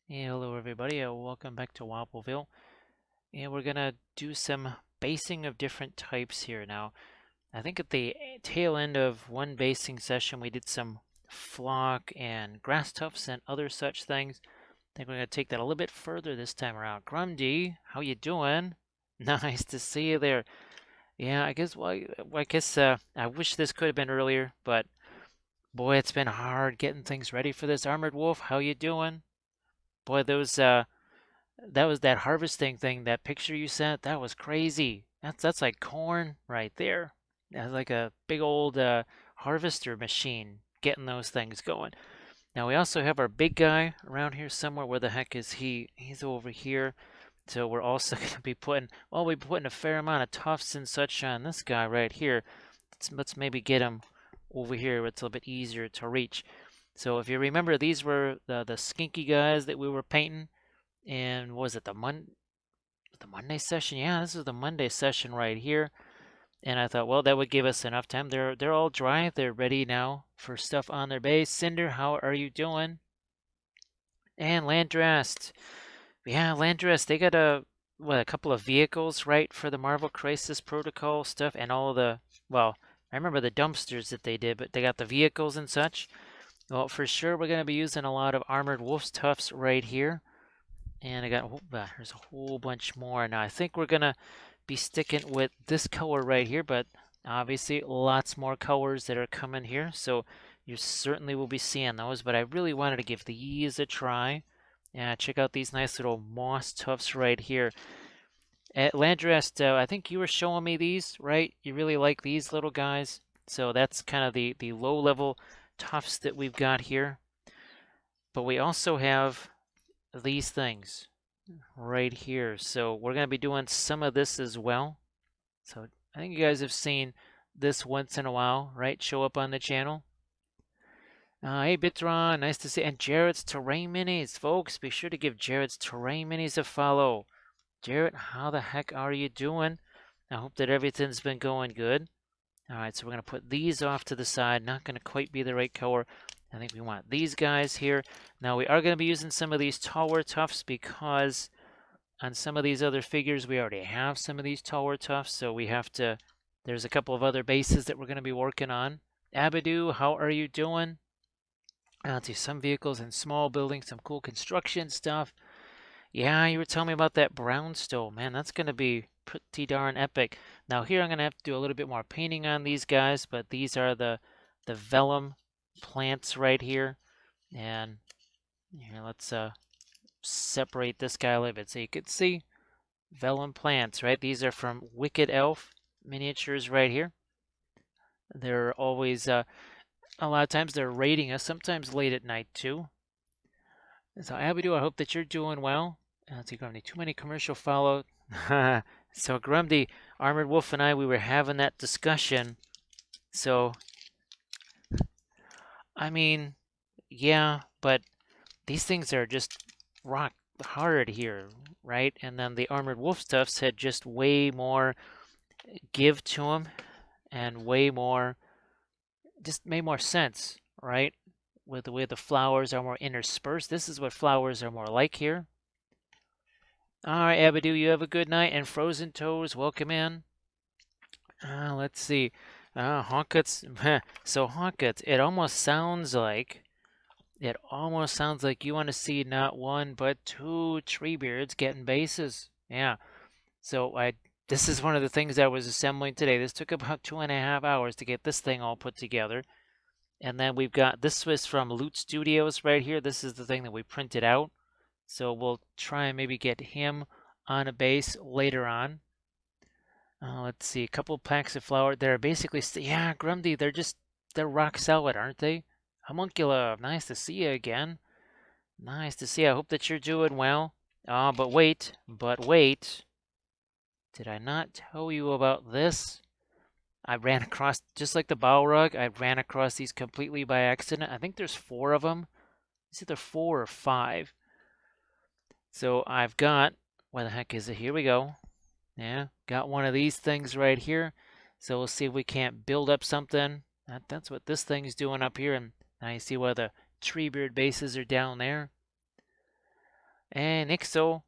Hey, hello everybody, welcome back to Wappelville. And we're gonna do some basing of different types here now. I think at the tail end of one basing session we did some flock and grass tufts and other such things. I think we're gonna take that a little bit further this time around. Grundy, how you doing? Nice to see you there. Yeah, I wish this could have been earlier, but boy, it's been hard getting things ready for this. Armored Wolf, how you doing? Boy, that was that harvesting thing, that picture you sent. That was crazy. That's like corn right there. That's like a big old harvester machine getting those things going. Now we also have our big guy around here somewhere. Where the heck is he? He's over here. So we're also going to be putting a fair amount of tufts and such on this guy right here. Let's maybe get him over here where it's a little bit easier to reach. So if you remember, these were the skinky guys that we were painting. And was it the Monday session? Yeah, this is the Monday session right here. And I thought, well, that would give us enough time. They're all dry. They're ready now for stuff on their base. Cinder, how are you doing? And Landrast. Yeah, Landrast, they got a couple of vehicles, right, for the Marvel Crisis Protocol stuff and all the, well, I remember the dumpsters that they did, but they got the vehicles and such. Well, for sure we're going to be using a lot of Armored Wolf's Tufts right here. And I got, there's a whole bunch more. Now I think we're gonna be sticking with this color right here, but obviously lots more colors that are coming here. So you certainly will be seeing those, but I really wanted to give these a try. Yeah, check out these nice little moss tufts right here. At Landrest, I think you were showing me these, right? You really like these little guys. So that's kind of the low level tufts that we've got here. But we also have these things right here. So we're going to be doing some of this as well. So I think you guys have seen this once in a while, right? Show up on the channel. Hey Bitron, nice to see you. And Jared's Terrain Minis, folks. Be sure to give Jared's Terrain Minis a follow. Jared, how the heck are you doing? I hope that everything's been going good. All right, so we're going to put these off to the side. Not going to quite be the right color. I think we want these guys here. Now we are going to be using some of these taller tufts because on some of these other figures we already have some of these taller tufts, so we have to, there's a couple of other bases that we're going to be working on. Abadu, how are you doing? Let's see, some vehicles and small buildings, some cool construction stuff. Yeah, you were telling me about that brownstone. Man, that's going to be pretty darn epic. Now here I'm going to have to do a little bit more painting on these guys, but these are the vellum plants right here. And here, let's separate this guy a little bit so you can see vellum plants, right? These are from Wicked Elf miniatures right here. They're always, a lot of times they're raiding us, sometimes late at night too. So Abadu, I hope that you're doing well. Let's see, Grumdy, too many commercial follow. So Grumdy, Armored Wolf and I, we were having that discussion. So, I mean, yeah, but these things are just rock hard here, right? And then the Armored Wolf stuffs had just way more give to them and way more, just made more sense, right? With the way the flowers are more interspersed. This is what flowers are more like here. All right, Abadu, you have a good night. And Frozen Toes, welcome in. Let's see. Honkuts. So Honkuts, it almost sounds like you want to see not one but two Treebeards getting bases. Yeah. So this is one of the things I was assembling today. This took about 2.5 hours to get this thing all put together. And then we've got, this was from Loot Studios right here. This is the thing that we printed out. So we'll try and maybe get him on a base later on. Let's see, a couple packs of flour. They're basically, yeah, Grundy, they're rock solid, aren't they? Homuncula, nice to see you again. Nice to see you. I hope that you're doing well. But wait. Did I not tell you about this? I ran across, just like the Balrog, I ran across these completely by accident. I think there's 4 of them. It's either 4 or 5. So I've got, where the heck is it? Here we go. Yeah, got one of these things right here. So we'll see if we can't build up something. That's what this thing's doing up here. And now you see why the Treebeard bases are down there. And Nixel,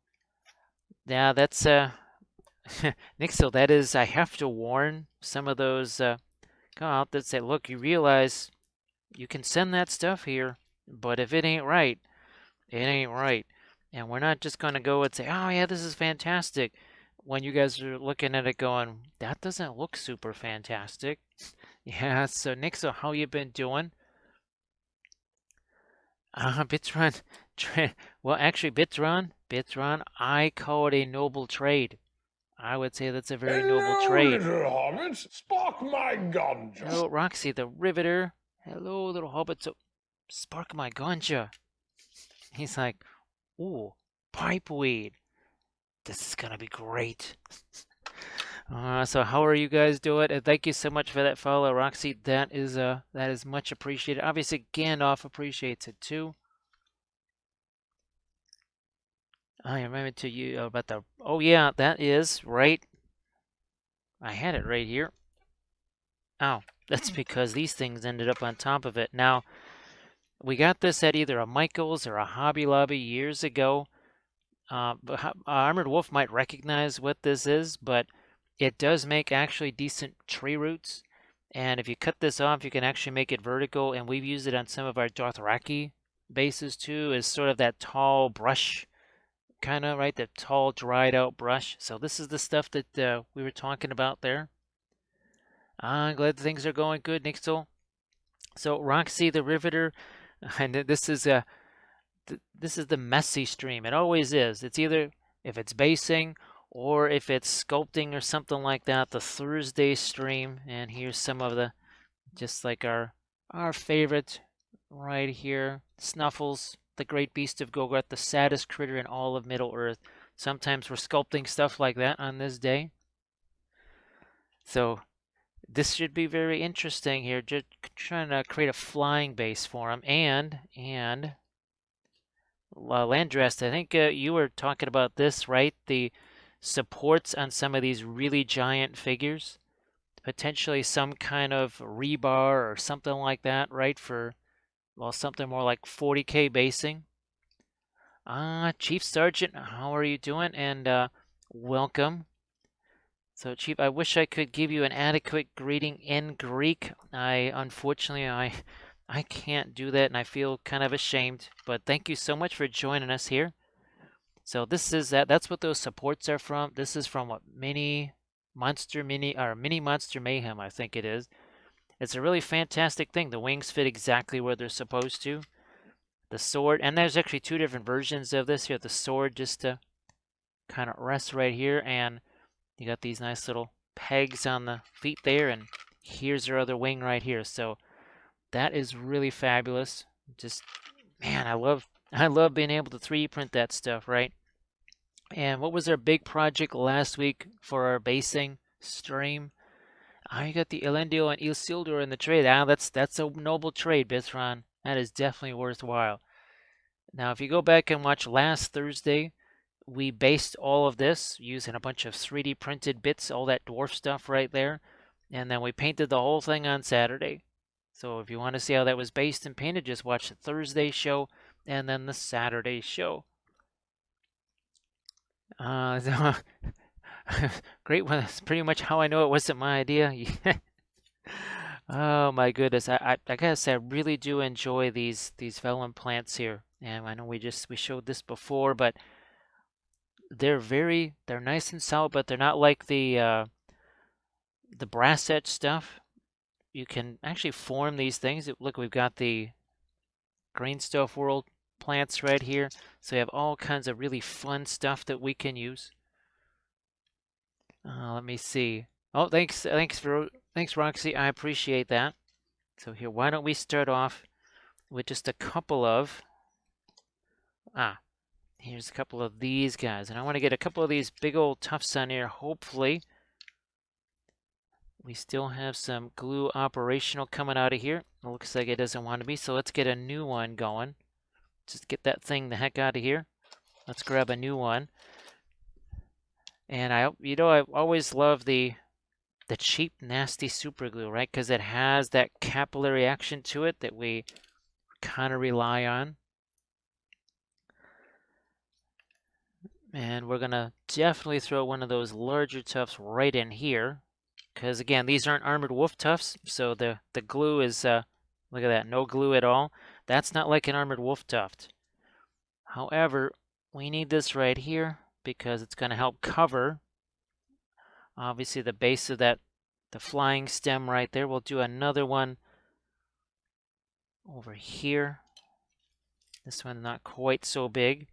yeah, that's Nixel, that is, I have to warn some of those come out that say, look, you realize you can send that stuff here, but if it ain't right, it ain't right. And we're not just going to go and say, oh, yeah, this is fantastic, when you guys are looking at it going, that doesn't look super fantastic. Yeah, so Nixel, how you been doing? Bitron, well, actually, Bitron, I call it a noble trade. I would say that's a very noble Hello, trade. little hobbits. Spark my ganja. Hello, Roxy the Riveter. Hello, little hobbit. So, spark my ganja. He's like, ooh, pipeweed. This is gonna be great. So how are you guys doing? And thank you so much for that follow, Roxy. That is much appreciated. Obviously, Gandalf appreciates it too. I remember to you about the. Oh yeah, that is right. I had it right here. Oh, that's because these things ended up on top of it. Now, we got this at either a Michael's or a Hobby Lobby years ago. But Armored Wolf might recognize what this is, but it does make actually decent tree roots. And if you cut this off, you can actually make it vertical. And we've used it on some of our Dothraki bases too, as sort of that tall brush, kind of, right? That tall, dried out brush. So this is the stuff that we were talking about there. I'm glad things are going good, Nixel. So Roxy the Riveter, and this is the messy stream. It always is. It's either if it's basing or if it's sculpting or something like that, the Thursday stream. And here's some of the, just like our favorite right here, Snuffles, the great beast of Golgoth, the saddest critter in all of Middle Earth. Sometimes we're sculpting stuff like that on this day. So this should be very interesting here. Just trying to create a flying base for him. And Landrest, I think you were talking about this, right? The supports on some of these really giant figures. Potentially some kind of rebar or something like that, right? For, well, something more like 40K basing. Chief Sergeant, how are you doing? And welcome. So, Chief, I wish I could give you an adequate greeting in Greek. Unfortunately, I can't do that, and I feel kind of ashamed. But thank you so much for joining us here. So this is that's what those supports are from. This is from what Mini Monster Mayhem, I think it is. It's a really fantastic thing. The wings fit exactly where they're supposed to. The sword, and there's actually two different versions of this here. The sword just to kind of rest right here, and you got these nice little pegs on the feet there, and here's your other wing right here. So that is really fabulous. Just, man, I love being able to 3D print that stuff, right? And what was our big project last week for our basing stream? You got the Elendil and Isildur in the trade. That's a noble trade, Bithron. That is definitely worthwhile. Now, if you go back and watch last Thursday, we based all of this using a bunch of 3D printed bits, all that dwarf stuff right there, and then we painted the whole thing on Saturday. So if you want to see how that was based and painted, just watch the Thursday show and then the Saturday show. Great one. That's pretty much how I know it wasn't my idea. Oh my goodness. I gotta say I really do enjoy these vellum plants here. And I know we showed this before, but they're nice and solid, but they're not like the brass etch stuff. You can actually form these things. Look, we've got the Greenstuff World plants right here. So we have all kinds of really fun stuff that we can use. Let me see. Oh, thanks, Roxy. I appreciate that. So here, why don't we start off with just a couple of here's a couple of these guys, and I want to get a couple of these big old tufts on here. Hopefully, we still have some glue operational coming out of here. It looks like it doesn't want to be, so let's get a new one going. Just get that thing the heck out of here. Let's grab a new one. And I always love the cheap, nasty super glue, right? Because it has that capillary action to it that we kind of rely on. And we're going to definitely throw one of those larger tufts right in here. Because, again, these aren't armored wolf tufts, so the glue is, look at that, no glue at all. That's not like an armored wolf tuft. However, we need this right here because it's going to help cover, obviously, the base of that, the flying stem right there. We'll do another one over here. This one not quite so big.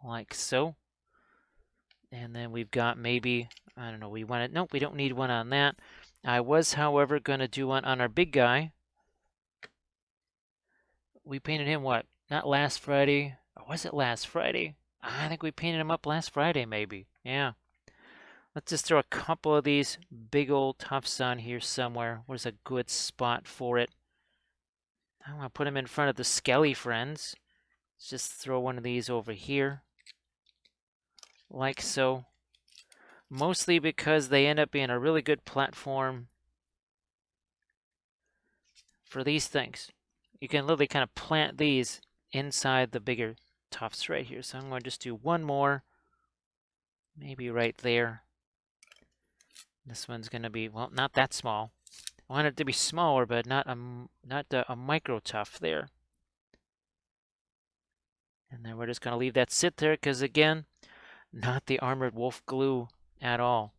Like so. And then we've got maybe, I don't know, we want it. Nope, we don't need one on that. I was, however, going to do one on our big guy. We painted him, what? Not last Friday. Or was it last Friday? I think we painted him up last Friday, maybe. Yeah. Let's just throw a couple of these big old tufts on here somewhere. Where's a good spot for it? I want to put him in front of the Skelly friends. Let's just throw one of these over here. Like so. Mostly because they end up being a really good platform for these things. You can literally kind of plant these inside the bigger tufts right here. So I'm going to just do one more. Maybe right there. This one's going to be, well, not that small. I want it to be smaller, but not a micro tuft there. And then we're just going to leave that sit there because, again, not the armored wolf glue at all.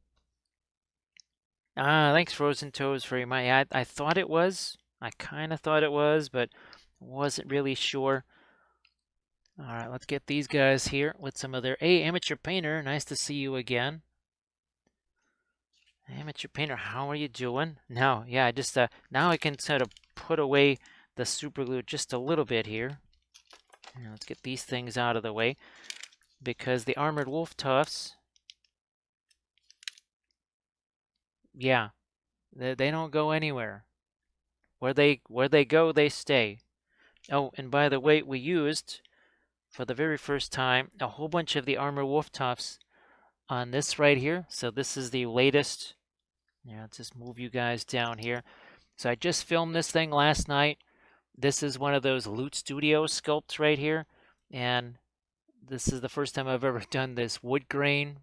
Thanks, Frozen Toes, for reminding. I thought it was. I kind of thought it was, but wasn't really sure. All right, let's get these guys here with some of their... Hey, Amateur Painter, nice to see you again. Amateur Painter, how are you doing? Now, yeah, I just now I can sort of put away the super glue just a little bit here. Now, let's get these things out of the way because the armored wolf tufts, yeah, they don't go anywhere. Where they go, they stay. Oh, and by the way, we used for the very first time a whole bunch of the armored wolf tufts on this right here. So this is the latest. Yeah, let's just move you guys down here. So I just filmed this thing last night. This is one of those Loot Studio sculpts right here. And this is the first time I've ever done this wood grain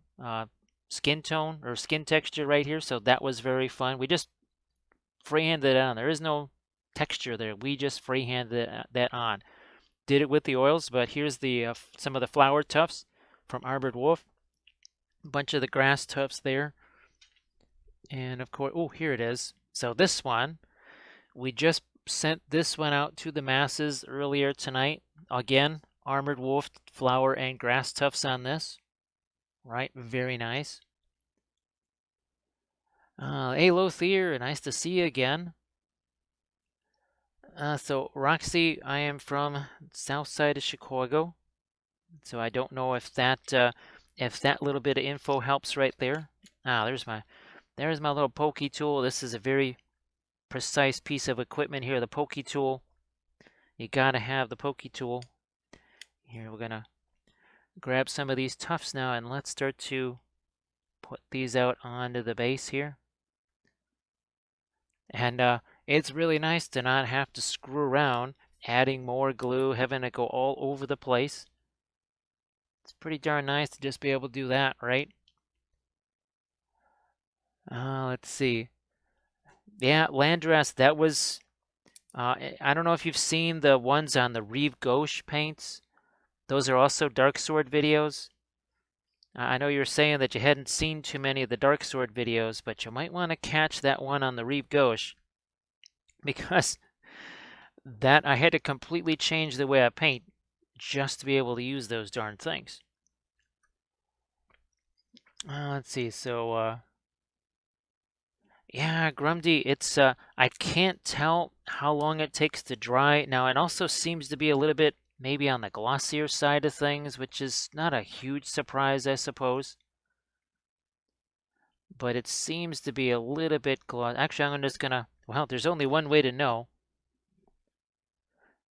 skin tone or skin texture right here. So that was very fun. We just freehanded it on. There is no texture there. We just freehanded that on. Did it with the oils, but here's the some of the flower tufts from Armored Wolf. A bunch of the grass tufts there. And of course, oh, here it is. So this one, we just sent this one out to the masses earlier tonight. Again, Armored Wolf flower and grass tufts on this. Right, very nice. Hey, Lothier, nice to see you again. So Roxy, I am from south side of Chicago, so I don't know if that little bit of info helps right there. There's my little pokey tool. This is a very precise piece of equipment here. The pokey tool. You gotta have the pokey tool. Here we're gonna grab some of these tufts now and let's start to put these out onto the base here. And it's really nice to not have to screw around adding more glue, having it go all over the place. It's pretty darn nice to just be able to do that, right? Let's see. Yeah, Landras, that was... I don't know if you've seen the ones on the Reeve Gauche paints. Those are also Dark Sword videos. I know you were saying that you hadn't seen too many of the Dark Sword videos, but you might want to catch that one on the Reeve Gauche. Because that I had to completely change the way I paint just to be able to use those darn things. Let's see, so yeah, Grumdy, it's I can't tell how long it takes to dry. Now it also seems to be a little bit maybe on the glossier side of things, which is not a huge surprise, I suppose. But it seems to be a little bit glossy. Actually, I'm just gonna, well, there's only one way to know.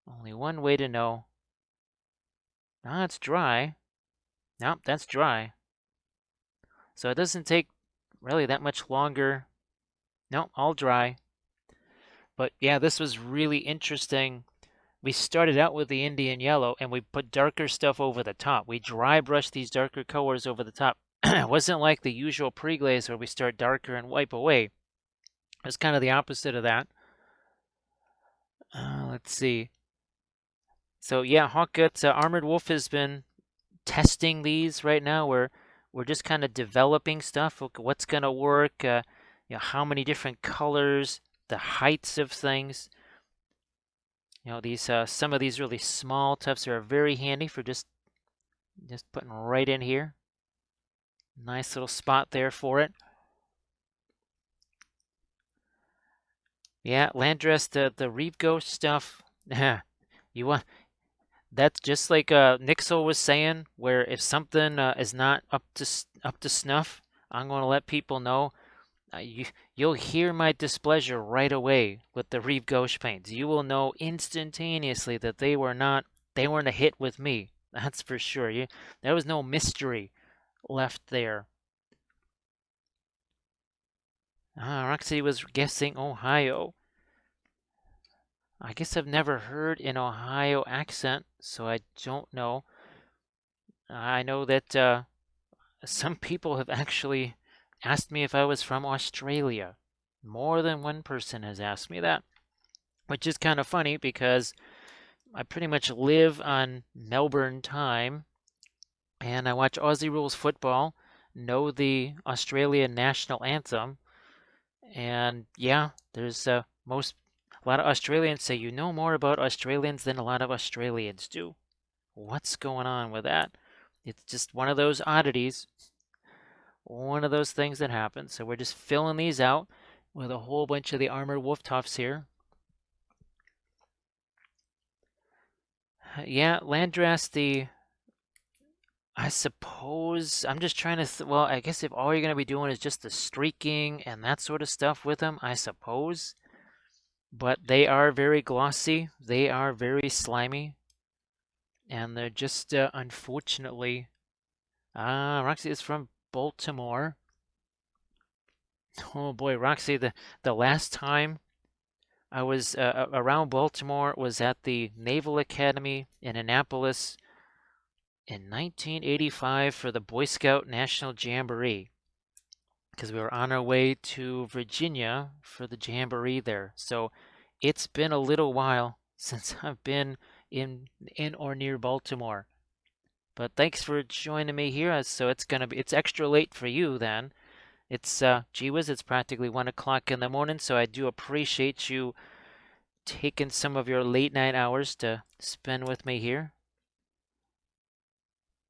Only one way to know. It's dry. Nope, that's dry. So it doesn't take really that much longer. Nope, all dry. But yeah, this was really interesting we started out with the Indian yellow and we put darker stuff over the top. We dry brushed these darker colors over the top. It wasn't like the usual pre-glaze where we start darker and wipe away. It's kind of the opposite of that. Let's see. So yeah, Hawkguts, Armored Wolf has been testing these right now. We're just kind of developing stuff. What's gonna work? How many different colors, the heights of things. These some of these really small tufts are very handy for just putting right in here. Nice little spot there for it. Yeah, Landress, the Reeve Ghost stuff. You want that's just like Nixel was saying, where if something is not up to snuff, I'm going to let people know. You'll hear my displeasure right away with the Reeve Ghost paints. You will know instantaneously that they weren't a hit with me. That's for sure. There was no mystery left there. Roxy was guessing Ohio. I guess I've never heard an Ohio accent, so I don't know. I know that some people have actually asked me if I was from Australia. More than one person has asked me that, which is kind of funny because I pretty much live on Melbourne time and I watch Aussie Rules football, know the Australian national anthem, and yeah, there's a lot of Australians say you know more about Australians than a lot of Australians do. What's going on with that? It's just one of those oddities. One of those things that happen. So we're just filling these out with a whole bunch of the Armored Wolf tufts here. Yeah, Landras, I suppose, I'm just trying to, well, I guess if all you're going to be doing is just the streaking and that sort of stuff with them, I suppose. But they are very glossy. They are very slimy. And they're just, unfortunately, Roxy is from Baltimore. Oh boy, Roxy, the last time I was around Baltimore was at the Naval Academy in Annapolis in 1985 for the Boy Scout National Jamboree, because we were on our way to Virginia for the Jamboree there. So it's been a little while since I've been in or near Baltimore. But thanks for joining me here. So it's extra late for you then. It's gee whiz, it's practically 1 o'clock in the morning, so I do appreciate you taking some of your late night hours to spend with me here.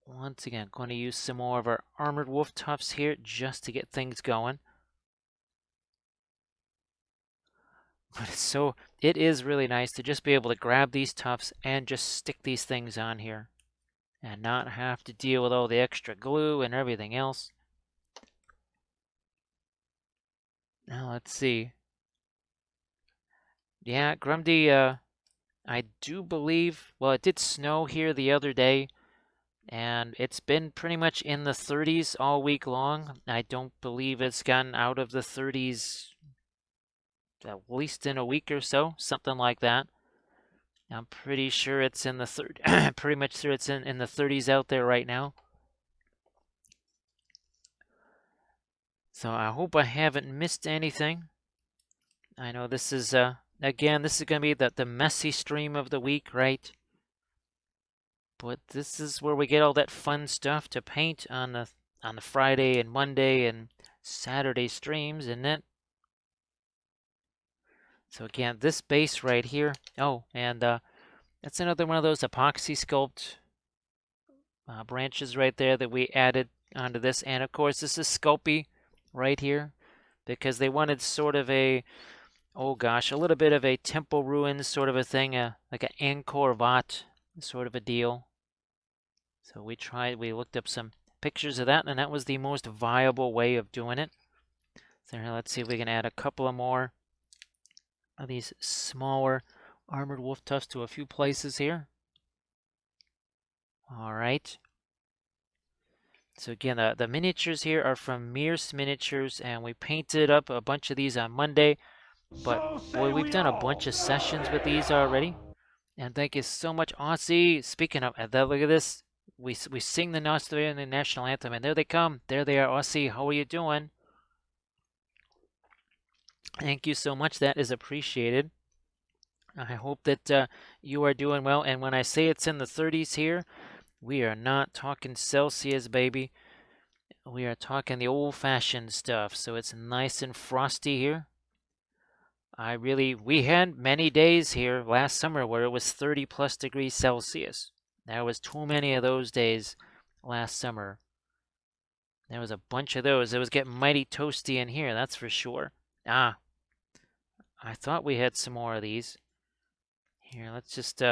Once again, going to use some more of our Armored Wolf tufts here just to get things going. But it is really nice to just be able to grab these tufts and just stick these things on here and not have to deal with all the extra glue and everything else. Now let's see. Yeah, Grumdy, I do believe, well, it did snow here the other day, and it's been pretty much in the 30s all week long. I don't believe it's gotten out of the 30s at least in a week or so, something like that. I'm pretty sure it's in the pretty much sure it's in the 30s out there right now. So I hope I haven't missed anything. I know this is again, this is going to be the messy stream of the week, right? But this is where we get all that fun stuff to paint on the Friday and Monday and Saturday streams, isn't it? So again, this base right here. Oh, and that's another one of those epoxy sculpt branches right there that we added onto this. And of course, this is Sculpey right here because they wanted sort of a, oh gosh, a little bit of a temple ruins sort of a thing, like an Angkor Wat sort of a deal. So we looked up some pictures of that, and that was the most viable way of doing it. So here, let's see if we can add a couple of more of these smaller Armored Wolf tufts to a few places here. All right. So again, the miniatures here are from Mears Miniatures, and we painted up a bunch of these on Monday. But boy, we've done a bunch of sessions with these already. And thank you so much, Aussie. Speaking of, look at this. We sing the Australian national anthem, and there they come. There they are, Aussie. How are you doing? Thank you so much. That is appreciated. I hope that you are doing well. And when I say it's in the 30s here, we are not talking Celsius, baby. We are talking the old-fashioned stuff. So it's nice and frosty here. We had many days here last summer where it was 30 plus degrees Celsius. There was too many of those days last summer. There was a bunch of those. It was getting mighty toasty in here, that's for sure. I thought we had some more of these. Here, let's just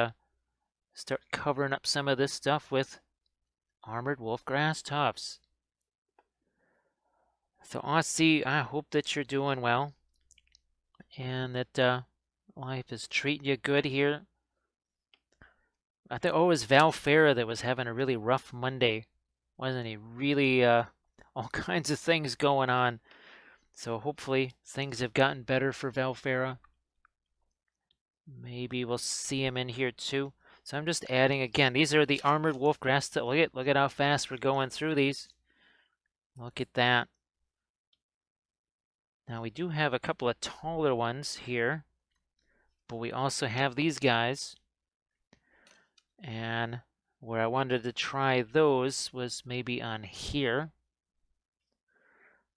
start covering up some of this stuff with armored wolf grass tufts. So Aussie, I hope that you're doing well and that life is treating you good here. I think it was Valfera that was having a really rough Monday, wasn't he? Really, all kinds of things going on. So hopefully things have gotten better for Valfera. Maybe we'll see him in here too. So I'm just adding again. These are the armored wolf grass. Look at how fast we're going through these. Look at that. Now we do have a couple of taller ones here, but we also have these guys. And where I wanted to try those was maybe on here.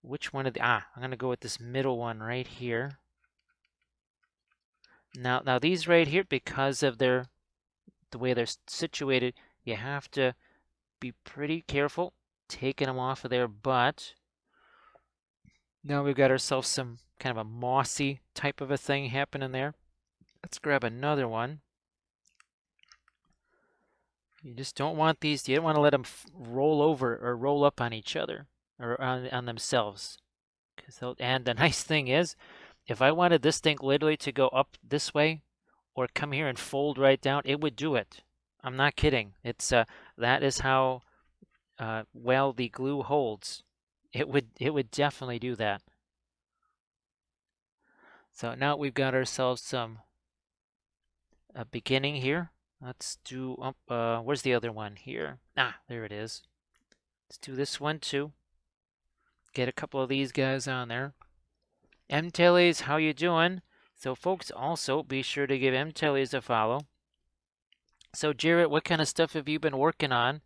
Which one of the, I'm gonna go with this middle one right here. Now these right here, because of the way they're situated, you have to be pretty careful taking them off of there, but now we've got ourselves some kind of a mossy type of a thing happening there. Let's grab another one. You just don't want these, you don't want to let them roll over or roll up on each other or on themselves. And the nice thing is, if I wanted this thing literally to go up this way or come here and fold right down, it would do it. I'm not kidding. It's that is how well the glue holds. It would definitely do that. So now we've got ourselves some beginning here. Let's do where's the other one here? There it is. Let's do this one too. Get a couple of these guys on there. M-Tellies, how you doing? So folks, also be sure to give M-Tellies a follow. So Jarrett, what kind of stuff have you been working on?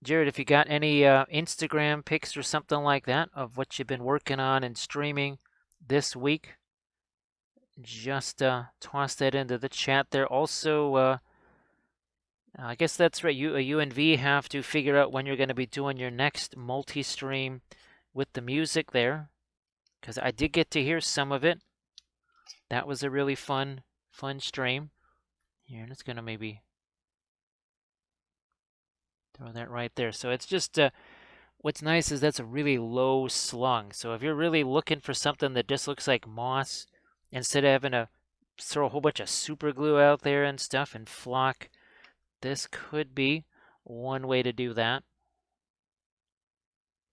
Jared, if you got any Instagram pics or something like that of what you've been working on and streaming this week, just toss that into the chat there. Also, I guess that's right. You and V have to figure out when you're going to be doing your next multi-stream with the music there, because I did get to hear some of it. That was a really fun stream. Here, and it's going to maybe throw that right there. So it's just, what's nice is that's a really low slung. So if you're really looking for something that just looks like moss, instead of having to throw a whole bunch of super glue out there and stuff and flock, this could be one way to do that.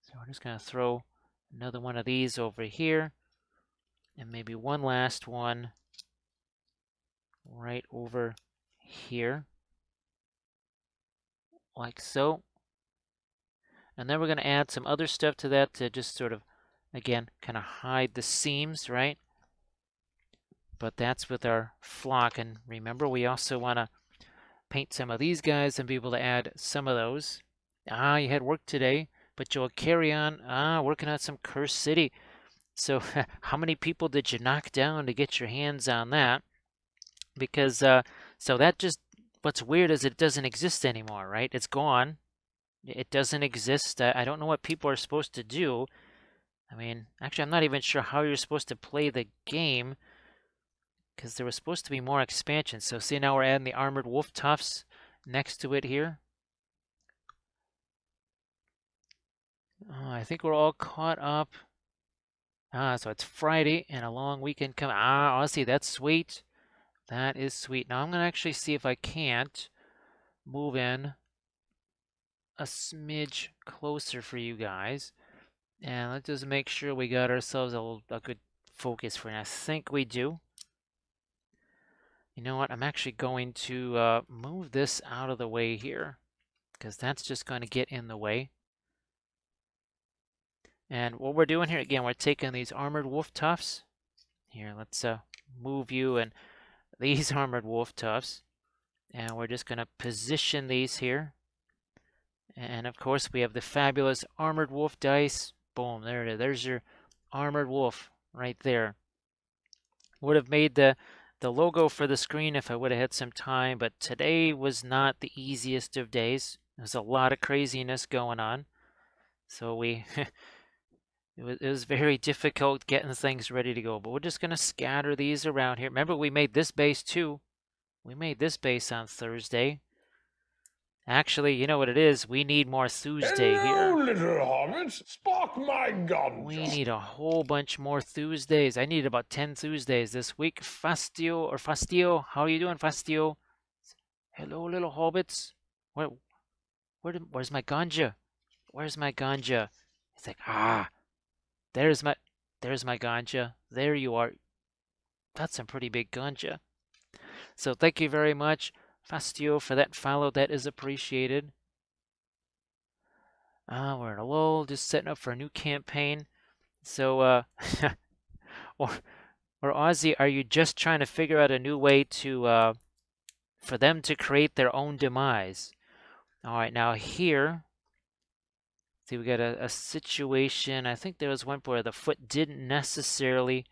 So we're just going to throw another one of these over here, and maybe one last one right over here, like so. And then we're going to add some other stuff to that to just sort of, again, kind of hide the seams, right? But that's with our flock. And remember, we also want to paint some of these guys and be able to add some of those. You had work today, but you'll carry on working on some Cursed City. So how many people did you knock down to get your hands on that? Because so that just, what's weird is it doesn't exist anymore, right? It's gone. It doesn't exist. I don't know what people are supposed to do. I mean, actually, I'm not even sure how you're supposed to play the game, because there was supposed to be more expansion. So see, now we're adding the armored wolf tufts next to it here. I think we're all caught up. So it's Friday and a long weekend coming. Honestly, that's sweet. That is sweet. Now I'm going to actually see if I can't move in a smidge closer for you guys. And let's just make sure we got ourselves a good focus for now. I think we do. You know what? I'm actually going to move this out of the way here because that's just going to get in the way. And what we're doing here, again, we're taking these armored wolf tufts. Here, let's move you and these armored wolf tufts. And we're just going to position these here. And of course, we have the fabulous armored wolf dice. Boom, there it is. There's your armored wolf right there. Would have made the logo for the screen if I would have had some time, but today was not the easiest of days. There's a lot of craziness going on. So we it was very difficult getting things ready to go, but we're just going to scatter these around here. Remember, we made this base too. We made this base on Thursday. Actually, you know what it is? We need more Tuesday here. Hello, little hobbits. Spark my gun. We need a whole bunch more Tuesdays. I need about 10 Tuesdays this week. Fastio, how are you doing, Fastio? Hello, little hobbits. Where's my ganja? Where's my ganja? He's like, there's my ganja. There you are. That's some pretty big ganja. So thank you very much, Fastio, for that follow. That is appreciated. We're in a lull, just setting up for a new campaign. So, or Aussie, are you just trying to figure out a new way to for them to create their own demise? All right, now here, see, we got a situation. I think there was one where the foot didn't necessarily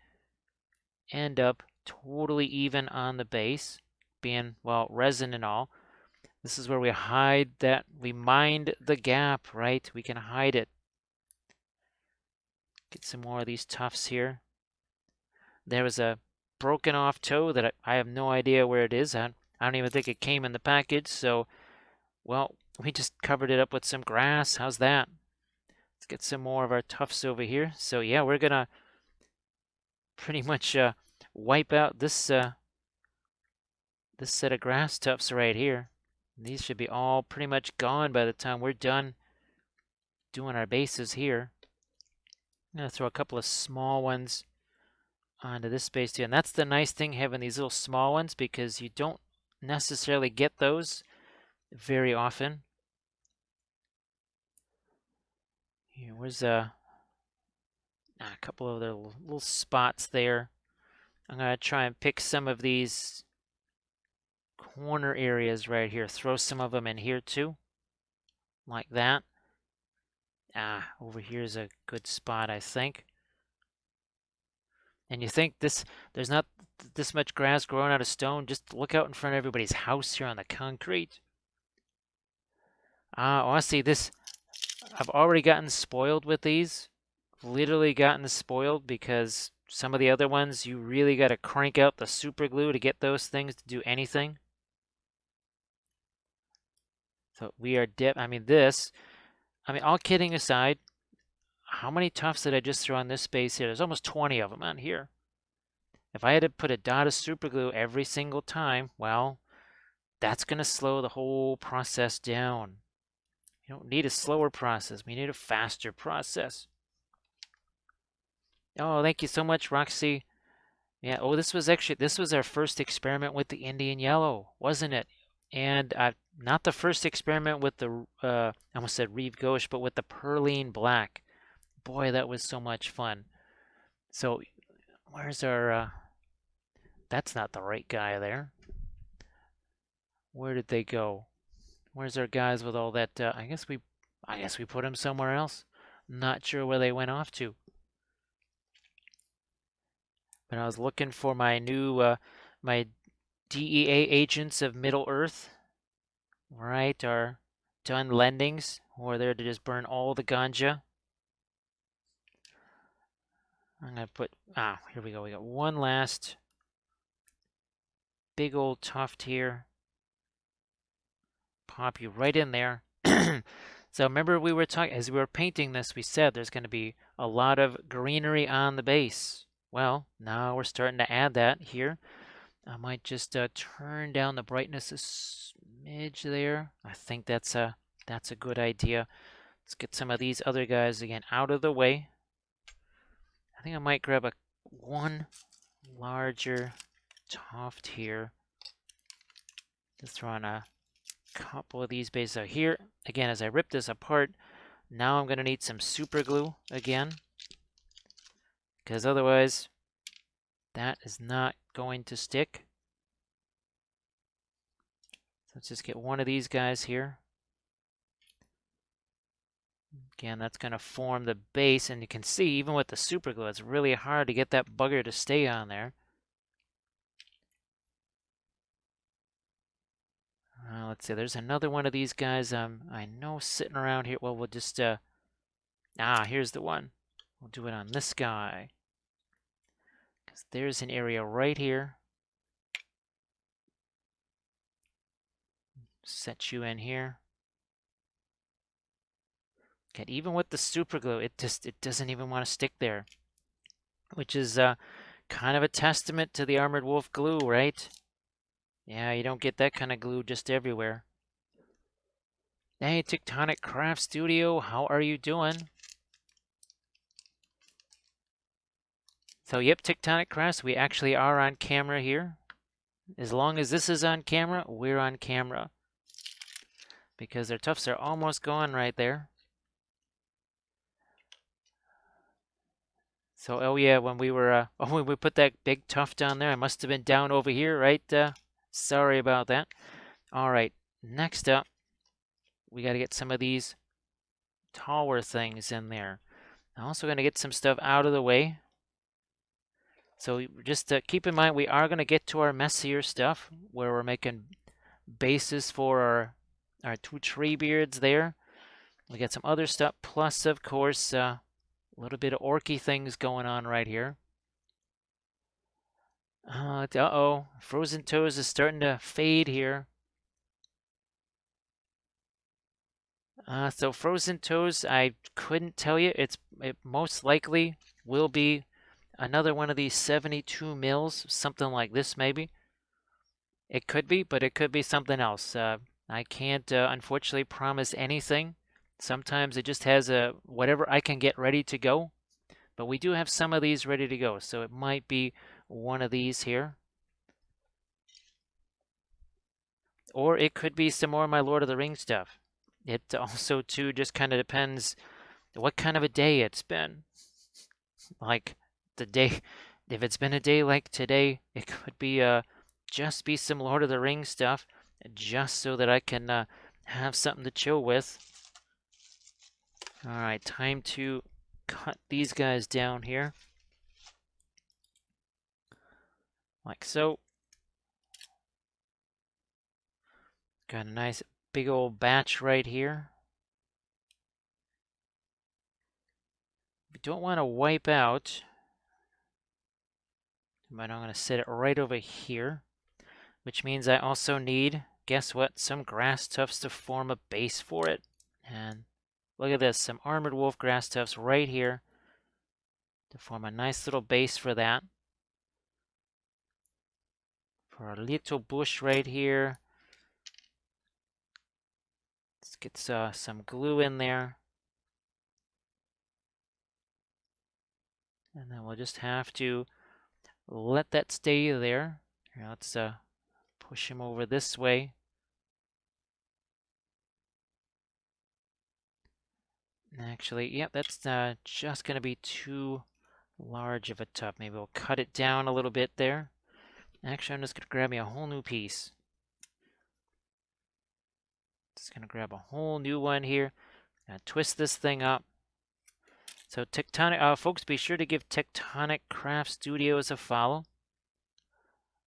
end up totally even on the base, being, well, resin and all. This is where we hide that, we mind the gap, right? We can hide it. Get some more of these tufts here. There was a broken off toe that I have no idea where it is. I don't even think it came in the package, so, well, we just covered it up with some grass. How's that? Let's get some more of our tufts over here. So yeah, we're gonna pretty much wipe out this this set of grass tufts right here. These should be all pretty much gone by the time we're done doing our bases here. I'm gonna throw a couple of small ones onto this space too. And that's the nice thing, having these little small ones, because you don't necessarily get those very often. Here, where's a couple of other little spots there. I'm gonna try and pick some of these corner areas right here. Throw some of them in here too, like that. Over here is a good spot, I think. And you think there's not this much grass growing out of stone? Just look out in front of everybody's house here on the concrete. Honestly, I've already gotten spoiled with these. Literally gotten spoiled, because some of the other ones, you really got to crank out the super glue to get those things to do anything. So we are all kidding aside, how many tufts did I just throw on this space here? There's almost 20 of them on here. If I had to put a dot of super glue every single time, well, that's going to slow the whole process down. You don't need a slower process. We need a faster process. Oh, thank you so much, Roxy. Yeah, this was our first experiment with the Indian yellow, wasn't it? And not the first experiment with the, I almost said Reeve Gauche, but with the Perline Black. Boy, that was so much fun. So, where's our, that's not the right guy there. Where did they go? Where's our guys with all that, I guess we put them somewhere else. Not sure where they went off to. But I was looking for my new, my DEA agents of Middle Earth, right, our done lendings, who are there to just burn all the ganja. I'm going to put, here we go. We got one last big old tuft here. Pop you right in there. So remember, we were talking, as we were painting this, we said there's going to be a lot of greenery on the base. Well, now we're starting to add that here. I might just turn down the brightness a smidge there. I think that's a good idea. Let's get some of these other guys again out of the way. I think I might grab one larger tuft here. Just throw on a couple of these bases out here. Again, as I rip this apart, now I'm going to need some super glue again, because otherwise that is not going to stick. So let's just get one of these guys here. Again, that's going to form the base, and you can see even with the super glue, it's really hard to get that bugger to stay on there. Let's see, there's another one of these guys I know sitting around here. Well, we'll just, here's the one. We'll do it on this guy. Because there's an area right here. Set you in here. Okay, even with the super glue, it doesn't even want to stick there. Which is kind of a testament to the Armored Wolf glue, right? Yeah, you don't get that kind of glue just everywhere. Hey, Tectonic Craft Studio, how are you doing? So, yep, Tectonic Crafts, we actually are on camera here. As long as this is on camera, we're on camera. Because their tufts are almost gone right there. So, oh yeah, when we were, when we put that big tuft down there, I must have been down over here, right? Sorry about that. All right, next up, we got to get some of these taller things in there. I'm also going to get some stuff out of the way. So just keep in mind, we are going to get to our messier stuff, where we're making bases for our two tree beards there. We got some other stuff, plus, of course, a little bit of orky things going on right here. Uh-oh, Frozen Toes is starting to fade here. So Frozen Toes, I couldn't tell you. It most likely will be another one of these 72 mils, something like this maybe. It could be, but it could be something else. I can't unfortunately promise anything. Sometimes it just has whatever I can get ready to go. But we do have some of these ready to go, so it might be one of these here. Or it could be some more of my Lord of the Rings stuff. It also, too, just kind of depends what kind of a day it's been. Like, the day, if it's been a day like today, it could be just be some Lord of the Rings stuff, just so that I can have something to chill with. All right, time to cut these guys down here. Like so. Got a nice big old batch right here. We don't want to wipe out, but I'm going to set it right over here, which means I also need, guess what, some grass tufts to form a base for it. And look at this, some Armored Wolf grass tufts right here to form a nice little base for that. For a little bush right here. Let's get some glue in there. And then we'll just have to let that stay there. Here, let's push him over this way. Actually, yep, that's just going to be too large of a tuft. Maybe we'll cut it down a little bit there. Actually, I'm just going to grab me a whole new piece. Just going to grab a whole new one here. Twist this thing up. So Tectonic, folks, be sure to give Tectonic Craft Studios a follow,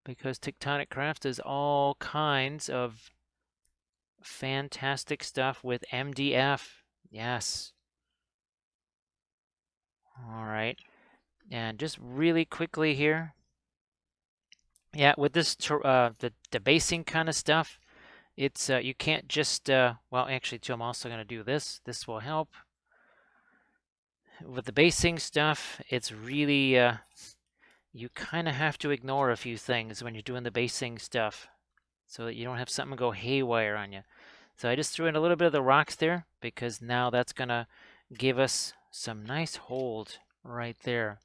because Tectonic Craft does all kinds of fantastic stuff with MDF. Yes. All right. And just really quickly here. Yeah, with this the basing kind of stuff, it's you can't just well, actually too, I'm also going to do this. This will help. With the basing stuff, it's really you kind of have to ignore a few things when you're doing the basing stuff, so that you don't have something go haywire on you. So I just threw in a little bit of the rocks there, because now that's going to give us some nice hold right there.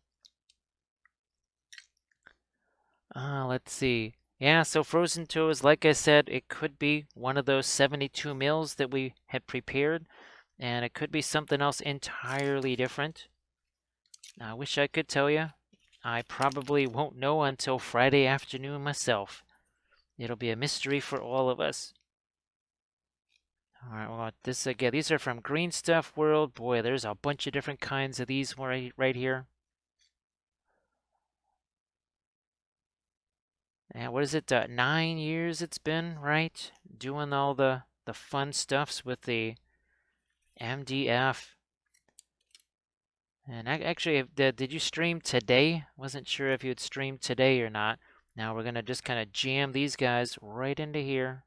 Let's see. Yeah, so frozen toes, like I said, it could be one of those 72 mils that we had prepared, and it could be something else entirely different. I wish I could tell you. I probably won't know until Friday afternoon myself. It'll be a mystery for all of us. All right, well, this again, these are from Green Stuff World. Boy, there's a bunch of different kinds of these right here. And what is it? 9 years it's been, right? Doing all the fun stuffs with the MDF. And actually, did you stream today? Wasn't sure if you'd stream today or not. Now we're gonna just kind of jam these guys right into here.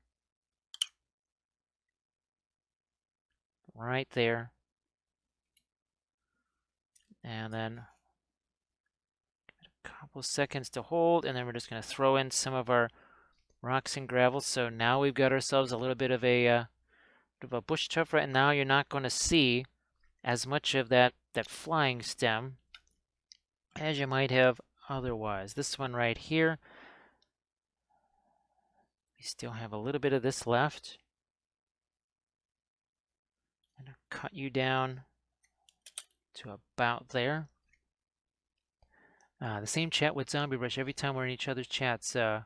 Right there. And then a couple seconds to hold, and then we're just gonna throw in some of our rocks and gravel. So now we've got ourselves a little bit of a bush tuff right now. You're not going to see as much of that flying stem as you might have otherwise. This one right here, we still have a little bit of this left. I'm going to cut you down to about there. The same chat with Zombie Rush every time we're in each other's chats. I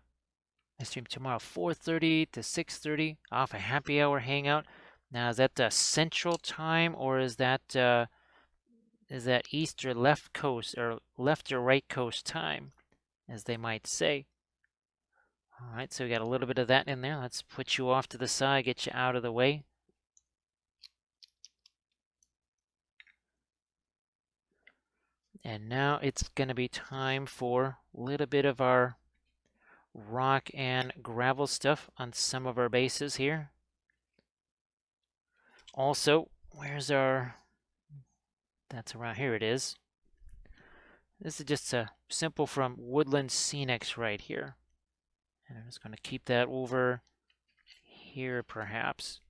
stream tomorrow 4:30 to 6:30 off a happy hour hangout. Now, is that Central Time, or is that East or left coast, or left or right coast time, as they might say? All right, so we got a little bit of that in there. Let's put you off to the side, get you out of the way. And now it's going to be time for a little bit of our rock and gravel stuff on some of our bases here. Also, where's our... That's around here it is. This is just a simple from Woodland Scenics right here. And I'm just going to keep that over here perhaps.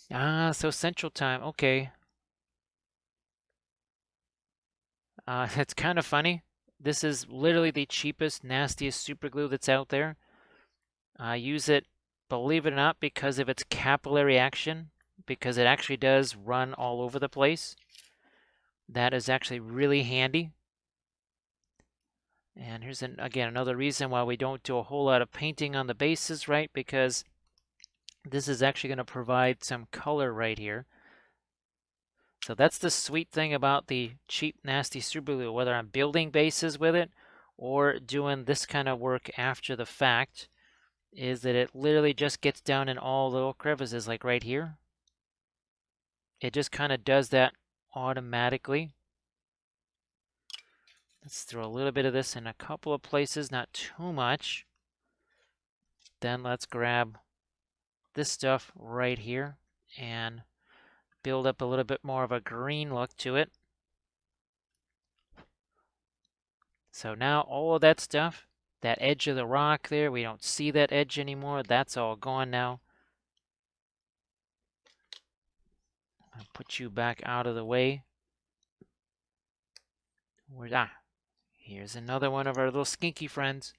So Central Time, okay. It's kind of funny. This is literally the cheapest, nastiest super glue that's out there. I use it, believe it or not, because of its capillary action, because it actually does run all over the place. That is actually really handy. And here's, again, another reason why we don't do a whole lot of painting on the bases, right? Because this is actually going to provide some color right here. So that's the sweet thing about the cheap, nasty super glue, whether I'm building bases with it or doing this kind of work after the fact, is that it literally just gets down in all little crevices, like right here. It just kind of does that automatically. Let's throw a little bit of this in a couple of places, not too much. Then let's grab this stuff right here and build up a little bit more of a green look to it. So now all of that stuff, that edge of the rock there, we don't see that edge anymore. That's all gone now. I'll put you back out of the way. Here's another one of our little skinky friends.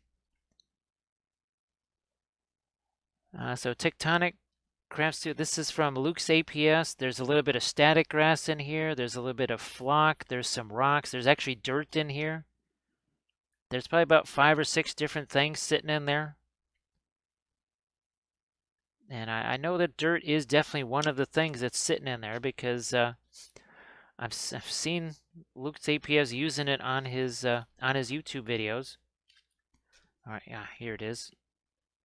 So Tectonic Crafts, this is from Luke's APS. There's a little bit of static grass in here. There's a little bit of flock. There's some rocks. There's actually dirt in here. There's probably about 5 or 6 different things sitting in there. And I know that dirt is definitely one of the things that's sitting in there, because I've seen Luke's APS using it on his YouTube videos. All right, yeah, here it is.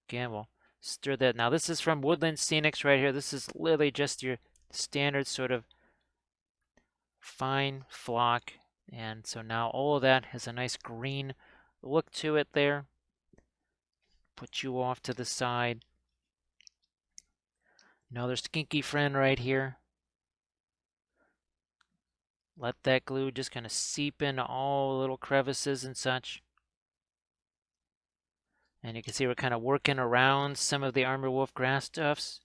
Again, we'll stir that. Now this is from Woodland Scenics right here. This is literally just your standard sort of fine flock. And so now all of that has a nice green look to it there. Put you off to the side. Another skinky friend right here. Let that glue just kind of seep into all the little crevices and such. And you can see we're kind of working around some of the Armor Wolf grass stuffs.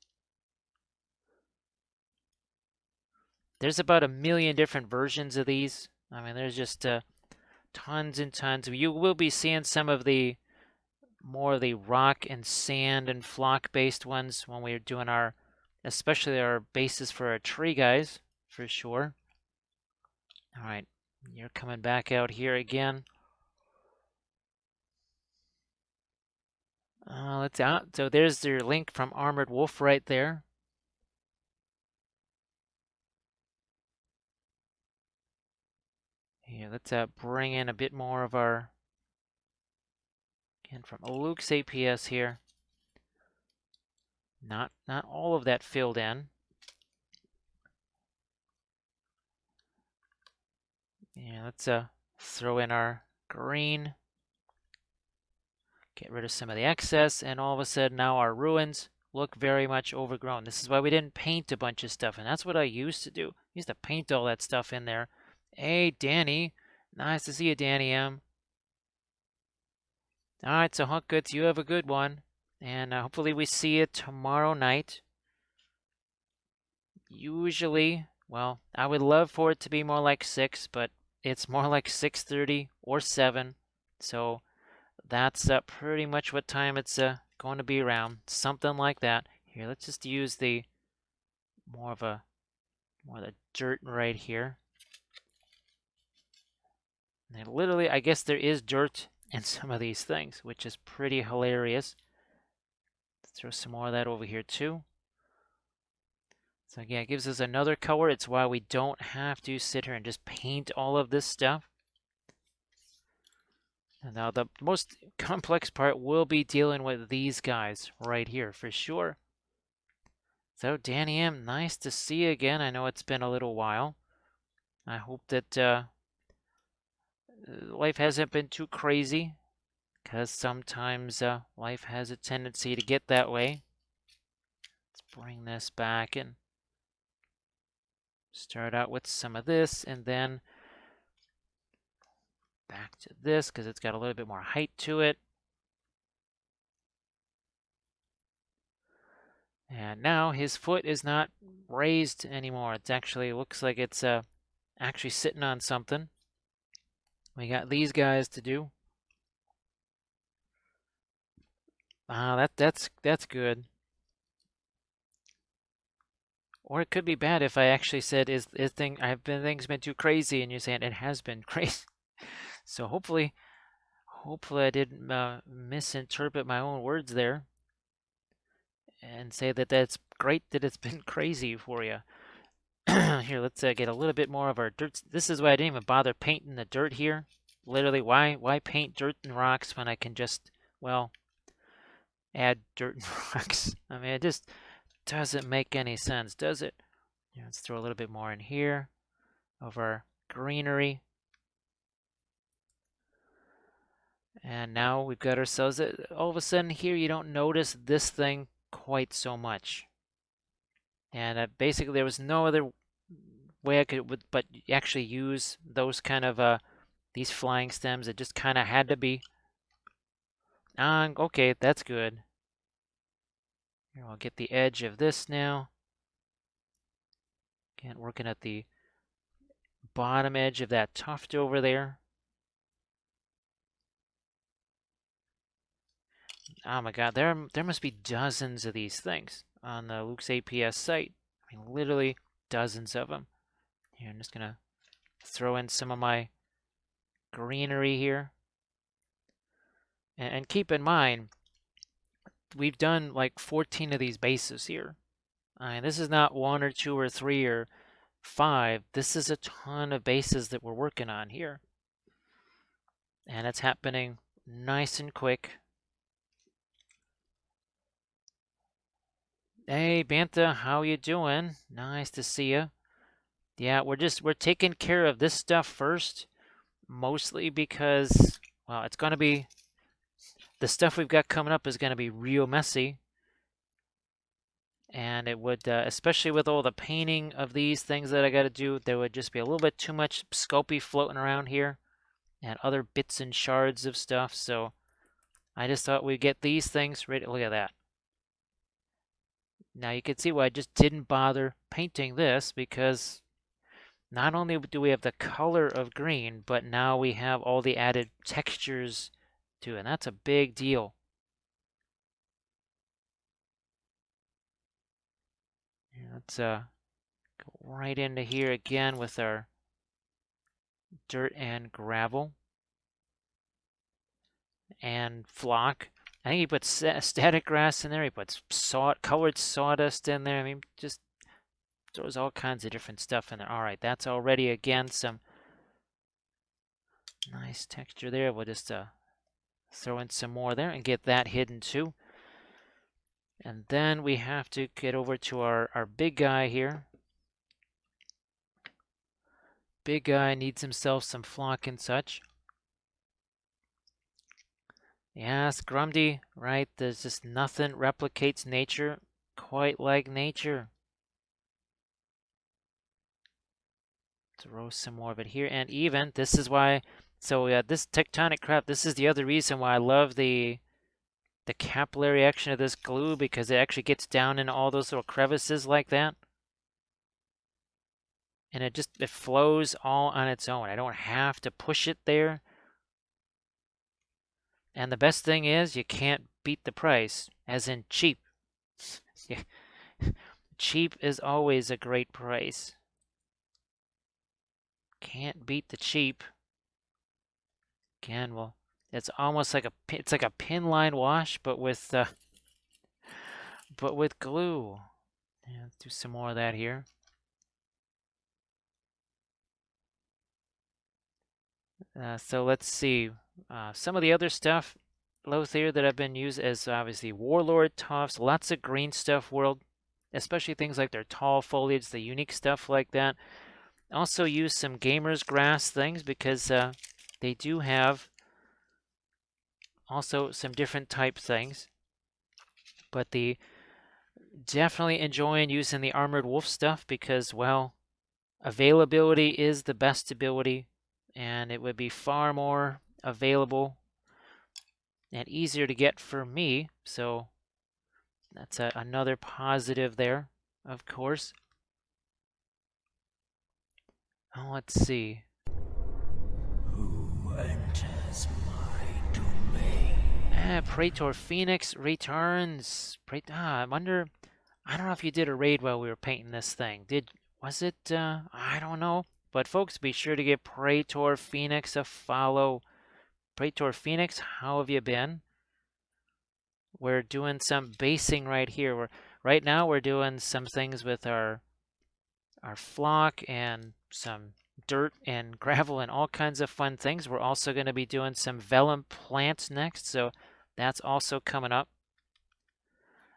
There's about 1 million different versions of these. I mean, there's just tons and tons. You will be seeing some of the more of the rock and sand and flock-based ones when we're doing our, especially our bases for our tree guys, for sure. All right, you're coming back out here again. Let's out. So there's your link from Armored Wolf right there. Here, let's bring in a bit more of our, again, from Luke's APS here. Not all of that filled in. Yeah, let's throw in our green. Get rid of some of the excess, and all of a sudden now our ruins look very much overgrown. This is why we didn't paint a bunch of stuff, and that's what I used to do. I used to paint all that stuff in there. Hey, Danny. Nice to see you, Danny M. All right, so Hunt Goods, you have a good one, and hopefully we see you tomorrow night. Usually, well, I would love for it to be more like 6, but it's more like 6:30 or 7, so that's pretty much what time it's going to be around, something like that. Here, let's just use the more of the dirt right here. And literally, I guess there is dirt in some of these things, which is pretty hilarious. Let's throw some more of that over here too. So yeah, it gives us another color. It's why we don't have to sit here and just paint all of this stuff. And now the most complex part will be dealing with these guys right here for sure. So Danny M, nice to see you again. I know it's been a little while. I hope that life hasn't been too crazy, because sometimes life has a tendency to get that way. Let's bring this back and start out with some of this, and then back to this because it's got a little bit more height to it. And now his foot is not raised anymore. It actually looks like it's actually sitting on something. We got these guys to do. That's good. Or it could be bad if I actually said things been too crazy, and you're saying it has been crazy. So hopefully I didn't misinterpret my own words there and say that that's great that it's been crazy for you. Here, let's get a little bit more of our dirt. This is why I didn't even bother painting the dirt here. Literally, why paint dirt and rocks when I can just, well, add dirt and rocks? I mean, it just doesn't make any sense, does it? Yeah, let's throw a little bit more in here of our greenery. And now we've got ourselves, all of a sudden here you don't notice this thing quite so much. And basically there was no other way I could but actually use those kind of these flying stems. It just kind of had to be. Okay, that's good. Here, I'll get the edge of this now. Again, working at the bottom edge of that tuft over there. Oh my god, there must be dozens of these things on the Luke's APS site. I mean, literally dozens of them. Here, I'm just gonna throw in some of my greenery here. And keep in mind, we've done like 14 of these bases here. This is not 1 or 2 or 3 or 5. This is a ton of bases that we're working on here. And it's happening nice and quick. Hey, Bantha, how you doing? Nice to see you. Yeah, we're taking care of this stuff first, mostly because, well, it's going to be, the stuff we've got coming up is going to be real messy. And it would, especially with all the painting of these things that I got to do, there would just be a little bit too much Sculpey floating around here and other bits and shards of stuff. So I just thought we'd get these things ready. Look at that. Now you can see why I just didn't bother painting this, because not only do we have the color of green, but now we have all the added textures too, and that's a big deal. Let's go right into here again with our dirt and gravel and flock. I think he puts static grass in there. He puts colored sawdust in there. I mean, just throws all kinds of different stuff in there. All right, that's already, again, some nice texture there. We'll just throw in some more there and get that hidden too. And then we have to get over to our big guy here. Big guy needs himself some flock and such. Yes, Grumdy, right? There's just nothing replicates nature quite like nature. Throw some more of it here. And even, this is why, so this tectonic crap, this is the other reason why I love the capillary action of this glue, because it actually gets down in all those little crevices like that. And it flows all on its own. I don't have to push it there. And the best thing is you can't beat the price, as in cheap. Cheap is always a great price. Can't beat the cheap. Again, well, it's almost like it's like a pin line wash, but with glue. Yeah, let's do some more of that here. So let's see. Some of the other stuff, Lothair, that I've been using is obviously Warlord tufts, lots of green stuff world, especially things like their tall foliage, the unique stuff like that. Also use some gamers grass things because they do have also some different type things. But definitely enjoying using the armored wolf stuff because, well, availability is the best ability, and it would be far more available and easier to get for me. So that's another positive there, of course. Oh, let's see. Who enters my domain? Praetor Phoenix returns. I wonder, I don't know if you did a raid while we were painting this thing. Was it, I don't know. But folks, be sure to give Praetor Phoenix a follow. Praetor Phoenix, how have you been? We're doing some basing right here. Right now we're doing some things with our flock and some dirt and gravel and all kinds of fun things. We're also going to be doing some vellum plants next, so that's also coming up.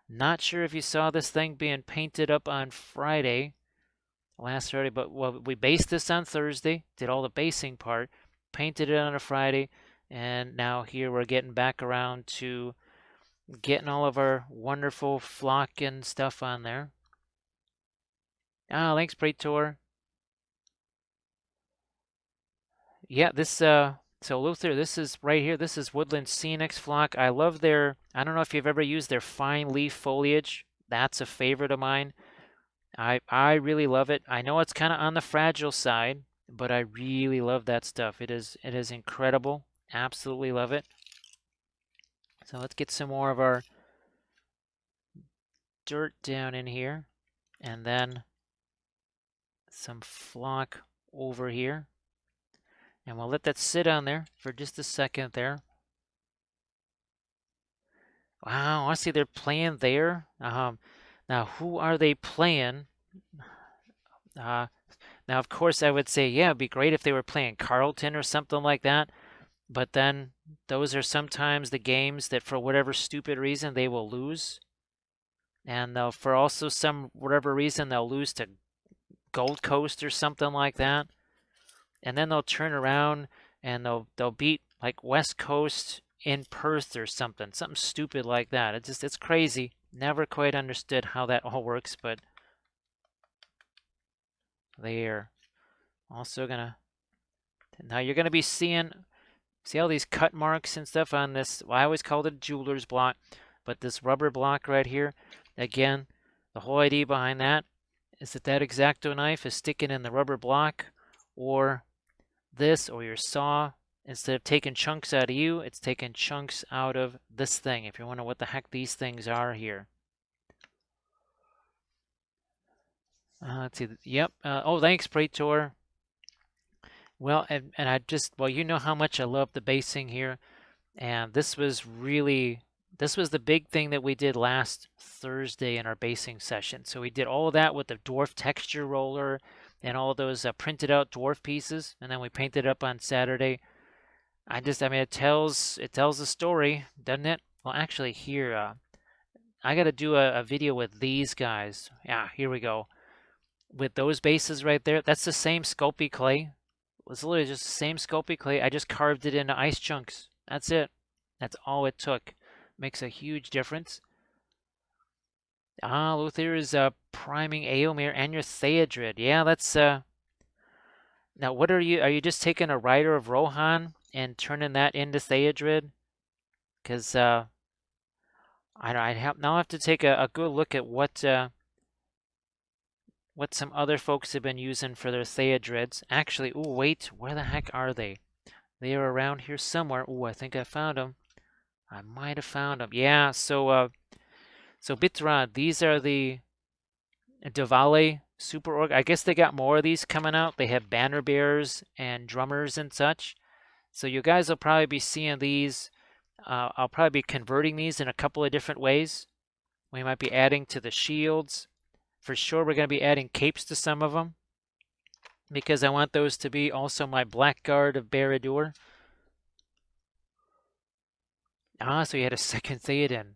Not sure if you saw this thing being painted up on Friday, last Friday, but well, we based this on Thursday, did all the basing part, painted it on a Friday, and now here we're getting back around to getting all of our wonderful flock and stuff on there. Thanks, Praetor. Yeah, this so Luther, this is right here. This is Woodland Scenics flock. I love I don't know if you've ever used their fine leaf foliage. That's a favorite of mine. I really love it. I know it's kind of on the fragile side, but I really love that stuff. It is incredible. Absolutely love it. So let's get some more of our dirt down in here, and then some flock over here. And we'll let that sit on there for just a second there. Wow, I see they're playing there. Now, who are they playing? Now, of course, I would say, yeah, it'd be great if they were playing Carlton or something like that. But then those are sometimes the games that for whatever stupid reason they will lose. And for also whatever reason they'll lose to Gold Coast or something like that. And then they'll turn around and they'll beat like West Coast in Perth or something stupid like that. It's crazy. Never quite understood how that all works, but they're also now you're gonna be see all these cut marks and stuff on this. Well, I always called it a jeweler's block, but this rubber block right here, again, the whole idea behind that is that X-Acto knife is sticking in the rubber block, or this, or your saw, instead of taking chunks out of you, it's taking chunks out of this thing, if you wonder what the heck these things are here. Let's see. Yep. Oh, thanks, Praetor. Well, and I just, well, you know how much I love the basing here. And this was the big thing that we did last Thursday in our basing session. So we did all of that with the dwarf texture roller and all those printed out dwarf pieces. And then we painted up on Saturday. I mean, it tells a story, doesn't it? Well, actually here, I got to do a video with these guys. Yeah, here we go. With those bases right there, that's the same Sculpey clay. It's literally just the same Sculpey clay. I just carved it into ice chunks. That's it. That's all it took. Makes a huge difference. Luther is priming Aomir and your Theodred. Yeah, that's now what are you? Are you just taking a rider of Rohan and turning that into Theodred? Because I'll have to take a good look at what some other folks have been using for their Theodreds. Actually, oh wait, where the heck are they? They are around here somewhere. Oh, I think I found them. I might have found them. Yeah, so Bitra, these are the Diwali Super Org. I guess they got more of these coming out. They have banner bearers and drummers and such. So you guys will probably be seeing these. I'll probably be converting these in a couple of different ways. We might be adding to the shields. For sure, we're going to be adding capes to some of them, because I want those to be also my Blackguard of Barad-dûr. So you had a second Theoden.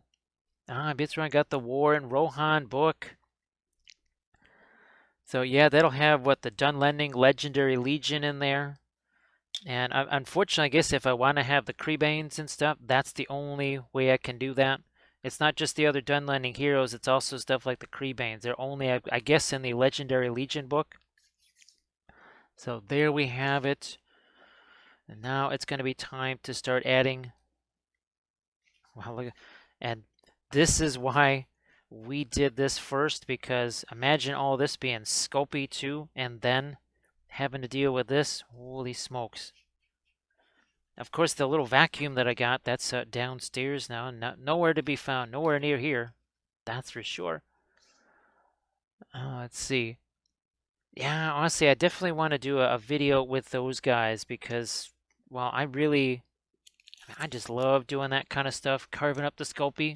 Bithron got the War and Rohan book. So yeah, that'll have the Dunlending Legendary Legion in there. And unfortunately, I guess if I want to have the Crebanes and stuff, that's the only way I can do that. It's not just the other Dunlending heroes, it's also stuff like the Crebanes. They're only, I guess, in the Legendary Legion book. So there we have it. And now it's going to be time to start adding. Wow, look, and this is why we did this first, because imagine all this being Sculpey too, and then having to deal with this. Holy smokes. Of course, the little vacuum that I got, that's downstairs now, nowhere to be found, nowhere near here. That's for sure. Let's see. Yeah, honestly, I definitely want to do a video with those guys because, well, I just love doing that kind of stuff, carving up the Sculpey.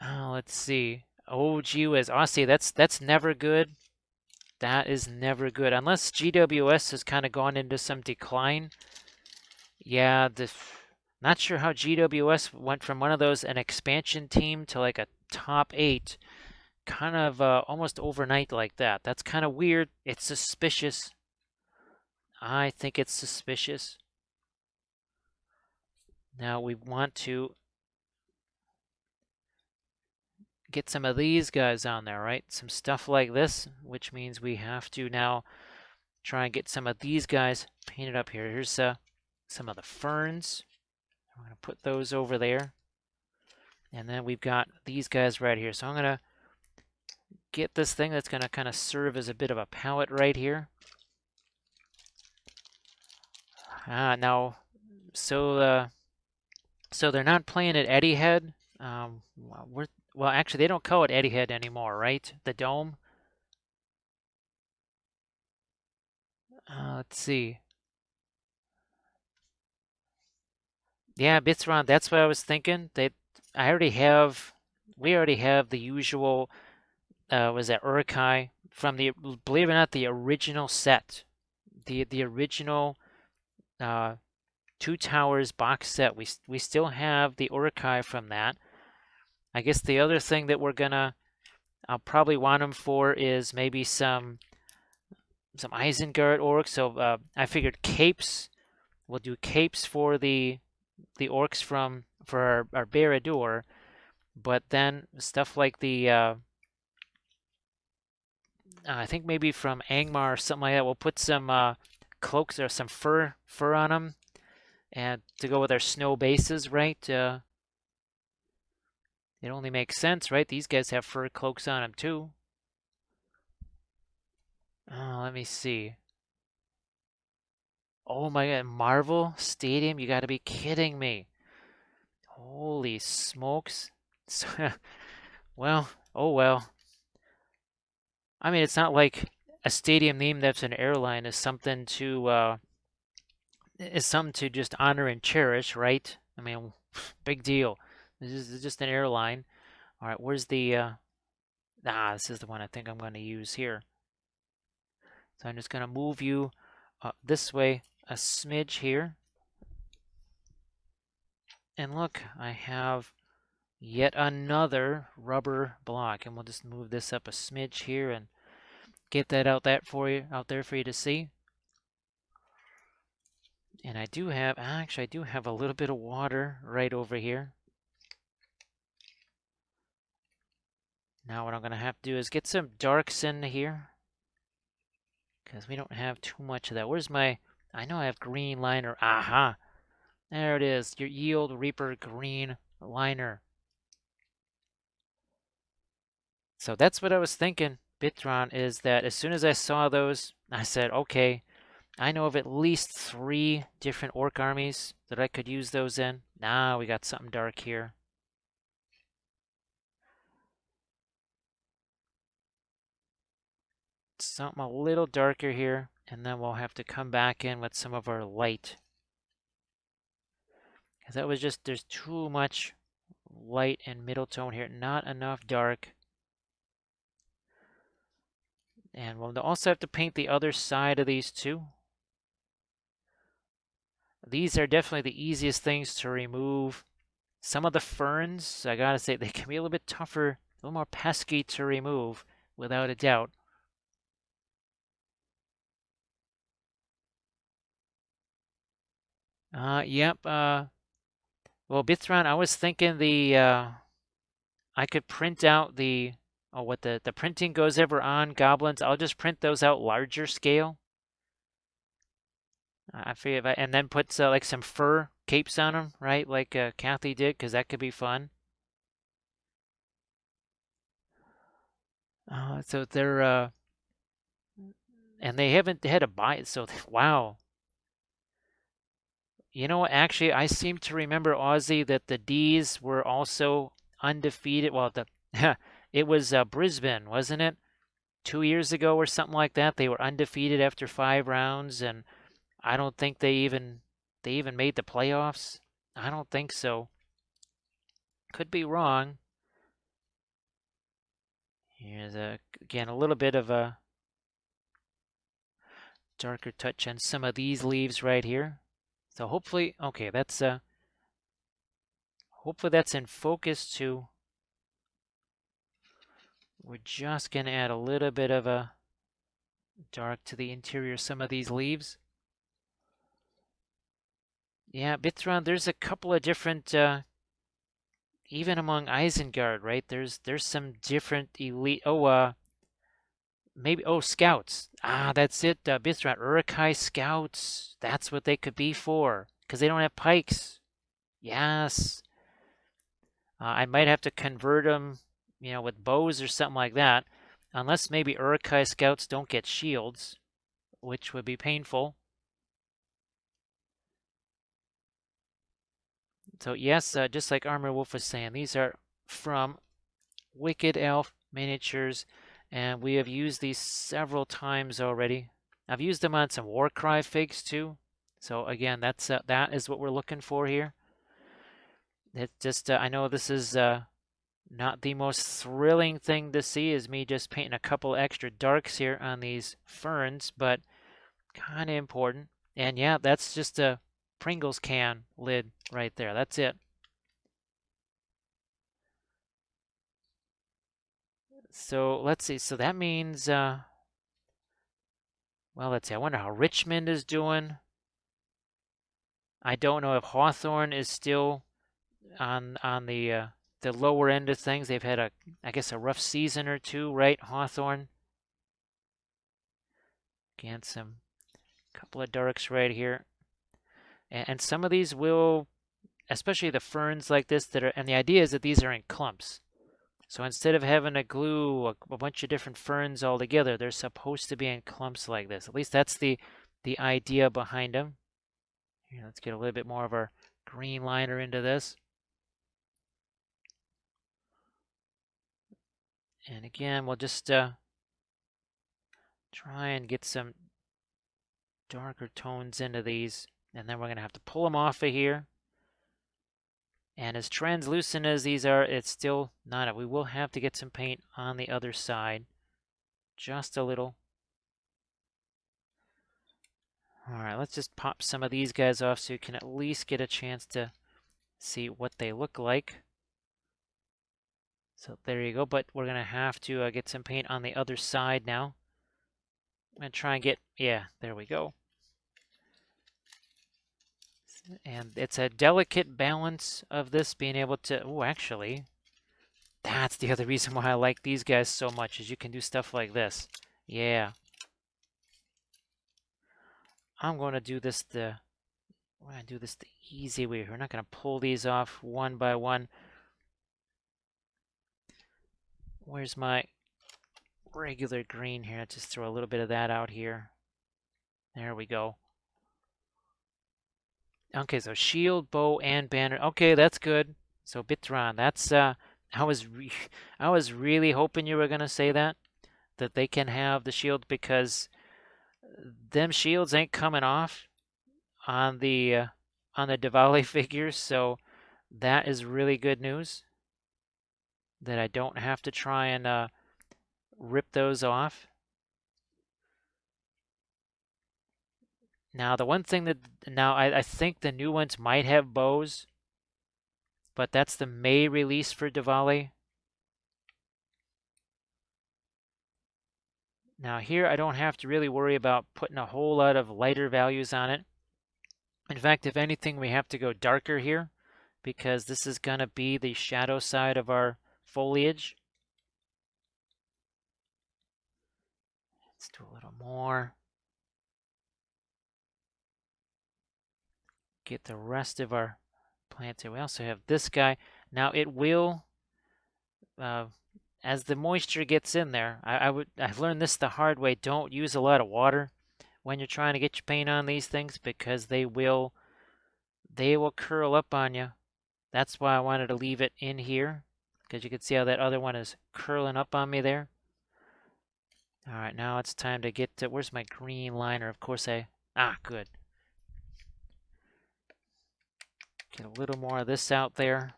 Let's see. Oh, gee whiz. Honestly, that's never good. That is never good. Unless GWS has kind of gone into some decline. Yeah, not sure how GWS went from one of those, an expansion team, to like a top 8. Kind of almost overnight like that. That's kind of weird. It's suspicious. I think it's suspicious. Now we want to get some of these guys on there, right? Some stuff like this, which means we have to now try and get some of these guys painted up here. Here's some of the ferns. I'm going to put those over there. And then we've got these guys right here. So I'm going to get this thing that's going to kind of serve as a bit of a palette right here. Now, so they're not playing at Eddiehead. Well, actually, they don't call it Eddiehead anymore, right? The Dome. Let's see. Yeah, Bitsron, that's what I was thinking. We already have the usual, was that Urukai from the, believe it or not, the original set. The original Two Towers box set. We still have the Urukai from that. I guess the other thing that I'll probably want them for is maybe some Isengard orcs. So I figured capes. We'll do capes for the orcs for our Barad-dûr, but then stuff like the I think maybe from Angmar or something like that. We'll put some cloaks or some fur on them, and to go with our snow bases, right? It only makes sense, right? These guys have fur cloaks on them too. Let me see. Oh my God, Marvel Stadium? You got to be kidding me. Holy smokes. Well, oh well. I mean, it's not like a stadium named after an airline is something to just honor and cherish, right? I mean, big deal. This is just an airline. All right, where's the this is the one I think I'm going to use here. So I'm just going to move you this way a smidge here. And look, I have yet another rubber block, and we'll just move this up a smidge here and get that out there for you to see. And I do have a little bit of water right over here. Now what I'm going to have to do is get some darks in here, because we don't have too much of that. Where's my, I know I have green liner. Aha! There it is, your Yield Reaper green liner. So that's what I was thinking, Bitron, is that as soon as I saw those, I said, okay, I know of at least 3 different orc armies that I could use those in. Now we got something dark here. Something a little darker here, and then we'll have to come back in with some of our light. Because that was just, there's too much light and middle tone here, not enough dark. And we'll also have to paint the other side of these too. These are definitely the easiest things to remove. Some of the ferns, I gotta say, they can be a little bit tougher, a little more pesky to remove, without a doubt. Yep. Well, Bithron, I was thinking I could print out what the printing goes ever on goblins. I'll just print those out larger scale. I figure and then put like some fur capes on them, right? Like Kathy did, because that could be fun. So they're and they haven't had a buy. So wow. You know what? Actually, I seem to remember, Aussie, that the D's were also undefeated. Well, it was Brisbane, wasn't it? 2 years ago or something like that. They were undefeated after 5 rounds, and I don't think they even made the playoffs. I don't think so. Could be wrong. Here's again a little bit of a darker touch on some of these leaves right here. So hopefully, okay, that's hopefully that's in focus too. We're just gonna add a little bit of a dark to the interior of some of these leaves. Yeah, Bithron, there's a couple of different, even among Isengard, right? There's some different elite. Oh, maybe. Oh, scouts. Ah, that's it. Bithron, Uruk-hai scouts. That's what they could be for, because they don't have pikes. Yes. I might have to convert them, with bows or something like that, unless maybe Uruk-hai scouts don't get shields, which would be painful. So yes, just like Armor Wolf was saying, these are from Wicked Elf Miniatures, and we have used these several times already. I've used them on some Warcry figs too. So again, that is what we're looking for here. It just I know this is not the most thrilling thing to see, is me just painting a couple extra darks here on these ferns, but kind of important. And yeah, that's just a Pringles can lid right there. That's it. So let's see. So that means, well, let's see. I wonder how Richmond is doing. I don't know if Hawthorne is still on the lower end of things. They've had I guess a rough season or two, right? Hawthorne. Again, some couple of darks right here, and some of these will, especially the ferns like this that are, and the idea is that these are in clumps. So instead of having to glue a bunch of different ferns all together, they're supposed to be in clumps like this. At least that's the idea behind them. Here, let's get a little bit more of our green liner into this. And again, we'll just Try and get some darker tones into these, and then we're going to have to pull them off of here. And as translucent as these are, it's still not. We will have to get some paint on the other side. Just a little. Alright, let's just pop some of these guys off so you can at least get a chance to see what they look like. So there you go, but we're going to have to get some paint on the other side now. I'm going to try and get, yeah, there we go. And it's a delicate balance of this being able to, oh, actually, that's the other reason why I like these guys so much, is you can do stuff like this. Yeah. I'm going to do this the easy way. We're not going to pull these off one by one. Where's my regular green here? Let's just throw a little bit of that out here. There we go. Okay, so shield, bow, and banner. Okay, that's good. So Bitron, that's I was really hoping you were gonna say that they can have the shield, because them shields ain't coming off on the Diwali figures. So that is really good news. That I don't have to try and rip those off. Now, the one thing that I think the new ones might have bows, but that's the May release for Diwali. Now here I don't have to really worry about putting a whole lot of lighter values on it. In fact, if anything, we have to go darker here, because this is going to be the shadow side of our foliage. Let's do a little more. Get the rest of our plants here. We also have this guy. Now it will, as the moisture gets in there, I've learned this the hard way. Don't use a lot of water when you're trying to get your paint on these things, because they will curl up on you. That's why I wanted to leave it in here, because you can see how that other one is curling up on me there. All right, now it's time to get to, where's my green liner? Of course good. Get a little more of this out there.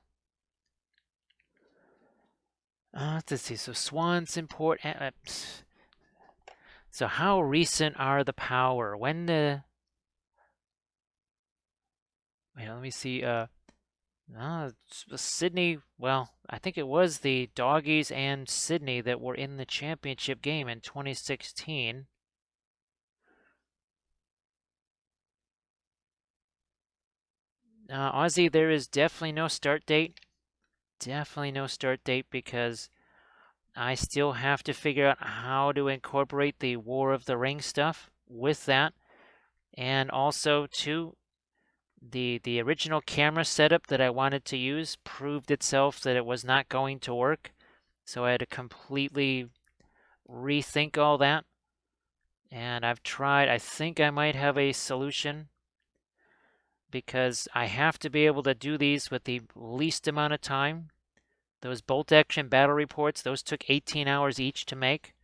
Let's see, so Swan's import. So how recent are the power? When the... Wait, let me see. Sydney, well, I think it was the Doggies and Sydney that were in the championship game in 2016. Aussie, there is definitely no start date. Definitely no start date, because I still have to figure out how to incorporate the War of the Ring stuff with that. And also, too, the original camera setup that I wanted to use proved itself that it was not going to work. So I had to completely rethink all that. And I've tried, I think I might have a solution, because I have to be able to do these with the least amount of time. Those bolt action battle reports, those took 18 hours each to make,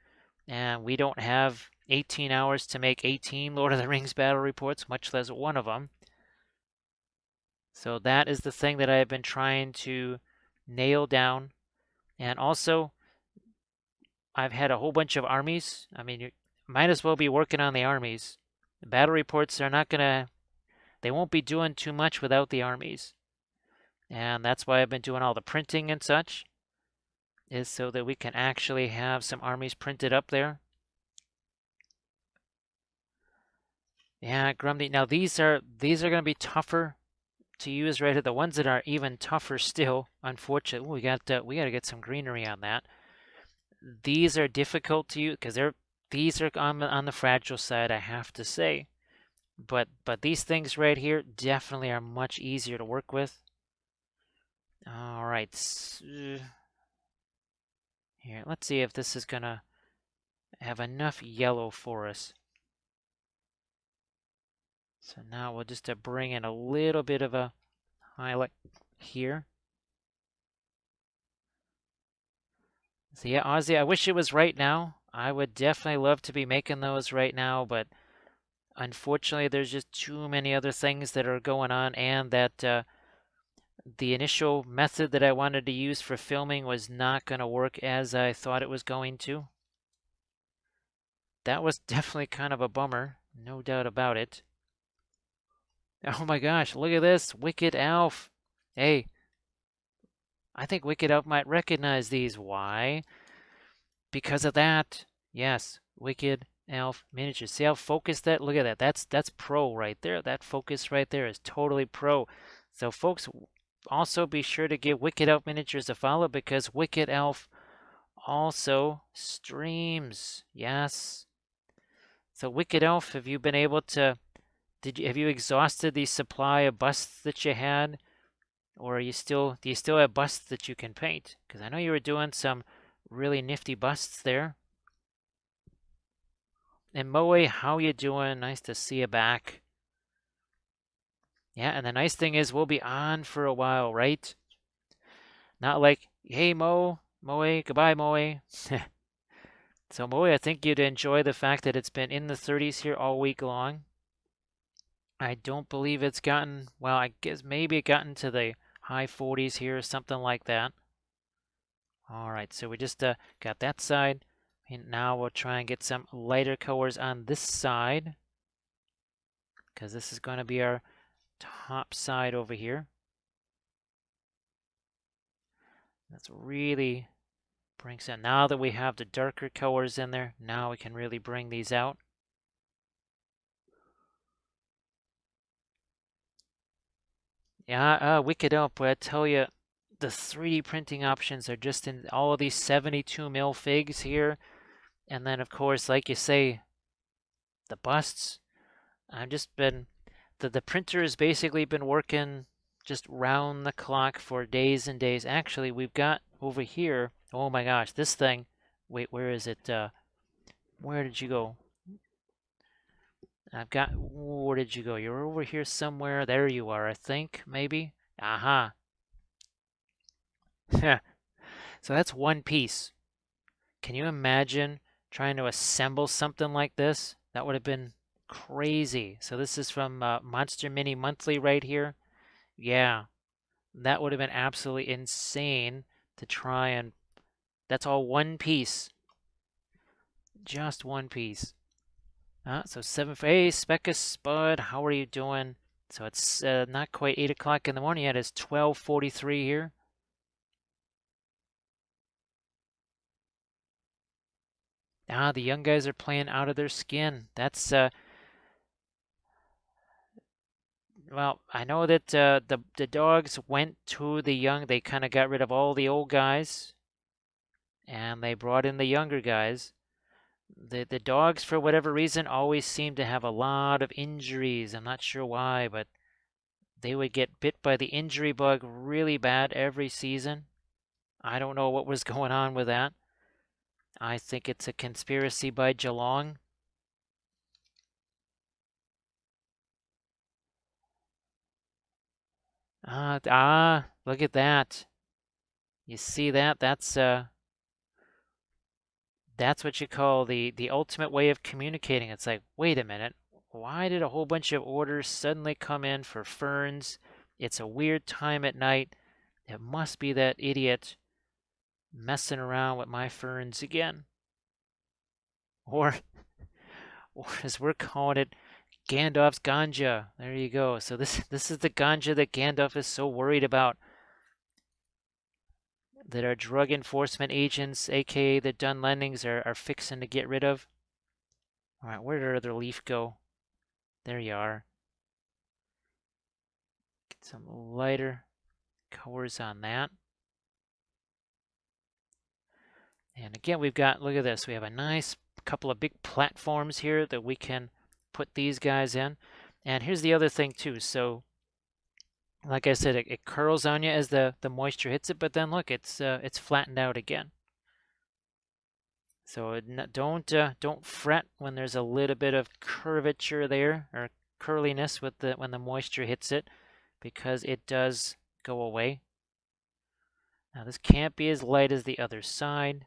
and we don't have 18 hours to make 18 Lord of the Rings battle reports, much less one of them. So that is the thing that I have been trying to nail down. And also, I've had a whole bunch of armies. I mean, you might as well be working on the armies. The battle reports are not gonna, they won't be doing too much without the armies. And that's why I've been doing all the printing and such, is so that we can actually have some armies printed up there. Yeah, Grumby. Now these are going to be tougher to use right here. The ones that are even tougher still, unfortunately. Ooh, we got to get some greenery on that. These are difficult to use because these are on the fragile side, I have to say. But these things right here definitely are much easier to work with. All right. Here, let's see if this is going to have enough yellow for us. So now we'll just bring in a little bit of a highlight here. So yeah, Ozzy, I wish it was right now. I would definitely love to be making those right now, but unfortunately there's just too many other things that are going on, and that the initial method that I wanted to use for filming was not going to work as I thought it was going to. That was definitely kind of a bummer, no doubt about it. Oh my gosh, look at this, Wicked Elf. Hey, I think Wicked Elf might recognize these. Why? Because of that. Yes, Wicked Elf miniatures. See how focused that? Look at that. That's pro right there. That focus right there is totally pro. So folks, also be sure to give Wicked Elf miniatures a follow, because Wicked Elf also streams. Yes. So Wicked Elf, have you been able to have you exhausted the supply of busts that you had? Or do you still have busts that you can paint? Because I know you were doing some really nifty busts there. And Moe, how you doing? Nice to see you back. Yeah, and the nice thing is we'll be on for a while, right? Not like, hey Moe, goodbye Moe. So Moe, I think you'd enjoy the fact that it's been in the 30s here all week long. I don't believe it's gotten, well, I guess maybe it got into the high 40s here or something like that. All right, so we just got that side, and now we'll try and get some lighter colors on this side, because this is going to be our top side over here. That's really brings in, now that we have the darker colors in there, now we can really bring these out. Yeah, Wicked Elf, but I tell you, the 3D printing options are just in all of these 72 mil figs here. And then, of course, like you say, the busts. I've just been, the printer has basically been working just round the clock for days and days. Actually, we've got over here, oh my gosh, this thing, wait, where is it? Where did you go? I've got, where did you go? You're over here somewhere. There you are, I think, maybe. Aha. So that's one piece. Can you imagine trying to assemble something like this? That would have been crazy. So this is from Monster Mini Monthly right here. Yeah, that would have been absolutely insane to try and... That's all one piece. Just one piece. So 7 for... Hey, Speckus Spud, how are you doing? So it's not quite 8 o'clock in the morning yet. It's 12:43 here. The young guys are playing out of their skin. That's... Well, I know that the dogs went to the young. They kind of got rid of all the old guys, and they brought in the younger guys. The dogs, for whatever reason, always seem to have a lot of injuries. I'm not sure why, but they would get bit by the injury bug really bad every season. I don't know what was going on with that. I think it's a conspiracy by Geelong. Look at that. You see that? That's what you call the ultimate way of communicating. It's like, wait a minute, why did a whole bunch of orders suddenly come in for ferns? It's a weird time at night. It must be that idiot messing around with my ferns again. Or as we're calling it, Gandalf's ganja. There you go. So this is the ganja that Gandalf is so worried about, that our drug enforcement agents, aka the Dunlendings, are fixing to get rid of. All right, where did our other leaf go? There you are. Get some lighter colors on that. And again, we've got, look at this, we have a nice couple of big platforms here that we can put these guys in. And here's the other thing too. So like I said, it curls on you as the moisture hits it, but then look, it's flattened out again. So don't fret when there's a little bit of curvature there, or curliness with when the moisture hits it, because it does go away. Now this can't be as light as the other side.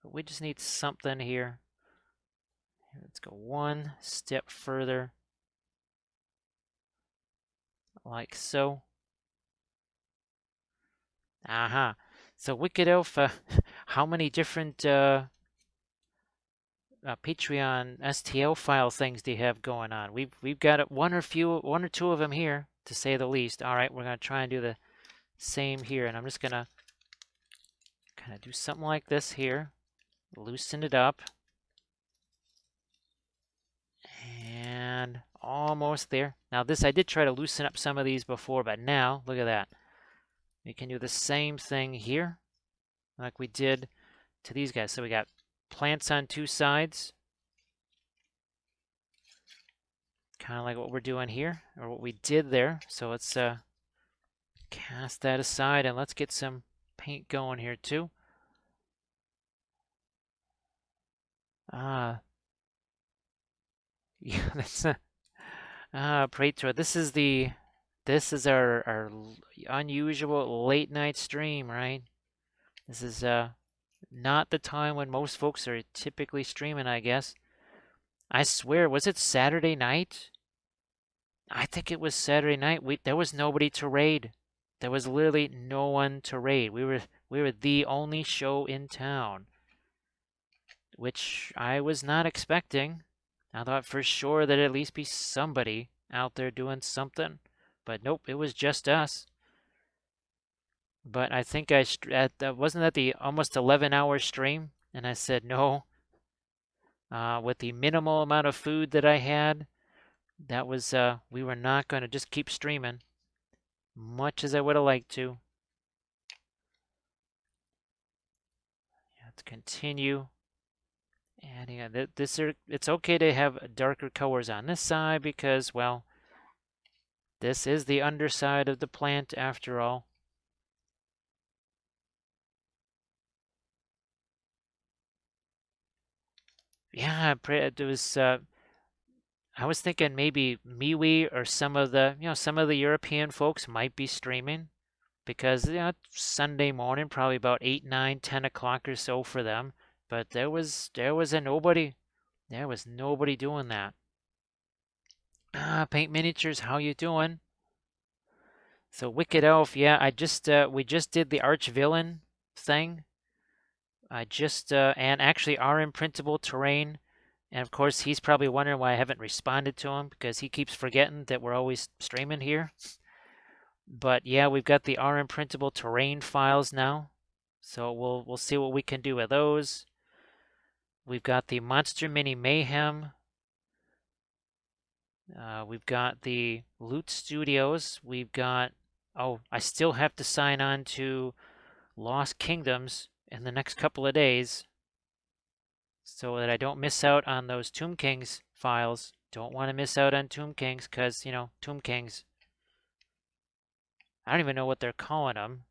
But we just need something here. Let's go one step further. Like so. Aha. So Wicked Elf, how many different Patreon STL file things do you have going on? We've got one or two of them here, to say the least. All right, we're gonna try and do the same here, and I'm just gonna kind of do something like this here, loosen it up, and almost there. Now this, I did try to loosen up some of these before, but now look at that. We can do the same thing here, like we did to these guys. So we got plants on two sides, kind of like what we're doing here, or what we did there. So let's cast that aside, and let's get some paint going here too. Yeah, that's Praetor. This is our unusual late night stream, right? This is not the time when most folks are typically streaming, I guess. I swear, was it Saturday night? I think it was Saturday night. There was nobody to raid. There was literally no one to raid. We were the only show in town, which I was not expecting. I thought for sure there'd at least be somebody out there doing something, but nope, it was just us. But I think wasn't that the almost 11-hour stream, and I said no. With the minimal amount of food that I had, that was we were not going to just keep streaming, much as I would have liked to. Let's continue. And yeah, it's okay to have darker colors on this side because, well, this is the underside of the plant after all. Yeah, it was. I was thinking maybe MeWe or some of the European folks might be streaming because Sunday morning, probably about 8, 9, 10 o'clock or so for them. But there was nobody. There was nobody doing that. Paint Miniatures, how you doing? So Wicked Elf, yeah, we just did the Arch Villain thing. And actually our imprintable terrain. And of course, he's probably wondering why I haven't responded to him because he keeps forgetting that we're always streaming here. But yeah, we've got the R imprintable terrain files now. So we'll see what we can do with those. We've got the Monster Mini Mayhem. We've got the Loot Studios. We've got, I still have to sign on to Lost Kingdoms in the next couple of days so that I don't miss out on those Tomb Kings files. Don't want to miss out on Tomb Kings because, Tomb Kings. I don't even know what they're calling them.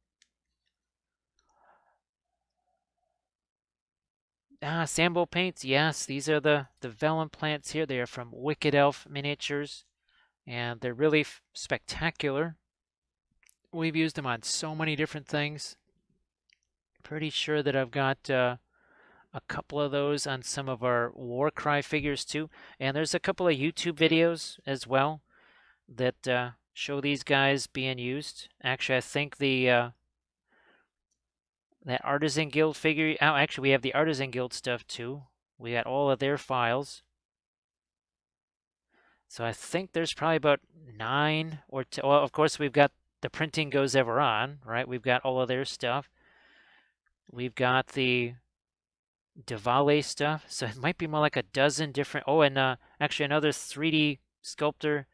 Sambo paints, yes, these are the Vellum plants here. They are from Wicked Elf Miniatures, and they're really spectacular. We've used them on so many different things. Pretty sure that I've got a couple of those on some of our Warcry figures too. And there's a couple of YouTube videos as well that show these guys being used. Actually, I think that Artisan Guild figure. Oh, actually, we have the Artisan Guild stuff too. We got all of their files. So I think there's probably about 9 or 10. Well, of course, we've got the Printing Goes Ever On, right? We've got all of their stuff. We've got the Diwali stuff. So it might be more like a dozen different. Oh, and actually another 3D sculptor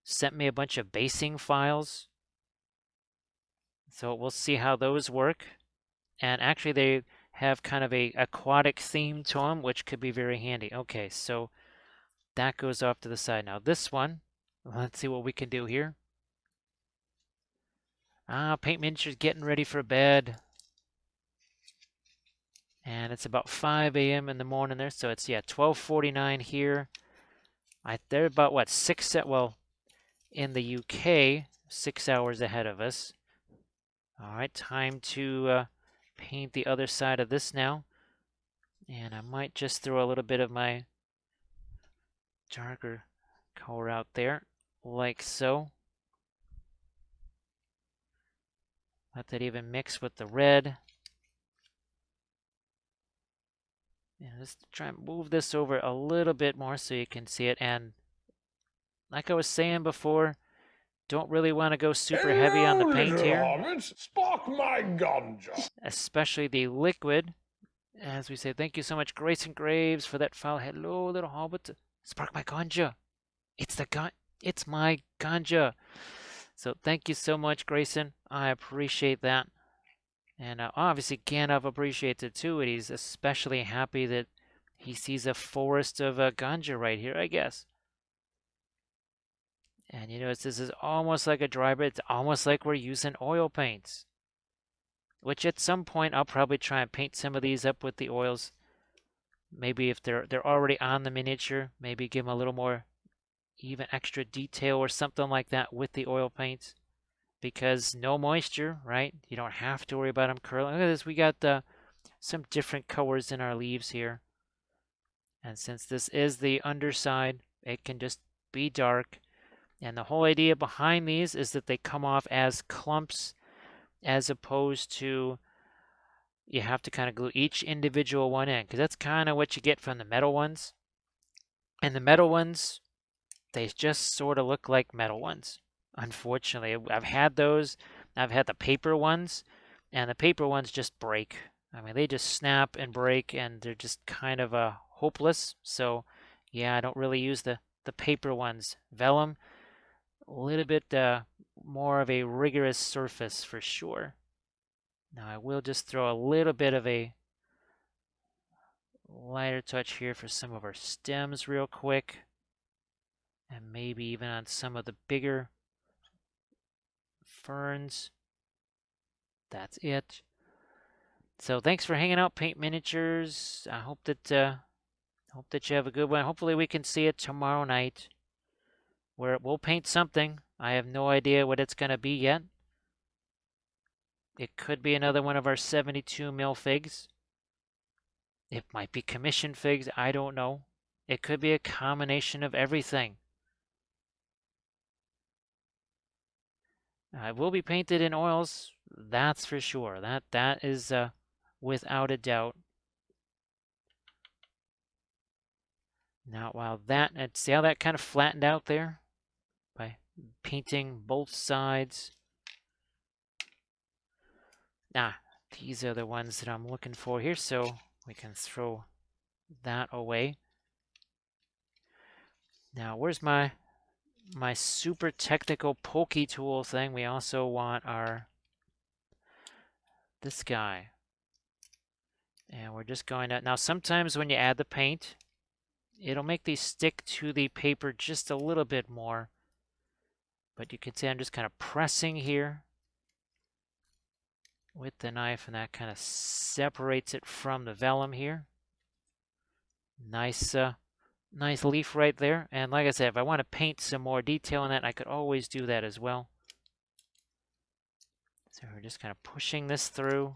sent me a bunch of basing files. So we'll see how those work. And actually they have kind of a aquatic theme to them, which could be very handy. Okay, so that goes off to the side. Now this one, let's see what we can do here. Paint Miniatures getting ready for bed. And it's about 5 a.m. in the morning there. So it's, 12:49 here. They're about, what, 6, well, in the UK, 6 hours ahead of us. All right, time to paint the other side of this now. And I might just throw a little bit of my darker color out there, like so. Let that even mix with the red. And let's try and move this over a little bit more so you can see it. And like I was saying before, don't really want to go super heavy on the Hello, paint little here, hobbits. Spark my ganja. especially the liquid. As we say, thank you so much, Grayson Graves, for that file. Hello, little hobbit. Spark my ganja. It's my ganja. So thank you so much, Grayson. I appreciate that. And obviously Gandalf appreciates it too, and he's especially happy that he sees a forest of ganja right here, I guess. And you notice this is almost like a dry brush. It's almost like we're using oil paints. Which at some point I'll probably try and paint some of these up with the oils. Maybe if they're already on the miniature, maybe give them a little more even extra detail or something like that with the oil paints. Because no moisture, right? You don't have to worry about them curling. Look at this, we got some different colors in our leaves here. And since this is the underside, it can just be dark. And the whole idea behind these is that they come off as clumps as opposed to you have to kind of glue each individual one in, because that's kind of what you get from the metal ones. And the metal ones, they just sort of look like metal ones. Unfortunately, I've had those. I've had the paper ones, and the paper ones just break. I mean, they just snap and break, and they're just kind of hopeless. So, yeah, I don't really use the paper ones. Vellum, a little bit more of a rigorous surface for sure. Now, I will just throw a little bit of a lighter touch here for some of our stems real quick, and maybe even on some of the bigger ferns. That's it. So thanks for hanging out, Paint Miniatures. I hope that you have a good one. Hopefully we can see it tomorrow night, where we'll paint something. I have no idea what it's gonna be yet. It could be another one of our 72 mil figs. It might be commission figs. I don't know. It could be a combination of everything. It will be painted in oils, that's for sure. That is without a doubt. Now, while see how that kind of flattened out there by painting both sides. These are the ones that I'm looking for here, so we can throw that away. Now, where's my super technical pokey tool thing? We also want this guy. And we're just going to, now sometimes when you add the paint, it'll make these stick to the paper just a little bit more. But you can see I'm just kind of pressing here with the knife, and that kind of separates it from the vellum here. Nice leaf right there. And like I said, if I want to paint some more detail on that, I could always do that as well. So we're just kind of pushing this through.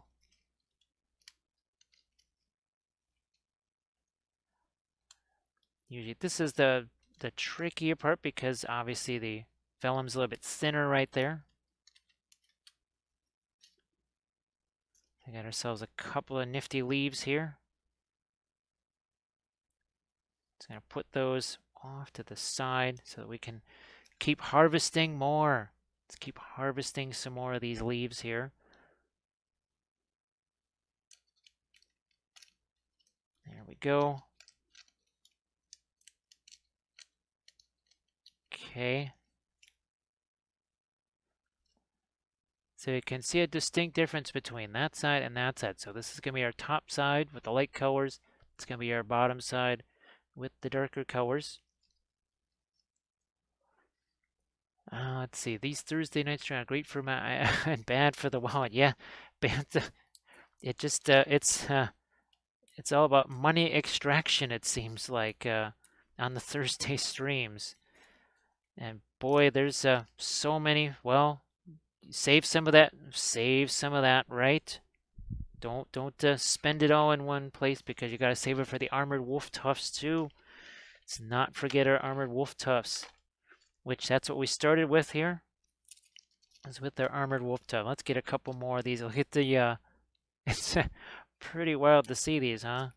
Usually this is the trickier part, because obviously the vellum's a little bit thinner right there. We got ourselves a couple of nifty leaves here. Just going to put those off to the side so that we can keep harvesting more. Let's keep harvesting some more of these leaves here. There we go. Okay. So you can see a distinct difference between that side and that side. So this is going to be our top side with the light colors. It's going to be our bottom side with the darker colors. Let's see. These Thursday nights are great for my and bad for the wallet. Yeah, bad. It just it's all about money extraction. It seems like on the Thursday streams, and boy, there's so many. Well, save some of that. Save some of that, right? Don't spend it all in one place because you got to save it for the armored wolf tufts too. Let's not forget our armored wolf tufts, which that's what we started with here. Is with their armored wolf tuft. Let's get a couple more of these. We'll hit the. It's pretty wild to see these, huh?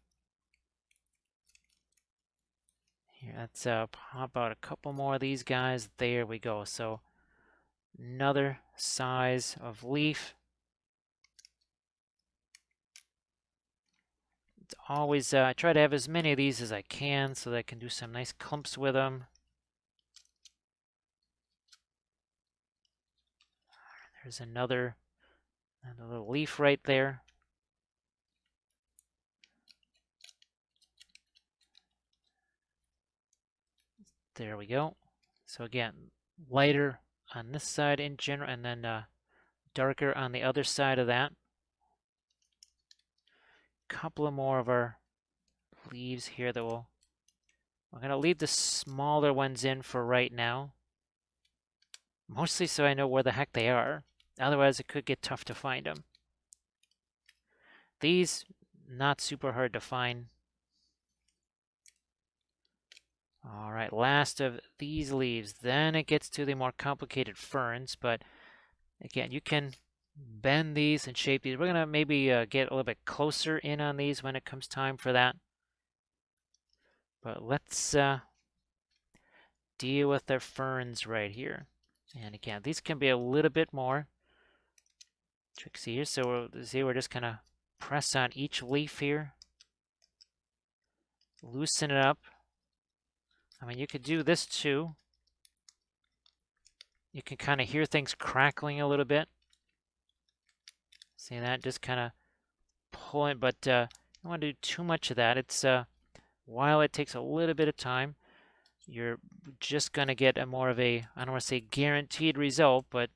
Here, let's pop out a couple more of these guys. There we go. So another size of leaf. It's always I try to have as many of these as I can so that I can do some nice clumps with them. There's another little leaf right there. There we go. So again, lighter on this side in general, and then darker on the other side of that. Couple of more of our leaves here that we're going to leave the smaller ones in for right now. Mostly so I know where the heck they are. Otherwise it could get tough to find them. These, not super hard to find. Alright, last of these leaves. Then it gets to the more complicated ferns, but again, you can bend these and shape these. We're going to maybe get a little bit closer in on these when it comes time for that. But let's deal with their ferns right here. And again, these can be a little bit more tricksy here. So we're just going to press on each leaf here. Loosen it up. I mean, you could do this too. You can kind of hear things crackling a little bit. See that? Just kind of pull it, but you don't want to do too much of that. It's while it takes a little bit of time, you're just going to get a more of a, I don't want to say guaranteed result, but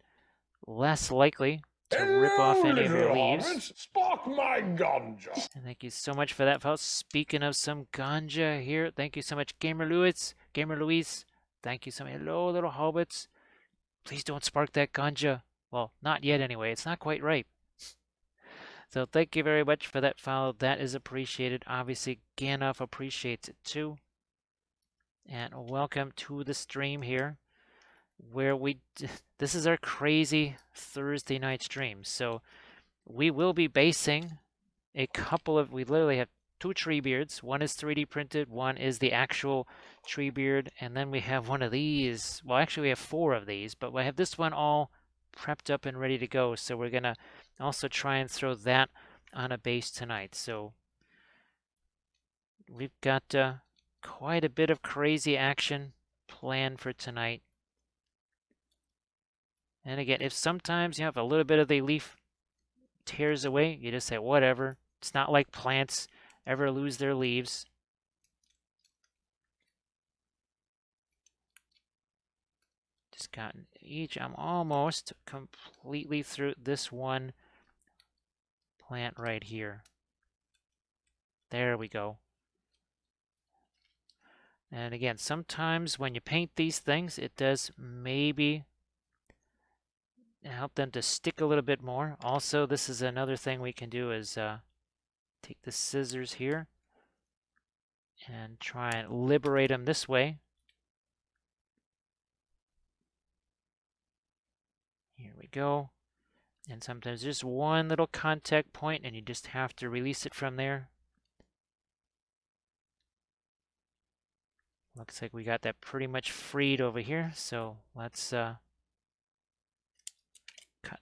less likely to rip off any of your leaves. Spark my ganja. And thank you so much for that, folks. Speaking of some ganja here, thank you so much, Gamer Louis. Thank you so much. Hello, little hobbits. Please don't spark that ganja. Well, not yet anyway. It's not quite ripe. So thank you very much for that follow. That is appreciated. Obviously, Gandalf appreciates it too. And welcome to the stream here, where this is our crazy Thursday night stream. So we will be basing a couple of, we literally have 2 tree beards. One is 3D printed, one is the actual tree beard, and then we have one of these. Well, actually we have 4 of these, but we have this one all prepped up and ready to go. So we're gonna also try and throw that on a base tonight. So we've got quite a bit of crazy action planned for tonight. And again, if sometimes you have a little bit of the leaf tears away, you just say whatever. It's not like plants ever lose their leaves. Just gotten each. I'm almost completely through this one plant right here. There we go. And again, sometimes when you paint these things, it does maybe help them to stick a little bit more. Also, this is another thing we can do is take the scissors here and try and liberate them this way. Here we go. And sometimes just one little contact point and you just have to release it from there. Looks like we got that pretty much freed over here. So let's cut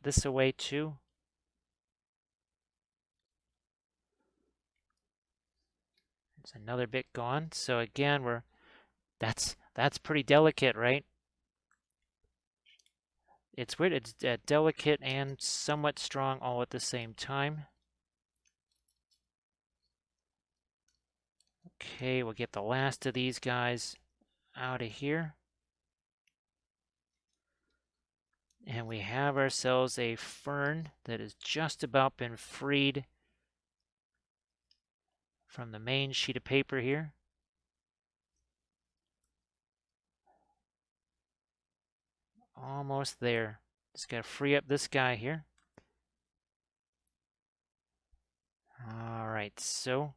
this away too. There's another bit gone. So again, that's pretty delicate, right? It's weird. It's delicate and somewhat strong all at the same time. Okay, we'll get the last of these guys out of here. And we have ourselves a fern that has just about been freed from the main sheet of paper here. Almost there. Just got to free up this guy here. All right, so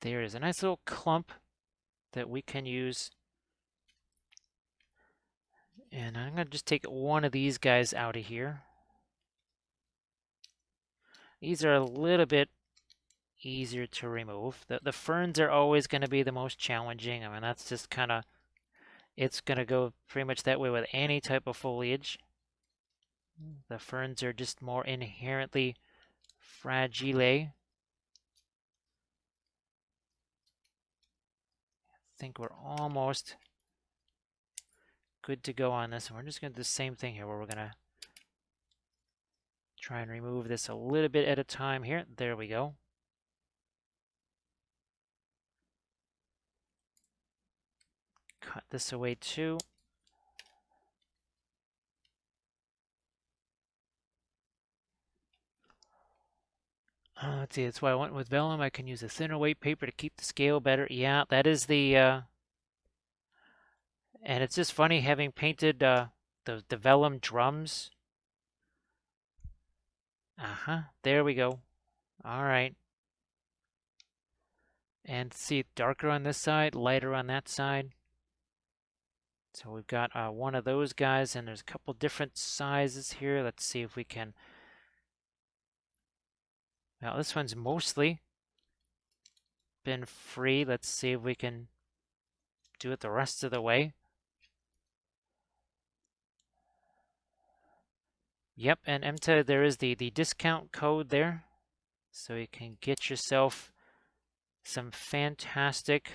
there is a nice little clump that we can use. And I'm going to just take one of these guys out of here. These are a little bit easier to remove. The ferns are always going to be the most challenging. I mean, that's just kind of, it's going to go pretty much that way with any type of foliage. The ferns are just more inherently fragile. I think we're almost good to go on this. And we're just going to do the same thing here where we're going to try and remove this a little bit at a time here. There we go. Cut this away too. Let's see, that's why I went with Vellum. I can use a thinner weight paper to keep the scale better. Yeah, that is the... and it's just funny having painted the Vellum drums. There we go. All right. And see, darker on this side, lighter on that side. So we've got one of those guys, and there's a couple different sizes here. Let's see if we can... Now this one's mostly been free. Let's see if we can do it the rest of the way. Yep, and Emta, there is the discount code there. So you can get yourself some fantastic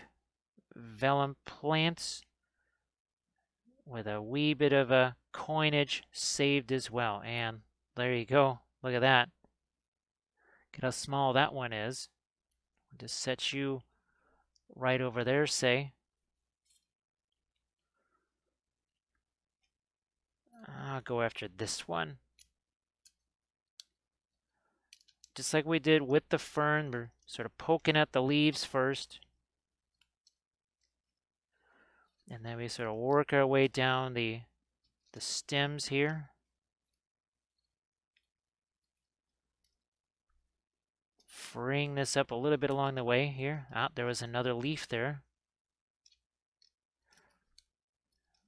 Vellum plants with a wee bit of a coinage saved as well. And there you go. Look at that. Look at how small that one is. I'll just set you right over there, say. I'll go after this one. Just like we did with the fern, we're sort of poking at the leaves first. And then we sort of work our way down the stems here. Freeing this up a little bit along the way here. There was another leaf there.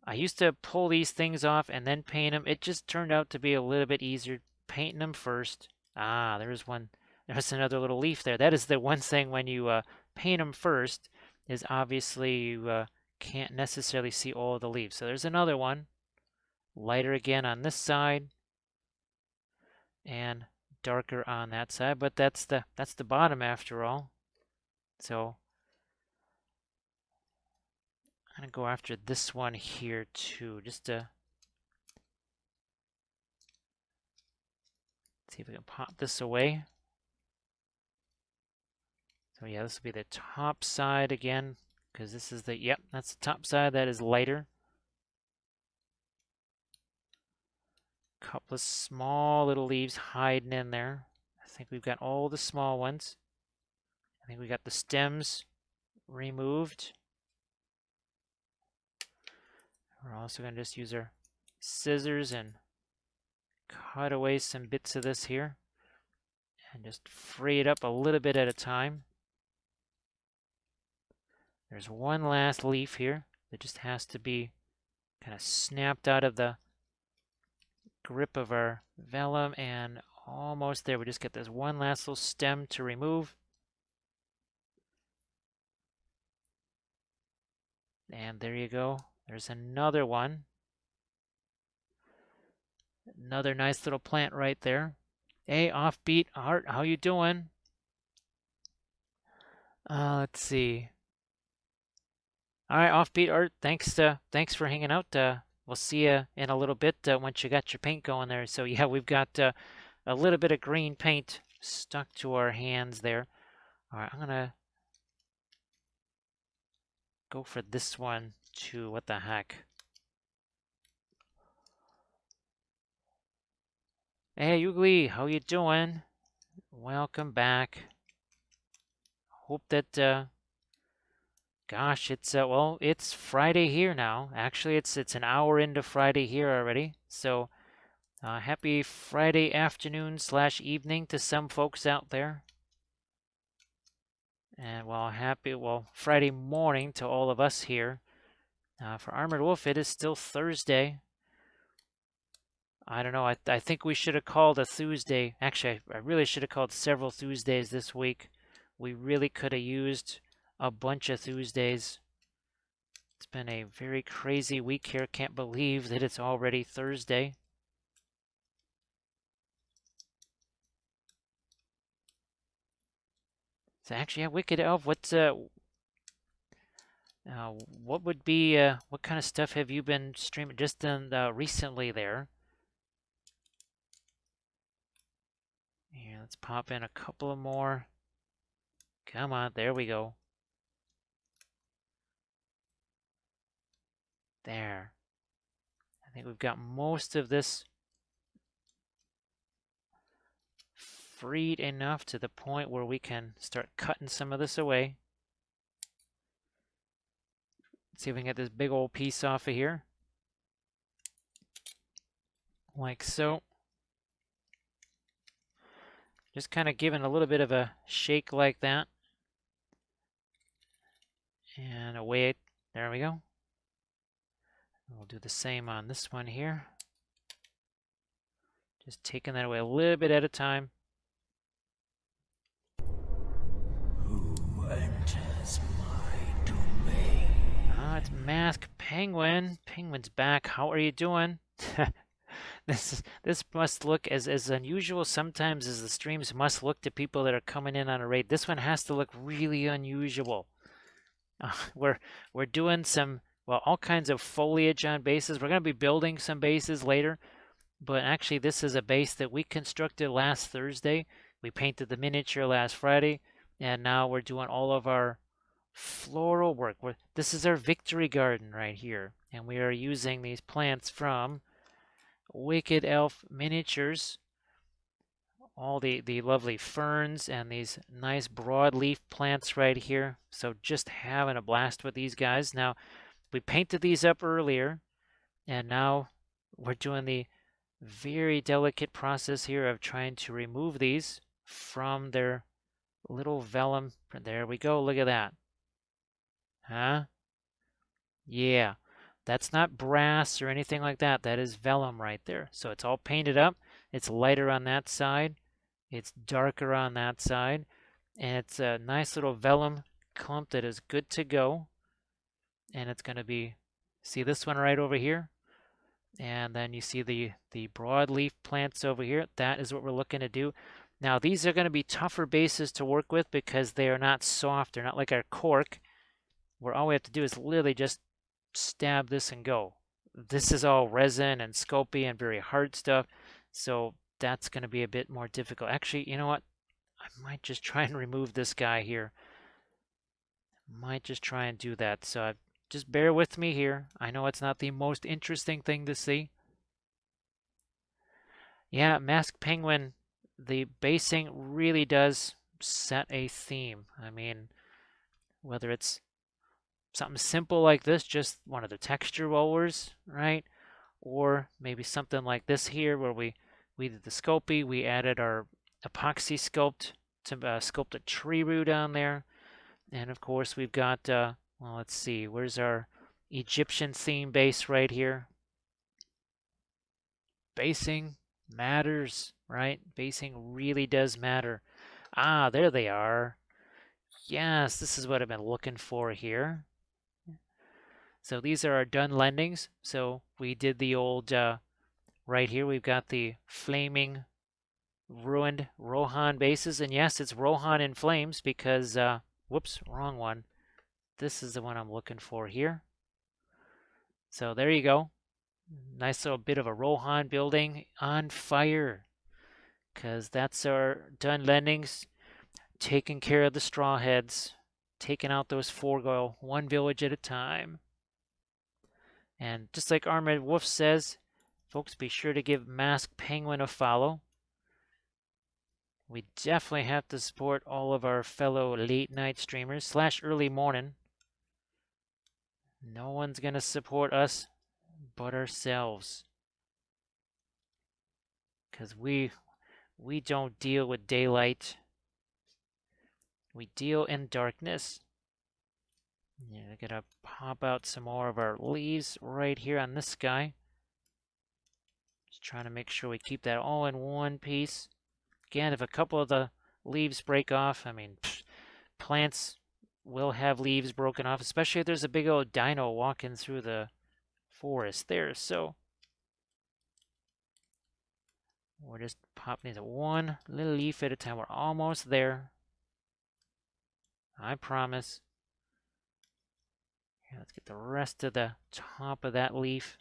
I used to pull these things off and then paint them. It just turned out to be a little bit easier painting them first. There's one. There's another little leaf there. That is the one thing when you paint them first, is obviously you can't necessarily see all of the leaves. So there's another one. Lighter again on this side. And darker on that side, but that's the bottom after all. So I'm gonna go after this one here too, just to see if we can pop this away. So yeah, this will be the top side again, because this is the, yep, that's the top side. That is lighter. Couple of small little leaves hiding in there. I think we've got all the small ones. I think we got the stems removed. We're also going to just use our scissors and cut away some bits of this here and just free it up a little bit at a time. There's one last leaf here that just has to be kind of snapped out of the grip of our vellum, and almost there. We just get this one last little stem to remove. And there you go. There's another one. Another nice little plant right there. Hey, Offbeat Art, how you doing? Let's see. All right, Offbeat Art, thanks for hanging out. We'll see you in a little bit once you got your paint going there. So yeah, we've got a little bit of green paint stuck to our hands there. All right, I'm gonna go for this one too. What the heck? Hey, Ugly, how you doing? Welcome back. Hope that gosh, it's well, it's Friday here now. Actually, it's an hour into Friday here already. So Happy Friday afternoon / evening to some folks out there. And well, Friday morning to all of us here. For Armored Wolf, it is still Thursday. I don't know, I think we should have called a Tuesday. Actually, I really should have called several Tuesdays this week. We really could have used a bunch of Tuesdays. It's been a very crazy week here. Can't believe that it's already Thursday. So actually, yeah, Wicked Elf, what would be, what kind of stuff have you been streaming just recently there? Here, let's pop in a couple of more. Come on, there we go. There. I think we've got most of this freed enough to the point where we can start cutting some of this away. Let's see if we can get this big old piece off of here. Like so. Just kind of giving a little bit of a shake like that. And away, there we go. We'll do the same on this one here. Just taking that away a little bit at a time. Who enters my domain? Ah, it's Mask Penguin. Penguin's back. How are you doing? This must look as unusual sometimes as the streams must look to people that are coming in on a raid. This one has to look really unusual. We're doing some, well, all kinds of foliage on bases. We're going to be building some bases later, but actually this is a base that we constructed last Thursday. We painted the miniature last Friday, and now we're doing all of our floral work. This is our victory garden right here, and we are using these plants from Wicked Elf Miniatures. All the lovely ferns and these nice broadleaf plants right here. So just having a blast with these guys. Now, we painted these up earlier, and now we're doing the very delicate process here of trying to remove these from their little vellum. There we go. Look at that. Huh? Yeah. That's not brass or anything like that. That is vellum right there. So it's all painted up. It's lighter on that side. It's darker on that side, and it's a nice little vellum clump that is good to go. And it's going to be, see this one right over here? And then you see the broadleaf plants over here. That is what we're looking to do. Now, these are going to be tougher bases to work with because they are not soft. They're not like our cork, where all we have to do is literally just stab this and go. This is all resin and scopy and very hard stuff. So that's going to be a bit more difficult. Actually, you know what? I might just try and remove this guy here. Might just try and do that. So just bear with me here. I know it's not the most interesting thing to see. Yeah, Masked Penguin, the basing really does set a theme. I mean, whether it's something simple like this, just one of the texture rollers, right? Or maybe something like this here where we did the scopy, we added our epoxy sculpt to sculpt a tree root on there. And of course we've got, well, let's see, where's our Egyptian theme base right here? Basing matters, right? Basing really does matter. Ah, there they are. Yes, this is what I've been looking for here. So these are our done lendings. So we did the old, right here we've got the flaming ruined Rohan bases. And yes, it's Rohan in flames because, whoops, wrong one. This is the one I'm looking for here. So there you go. Nice little bit of a Rohan building on fire. Because that's our done lendings. Taking care of the straw heads. Taking out those Forgoil, one village at a time. And just like Armored Wolf says, folks, be sure to give Masked Penguin a follow. We definitely have to support all of our fellow late night streamers / early morning. No one's going to support us but ourselves. because we don't deal with daylight. We deal in darkness. Yeah, we're gonna pop out some more of our leaves right here on this guy. Just trying to make sure we keep that all in one piece. Again, if a couple of the leaves break off, I mean, plants will have leaves broken off, especially if there's a big old dino walking through the forest there. So we're just popping into one little leaf at a time. We're almost there. I promise. Here, let's get the rest of the top of that leaf.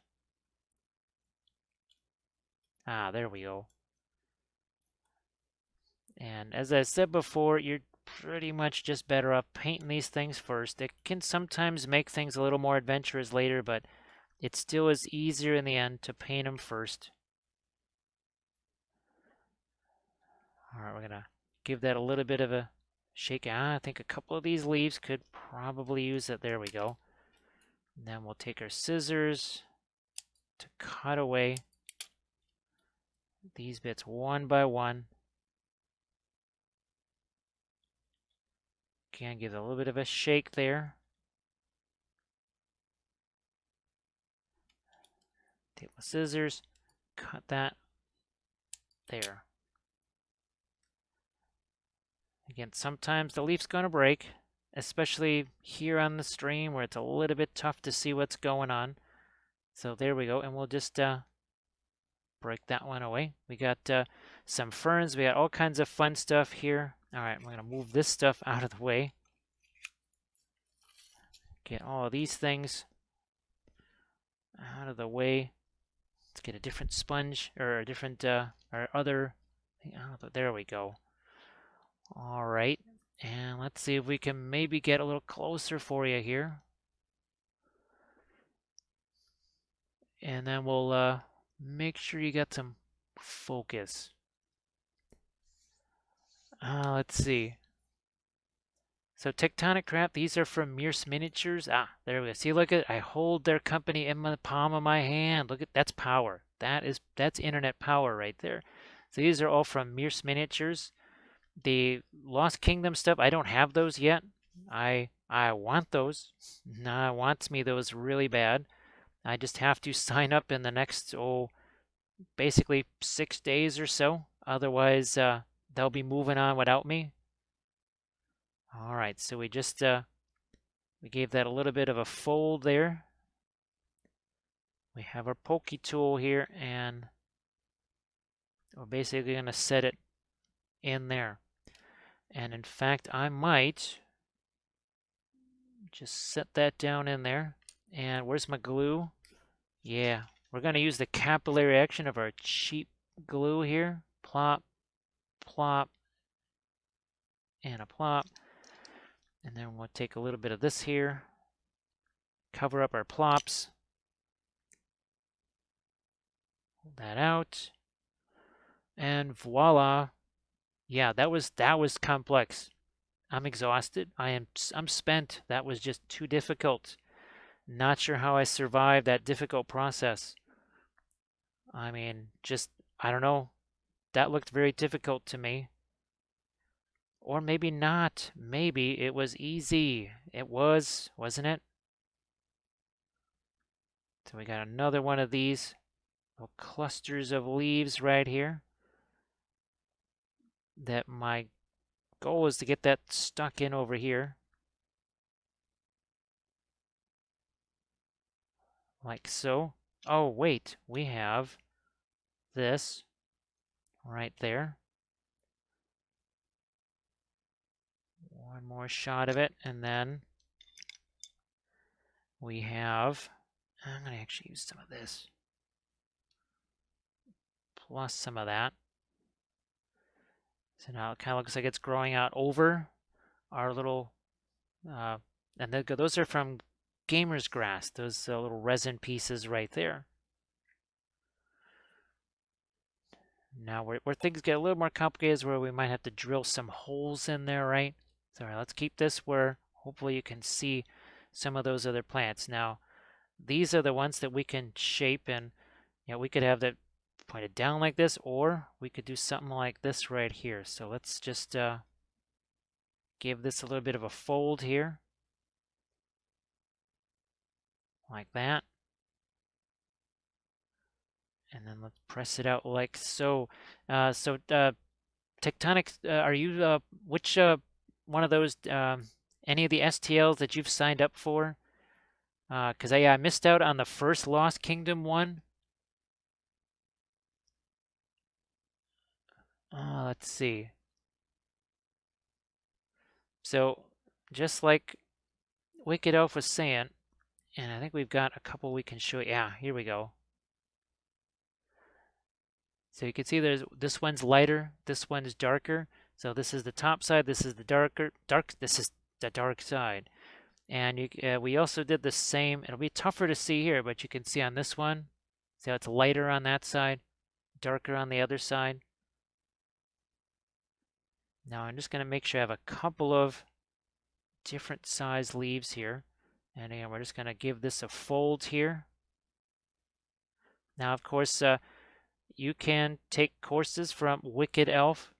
Ah, there we go. And as I said before, you're pretty much just better off painting these things first. It can sometimes make things a little more adventurous later, but it still is easier in the end to paint them first. All right, we're gonna give that a little bit of a shake. I think a couple of these leaves could probably use it. There we go. And then we'll take our scissors to cut away these bits one by one. Again, give it a little bit of a shake there. Take my scissors, cut that there. Again, sometimes the leaf's going to break, especially here on the stream where it's a little bit tough to see what's going on. So there we go, and we'll just break that one away. We got some ferns. We got all kinds of fun stuff here. All right, we're going to move this stuff out of the way. Get all of these things out of the way. Let's get a different sponge, or a different, or other thing. Oh, there we go. All right, and let's see if we can maybe get a little closer for you here. And then we'll make sure you got some focus. Let's see. So Tectonic Crap, these are from Mears Miniatures. Ah, there we go. See, look at, I hold their company in the palm of my hand. Look at, that's power. That's internet power right there. So these are all from Mears Miniatures. The Lost Kingdom stuff, I don't have those yet. I want those. Nah, wants me those really bad. I just have to sign up in the next, basically 6 days or so. Otherwise, they'll be moving on without me. All right, so we just we gave that a little bit of a fold there. We have our pokey tool here, and we're basically going to set it in there. And in fact, I might just set that down in there. And where's my glue? Yeah, we're going to use the capillary action of our cheap glue here. Plop, plop, and a plop. And then we'll take a little bit of this here, cover up our plops, pull that out, and voila. Yeah, that was complex. I'm exhausted. I'm spent. That was just too difficult. Not sure how I survived that difficult process. I mean, I don't know. That looked very difficult to me. Or maybe not. Maybe it was easy. It was, wasn't it? So we got another one of these little clusters of leaves right here. That my goal is to get that stuck in over here. Like so. Oh, wait. We have this right there. One more shot of it, and then we have, I'm going to actually use some of this, plus some of that. So now it kind of looks like it's growing out over our little, and those are from Gamer's Grass, those little resin pieces right there. Now where things get a little more complicated is where we might have to drill some holes in there, right? So let's keep this where hopefully you can see some of those other plants. Now, these are the ones that we can shape, and we could have point it down like this, or we could do something like this right here. So let's just give this a little bit of a fold here, like that. And then let's press it out like so. Tectonic, are you, which one of those, any of the STLs that you've signed up for? Because I missed out on the first Lost Kingdom one. Let's see. So, just like Wicked Elf was saying, and I think we've got a couple we can show. Yeah, here we go. So you can see there's this one's lighter, this one's darker. So this is the top side, this is the this is the dark side. And we also did the same. It'll be tougher to see here, but you can see on this one, see how it's lighter on that side, darker on the other side. Now I'm just going to make sure I have a couple of different size leaves here. And again, we're just going to give this a fold here. Now, of course, you can take courses from Wicked Elf.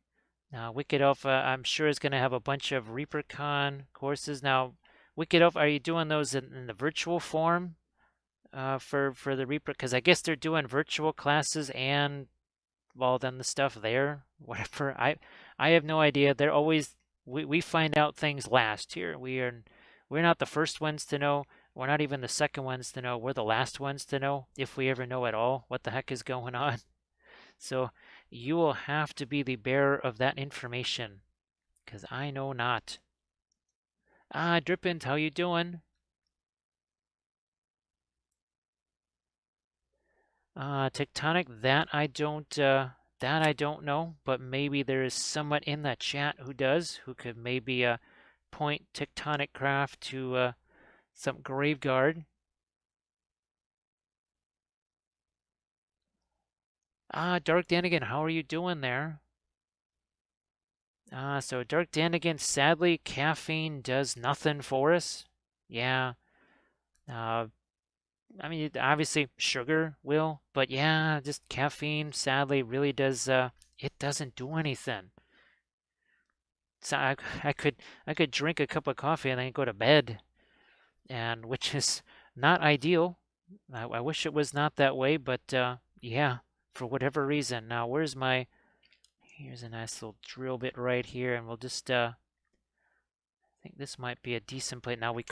Now, Wicked Elf, I'm sure, is going to have a bunch of ReaperCon courses. Now, Wicked Elf, are you doing those in the virtual form for the Reaper? Because I guess they're doing virtual classes and, well, then the stuff there, whatever. I have no idea. They're always, we find out things last here. We're not the first ones to know. We're not even the second ones to know. We're the last ones to know, if we ever know at all what the heck is going on. So you will have to be the bearer of that information, because I know not. Drippins, how you doing? Tectonic, that I don't know, but maybe there is someone in that chat who does, who could maybe point Tectonic Craft to some Graveguard. Dark Danigan, how are you doing there? So Dark Danigan, sadly, caffeine does nothing for us. Yeah. I mean, obviously sugar will, but yeah, just caffeine, sadly, really does, it doesn't do anything. So I could drink a cup of coffee and then go to bed, and which is not ideal. I wish it was not that way, but yeah, for whatever reason. Now, here's a nice little drill bit right here, and we'll just, I think this might be a decent plate. Now, we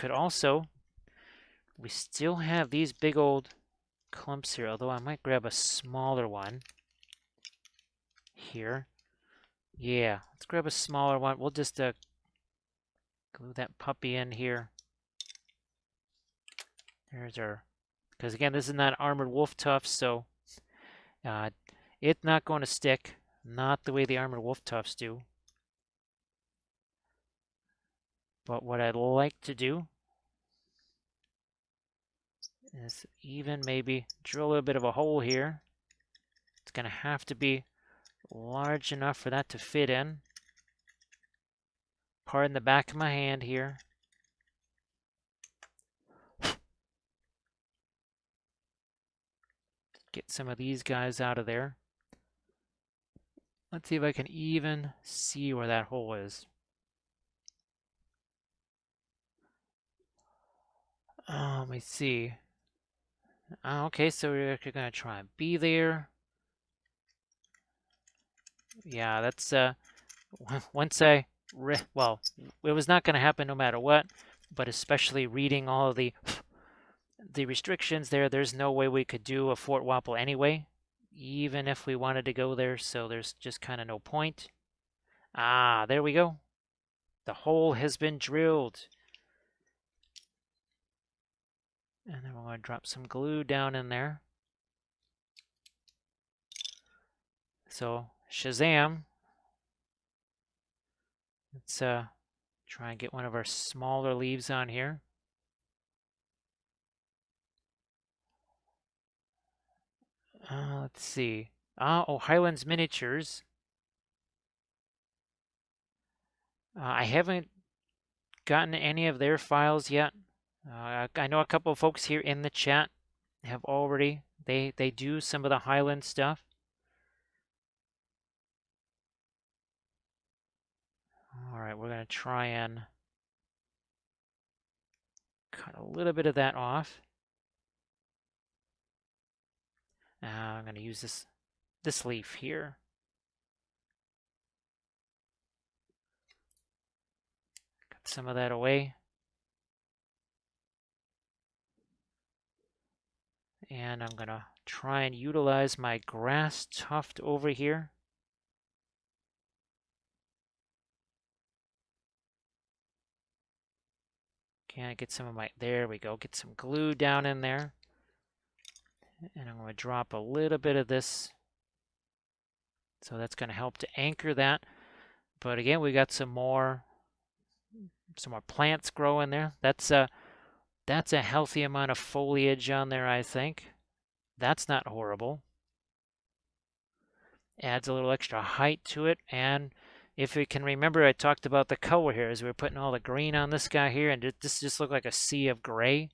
still have these big old clumps here, although I might grab a smaller one here. Yeah, let's grab a smaller one. We'll just glue that puppy in here. There's our, because again, this is not armored wolf tufts, so it's not going to stick. Not the way the armored wolf tufts do. But what I'd like to do is even maybe drill a little bit of a hole here. It's going to have to be large enough for that to fit in. Pardon the back of my hand here. Get some of these guys out of there. Let's see if I can even see where that hole is. Let me see. Okay, so we're actually going to try and be there. Yeah, that's, once well, it was not going to happen no matter what, but especially reading all of the restrictions there, there's no way we could do a Fort Wappel anyway, even if we wanted to go there, so there's just kind of no point. There we go. The hole has been drilled. And then we're going to drop some glue down in there. So, Shazam. Let's try and get one of our smaller leaves on here. Let's see. Oh, Highlands Miniatures. I haven't gotten any of their files yet. I know a couple of folks here in the chat have already. They do some of the Highland stuff. Alright, we're going to try and cut a little bit of that off. Now I'm going to use this leaf here. Cut some of that away. And I'm going to try and utilize my grass tuft over here. Can I get some of my, there we go, get some glue down in there. And I'm going to drop a little bit of this. So that's going to help to anchor that. But again, we got some more plants growing there. That's a healthy amount of foliage on there, I think. That's not horrible. Adds a little extra height to it. And if you can remember, I talked about the color here as we were putting all the green on this guy here, and this just looked like a sea of gray.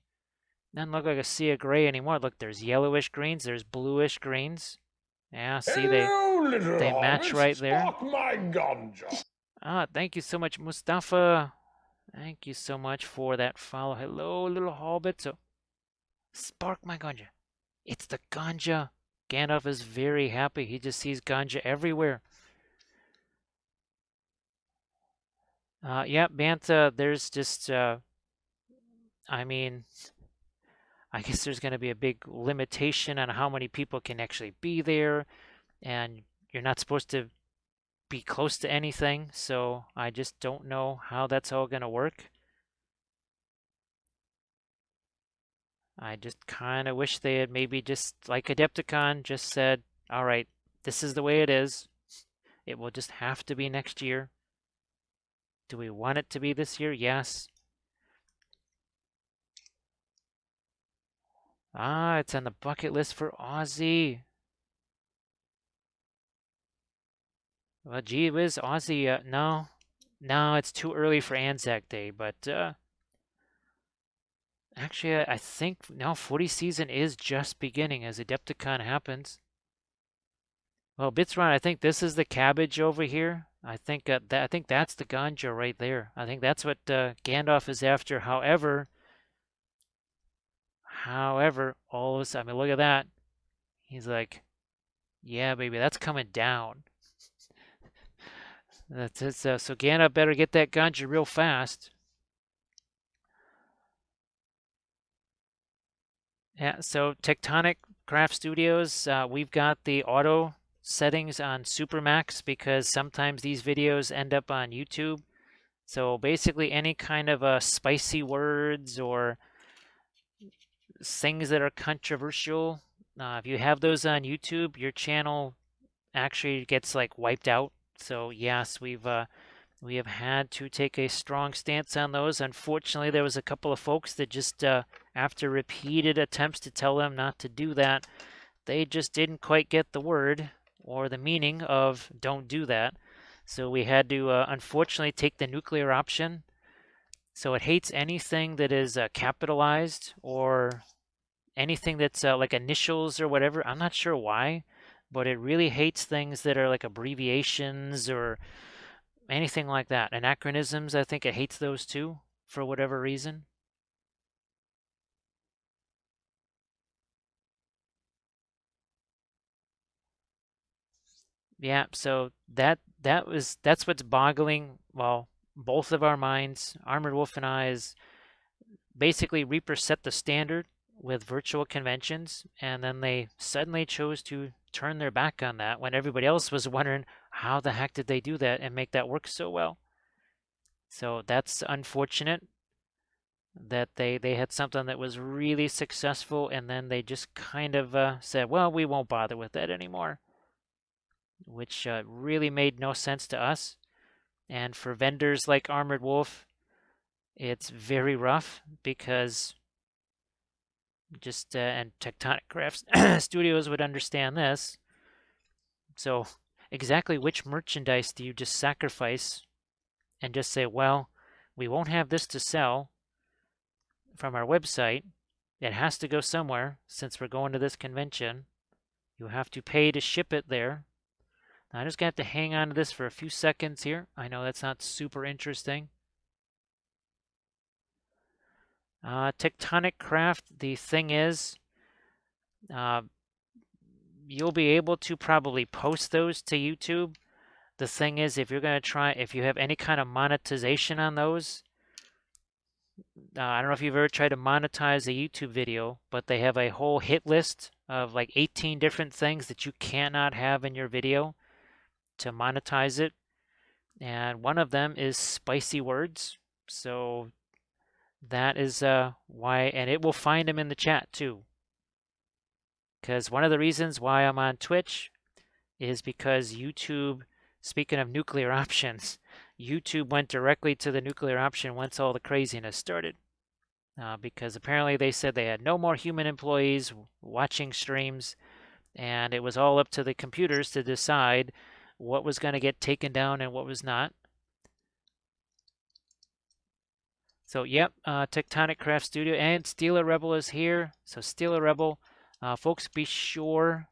Doesn't look like a sea of gray anymore. Look, there's yellowish greens, there's bluish greens. Yeah, see, Hello, they match right there. Spark my ganja. Ah, thank you so much, Mustafa. Thank you so much for that follow. Hello, little hobbit. So, spark my ganja. It's the ganja. Gandalf is very happy. He just sees ganja everywhere. Yeah, Bantha, there's just, I mean, I guess there's going to be a big limitation on how many people can actually be there, and you're not supposed to be close to anything, so I just don't know how that's all going to work. I just kind of wish they had maybe just, like Adepticon, just said, all right, this is the way it is. It will just have to be next year. Do we want it to be this year? Yes. Ah, it's on the bucket list for Aussie. Well, gee whiz, Aussie, no. No, it's too early for Anzac Day, but actually, I think now footy season is just beginning as Adepticon happens. Well, Bitsron, I think this is the cabbage over here. I think I think that's the ganja right there. I think that's what Gandalf is after. However, all of a sudden, I mean, look at that. He's like, yeah, baby, that's coming down. That's it. So Gandalf better get that ganja real fast. Yeah, so Tectonic Craft Studios, we've got the auto settings on Supermax because sometimes these videos end up on YouTube. So basically any kind of spicy words or things that are controversial, if you have those on YouTube, your channel actually gets like wiped out. So yes, we have had to take a strong stance on those. Unfortunately, there was a couple of folks that just, after repeated attempts to tell them not to do that, they just didn't quite get the word or the meaning of don't do that. So we had to, unfortunately, take the nuclear option. So it hates anything that is capitalized or anything that's like initials or whatever. I'm not sure why, but it really hates things that are like abbreviations or anything like that. Anachronisms, I think it hates those too, for whatever reason. Yeah, so that's what's boggling, well, both of our minds, Armored Wolf and I, is basically Reaper set the standard with virtual conventions, and then they suddenly chose to turn their back on that when everybody else was wondering how the heck did they do that and make that work so well. So that's unfortunate that they had something that was really successful and then they just kind of said, well, we won't bother with that anymore, which really made no sense to us. And for vendors like Armored Wolf, it's very rough because just and Tectonic Crafts Studios would understand this. So exactly which merchandise do you just sacrifice and just say, well, we won't have this to sell from our website. It has to go somewhere since we're going to this convention. You have to pay to ship it there. Now, I'm just going to have to hang on to this for a few seconds here. I know that's not super interesting. Tectonic Craft, the thing is, uh, you'll be able to probably post those to YouTube. The thing is, if you're going to try, if you have any kind of monetization on those, I don't know if you've ever tried to monetize a YouTube video, but they have a whole hit list of like 18 different things that you cannot have in your video to monetize it. And one of them is spicy words. So that is why, and it will find them in the chat too. Because one of the reasons why I'm on Twitch is because YouTube, speaking of nuclear options, YouTube went directly to the nuclear option once all the craziness started. Because apparently they said they had no more human employees watching streams, and it was all up to the computers to decide what was going to get taken down and what was not. So, yep, Tectonic Craft Studio and Steeler Rebel is here. So, Steeler Rebel, folks, be sure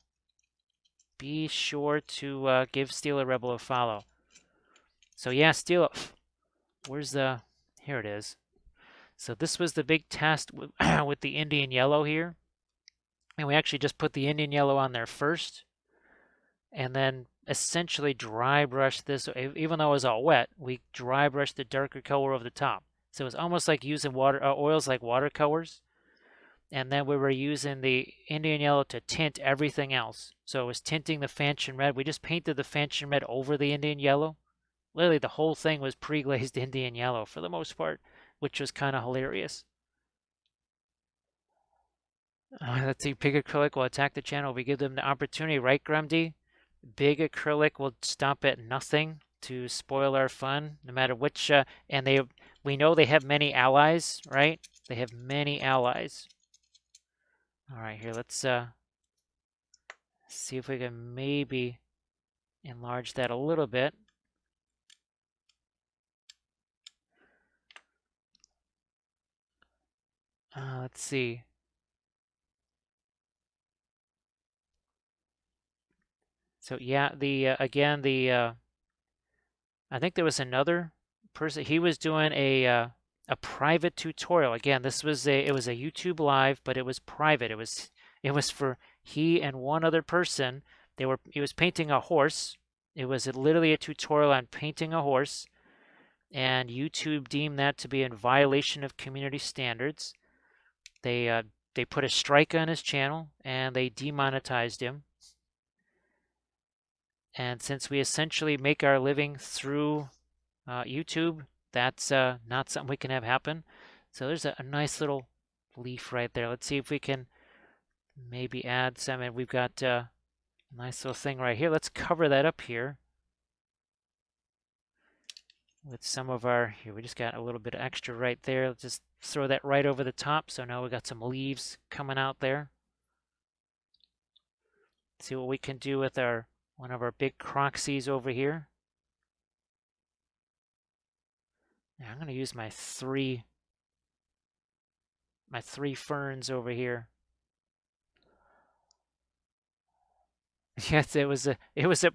to give Steeler Rebel a follow. So, yeah, Steeler, where's the? Here it is. So this was the big test with, with the Indian yellow here. And we actually just put the Indian yellow on there first. And then essentially dry brushed this. Even though it was all wet, we dry brushed the darker color over the top. So it was almost like using water oils like watercolors. And then we were using the Indian yellow to tint everything else. So it was tinting the Fanchon red. We just painted the Fanchon red over the Indian yellow. Literally the whole thing was pre-glazed Indian yellow for the most part, which was kind of hilarious. Let's see, big acrylic will attack the channel. We give them the opportunity, right, Grumdy? Big acrylic will stop at nothing to spoil our fun, no matter which. And we know they have many allies, right? They have many allies. All right, here, let's see if we can maybe enlarge that a little bit. Let's see. So yeah, again I think there was another person. He was doing a private tutorial. Again, it was a YouTube live, but it was private. It was for he and one other person. He was painting a horse. It was literally a tutorial on painting a horse, and YouTube deemed that to be in violation of community standards. They put a strike on his channel and they demonetized him. And since we essentially make our living through YouTube, that's not something we can have happen. So there's a nice little leaf right there. Let's see if we can maybe add some. And we've got a nice little thing right here. Let's cover that up here with some of our, here we just got a little bit of extra right there. Let's just throw that right over the top. So now we got some leaves coming out there. See what we can do with one of our big croxies over here. Now I'm going to use my three ferns over here. Yes, it was it was a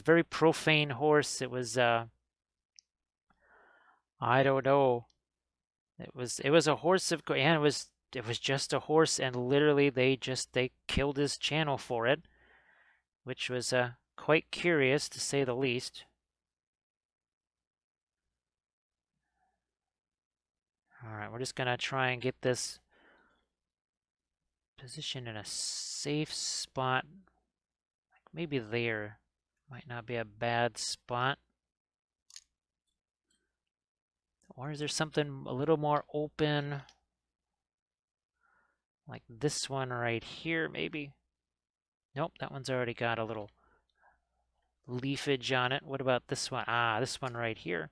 very profane horse. It was I don't know. It was a horse of, and it was just a horse, and literally they killed his channel for it, which was quite curious to say the least. All right, we're just gonna try and get this positioned in a safe spot. Maybe there might not be a bad spot. Or is there something a little more open? Like this one right here, maybe? Nope, that one's already got a little leafage on it. What about this one? Ah, this one right here.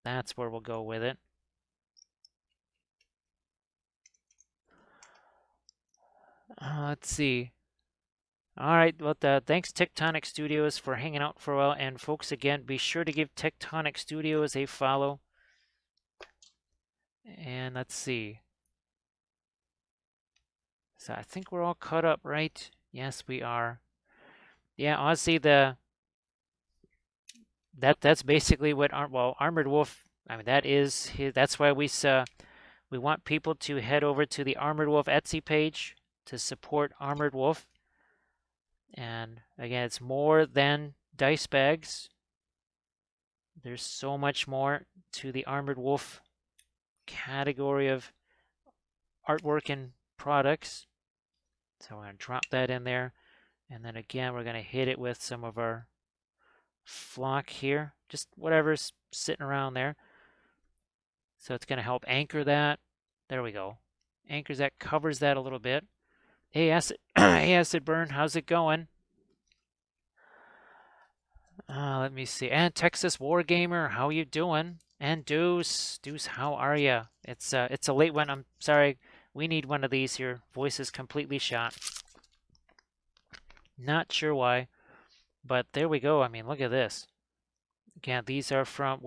That's where we'll go with it. Let's see. All right, well, thanks Tectonic Studios for hanging out for a while. And folks, again, be sure to give Tectonic Studios a follow. And let's see. So I think we're all caught up, right? Yes, we are. yeah, honestly, that's basically what Armored Wolf. I mean, that's why we want people to head over to the Armored Wolf Etsy page to support Armored Wolf. And again, it's more than dice bags. There's so much more to the Armored Wolf category of artwork and products. So we're going to drop that in there. And then again, we're going to hit it with some of our flock here. Just whatever's sitting around there. So it's going to help anchor that. There we go. Anchors that, covers that a little bit. Hey, Acid, hey, Acid Burn, how's it going? Let me see. And Texas Wargamer, how you doing? And Deuce, how are you? It's a late one. I'm sorry. We need one of these here. Voice is completely shot. Not sure why, but there we go. I mean, look at this. Again, these are from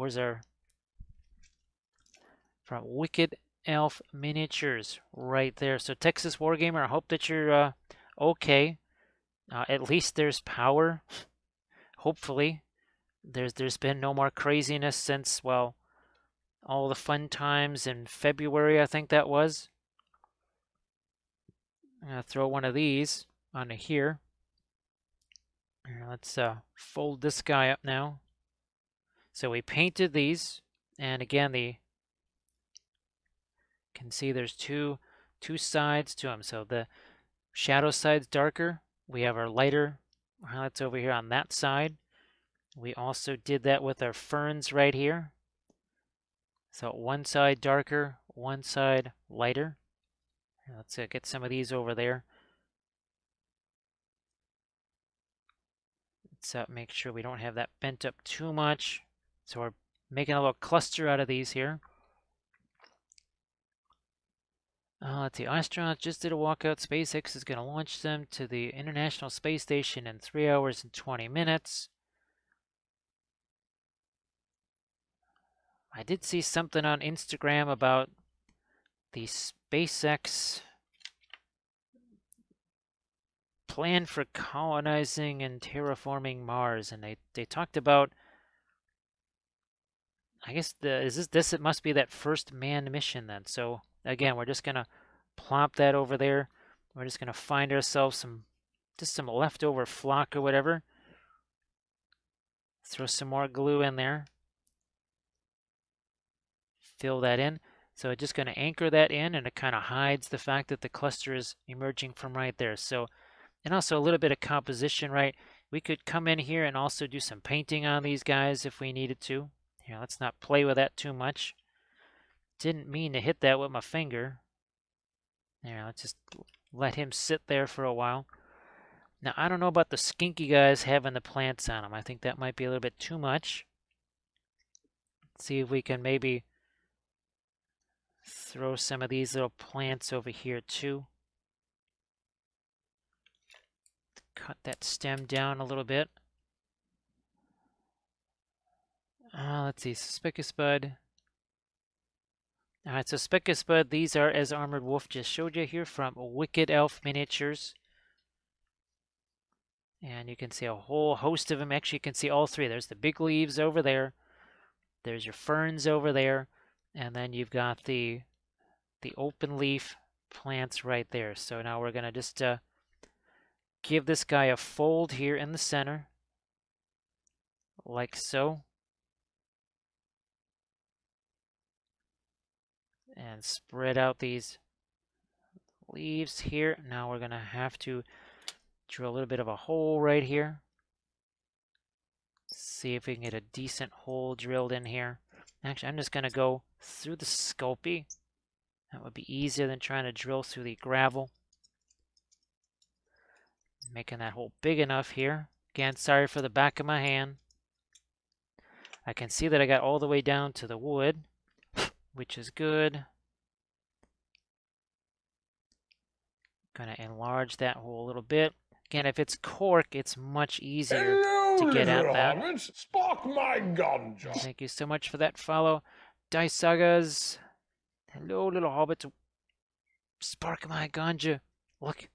from Wicked Elf Miniatures right there. So Texas Wargamer, I hope that you're okay. At least there's power. Hopefully. There's been no more craziness since, well, all the fun times in February, I think that was. I'm going to throw one of these onto here. Let's fold this guy up now. So we painted these, and again, you can see there's two sides to them. So the shadow side's darker. We have our lighter highlights over here on that side. We also did that with our ferns right here. So one side darker, one side lighter. Let's get some of these over there. Let's make sure we don't have that bent up too much. So we're making a little cluster out of these here. Let's see, astronauts just did a walkout. SpaceX is going to launch them to the International Space Station in 3 hours and 20 minutes. I did see something on Instagram about the SpaceX plan for colonizing and terraforming Mars, and they talked about, I guess it must be that first manned mission then. So again, we're just gonna plop that over there. We're just gonna find ourselves some leftover flock or whatever. Throw some more glue in there. Fill that in. So just going to anchor that in, and it kind of hides the fact that the cluster is emerging from right there. So, and also a little bit of composition, right? We could come in here and also do some painting on these guys if we needed to. Here, let's not play with that too much. Didn't mean to hit that with my finger. There, let's just let him sit there for a while. Now, I don't know about the skinky guys having the plants on them. I think that might be a little bit too much. Let's see if we can maybe throw some of these little plants over here too. Cut that stem down a little bit. Let's see, Spicus Bud. Alright, so Spicus Bud, these are as Armored Wolf just showed you here from Wicked Elf Miniatures. And you can see a whole host of them. Actually, you can see all three. There's the big leaves over there. There's your ferns over there. And then you've got the open leaf plants right there. So now we're going to just give this guy a fold here in the center, like so. And spread out these leaves here. Now we're going to have to drill a little bit of a hole right here. See if we can get a decent hole drilled in here. Actually, I'm just going to go through the Sculpey. That would be easier than trying to drill through the gravel. Making that hole big enough here. Again, sorry for the back of my hand. I can see that I got all the way down to the wood, which is good. Gonna enlarge that hole a little bit. Again, if it's cork, it's much easier to get at that. Hobbits, spark my ganja. Thank you so much for that follow. Dice Sagas. Hello, little hobbits. Spark my ganja. Look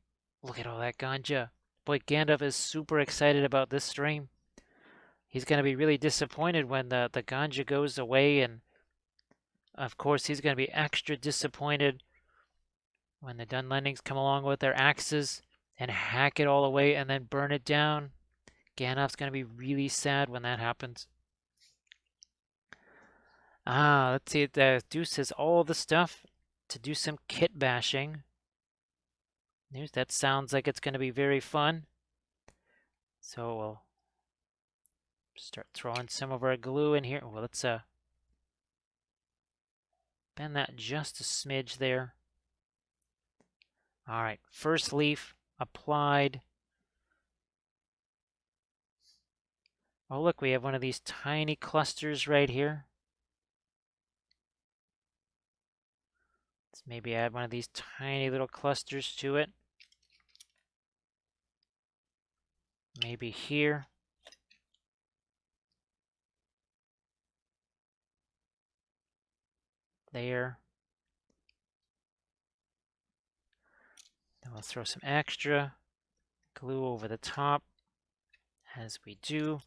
at all that ganja. Boy, Gandalf is super excited about this stream. He's going to be really disappointed when the ganja goes away, and of course he's going to be extra disappointed when the Dunlendings come along with their axes and hack it all away and then burn it down. Gandalf's going to be really sad when that happens. Let's see. The Deuce has all the stuff to do some kit bashing. That sounds like it's going to be very fun. So we'll start throwing some of our glue in here. Well, let's bend that just a smidge there. All right, first leaf applied. Oh, look, we have one of these tiny clusters right here. Let's maybe add one of these tiny little clusters to it. Maybe here. There. Then we'll throw some extra glue over the top, as we do.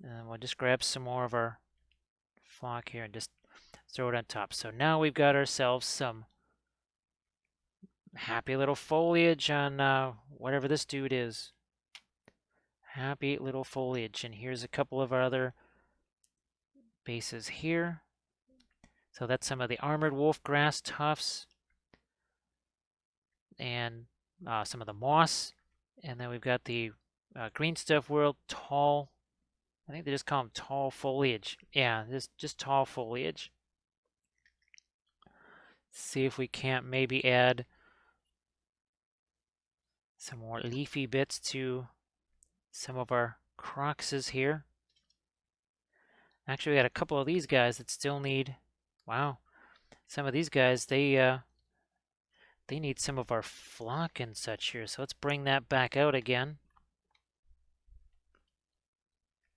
And we'll just grab some more of our flock here and just throw it on top. So now we've got ourselves some happy little foliage on whatever this dude is. Happy little foliage. And here's a couple of our other bases here. So that's some of the armored wolf grass tufts and some of the moss. And then we've got the green stuff world tall. I think they just call them tall foliage. Yeah, just tall foliage. See if we can't maybe add some more leafy bits to some of our croxes here. Actually, we got a couple of these guys that still need, wow, some of these guys, they need some of our flock and such here. So let's bring that back out again.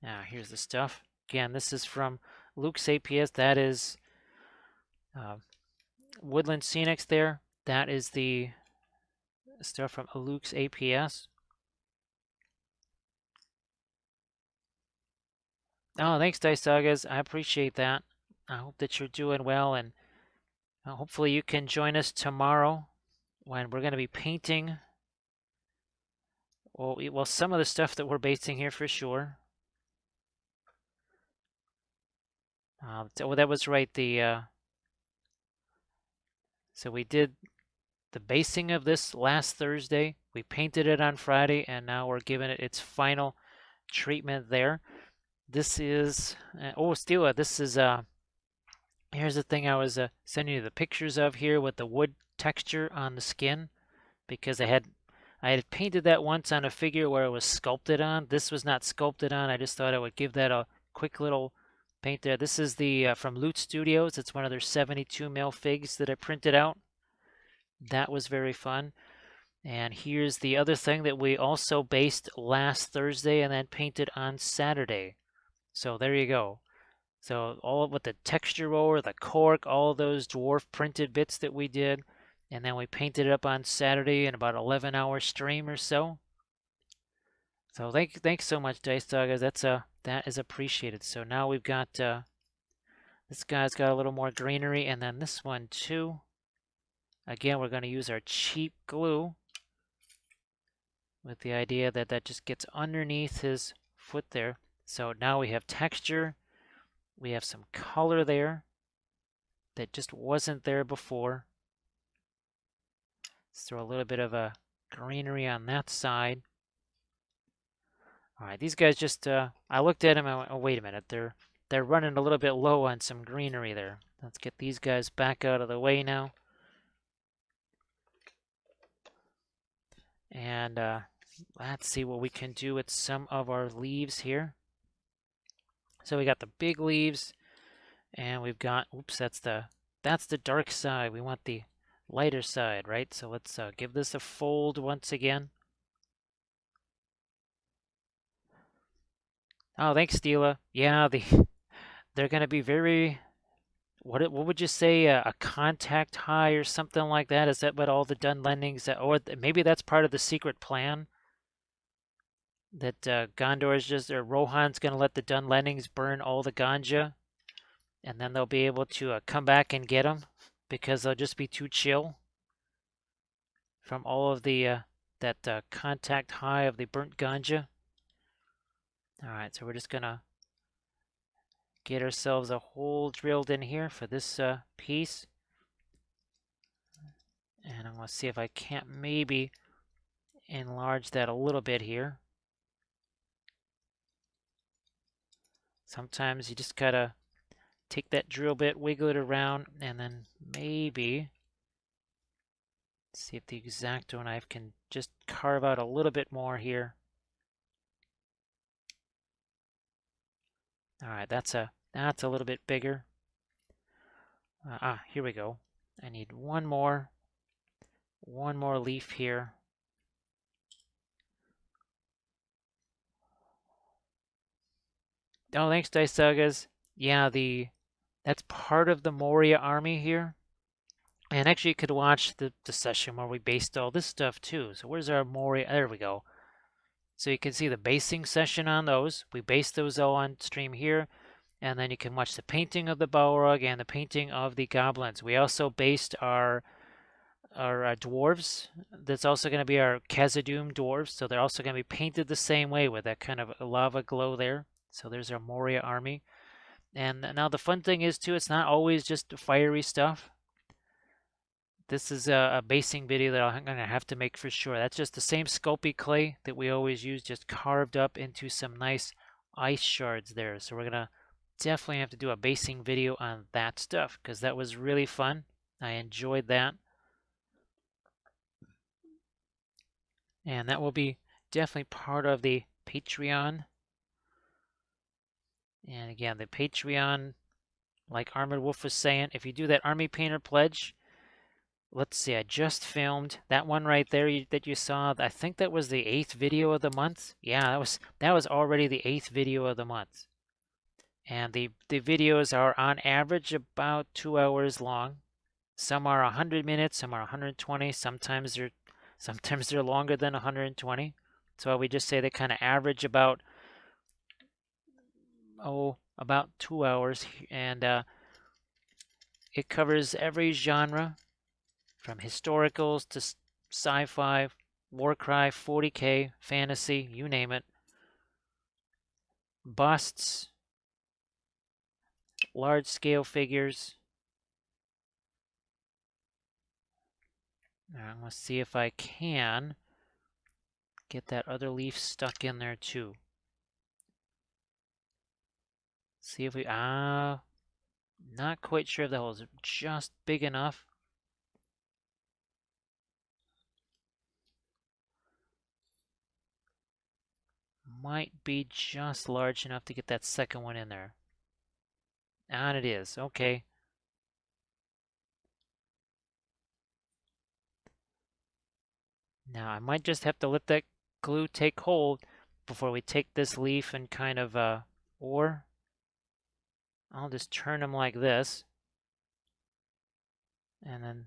Now, here's the stuff. Again, this is from Luke's APS. That is Woodland Scenics there. That is the stuff from Luke's APS. Oh, thanks, Dice Sagas. I appreciate that. I hope that you're doing well, and hopefully you can join us tomorrow when we're going to be painting. Well, some of the stuff that we're basing here for sure. So that was right. So we did the basing of this last Thursday. We painted it on Friday, and now we're giving it its final treatment there. This is Stila. This is here's the thing I was sending you the pictures of here with the wood texture on the skin, because I had painted that once on a figure where it was sculpted on. This was not sculpted on. I just thought I would give that a quick little paint there. This is the from Loot Studios. It's one of their 72 mil figs that I printed out. That was very fun. And here's the other thing that we also based last Thursday and then painted on Saturday. So there you go. So all with the texture roller, the cork, all those dwarf printed bits that we did, and then we painted it up on Saturday in about 11-hour stream or so. So thanks so much, Dice Dog. That is appreciated. So now we've got this guy's got a little more greenery, and then this one too. Again, we're going to use our cheap glue with the idea that that just gets underneath his foot there. So now we have texture. We have some color there that just wasn't there before. Let's throw a little bit of a greenery on that side. All right, these guys just, I looked at them and I went, oh, wait a minute. They're running a little bit low on some greenery there. Let's get these guys back out of the way now. And let's see what we can do with some of our leaves here. So we got the big leaves, and we've got, oops, that's the dark side. We want the lighter side, right? So let's give this a fold once again. Oh, thanks, Stila. Yeah, they're going to be very, what would you say, a contact high or something like that? Is that what all the Dunlendings, or maybe that's part of the secret plan? that Gondor is just, or Rohan's going to let the Dunlendings burn all the ganja, and then they'll be able to come back and get them because they'll just be too chill from all of the that contact high of the burnt ganja. All right, so we're just going to get ourselves a hole drilled in here for this piece. And I'm going to see if I can't maybe enlarge that a little bit here. Sometimes you just gotta take that drill bit, wiggle it around, and then maybe see if the X-Acto knife can just carve out a little bit more here. All right, that's a little bit bigger. Here we go. I need one more leaf here. Oh, thanks, Dice Sagas. Yeah, that's part of the Moria army here. And actually, you could watch the session where we based all this stuff too. So where's our Moria? There we go. So you can see the basing session on those. We based those all on stream here. And then you can watch the painting of the Balrog and the painting of the goblins. We also based our dwarves. That's also going to be our Khazad-dûm dwarves. So they're also going to be painted the same way with that kind of lava glow there. So there's our Moria army. And now the fun thing is too, it's not always just fiery stuff. This is a basing video that I'm going to have to make for sure. That's just the same Sculpey clay that we always use, just carved up into some nice ice shards there. So we're going to definitely have to do a basing video on that stuff because that was really fun. I enjoyed that. And that will be definitely part of the Patreon. And again, the Patreon, like Armored Wolf was saying, if you do that Army Painter pledge, let's see, I just filmed that one right there that you saw. I think that was the 8th video of the month. Yeah, that was already the 8th video of the month. And the videos are on average about 2 hours long. Some are 100 minutes, some are 120. Sometimes they're longer than 120. So we just say they kind of average about 2 hours, and it covers every genre from historicals to sci-fi, Warcry, 40K, fantasy, you name it. Busts, large-scale figures. I'm going to see if I can get that other leaf stuck in there too. See if we, not quite sure if that was just big enough. Might be just large enough to get that second one in there. And it is, okay. Now I might just have to let that glue take hold before we take this leaf and kind of, or I'll just turn them like this and then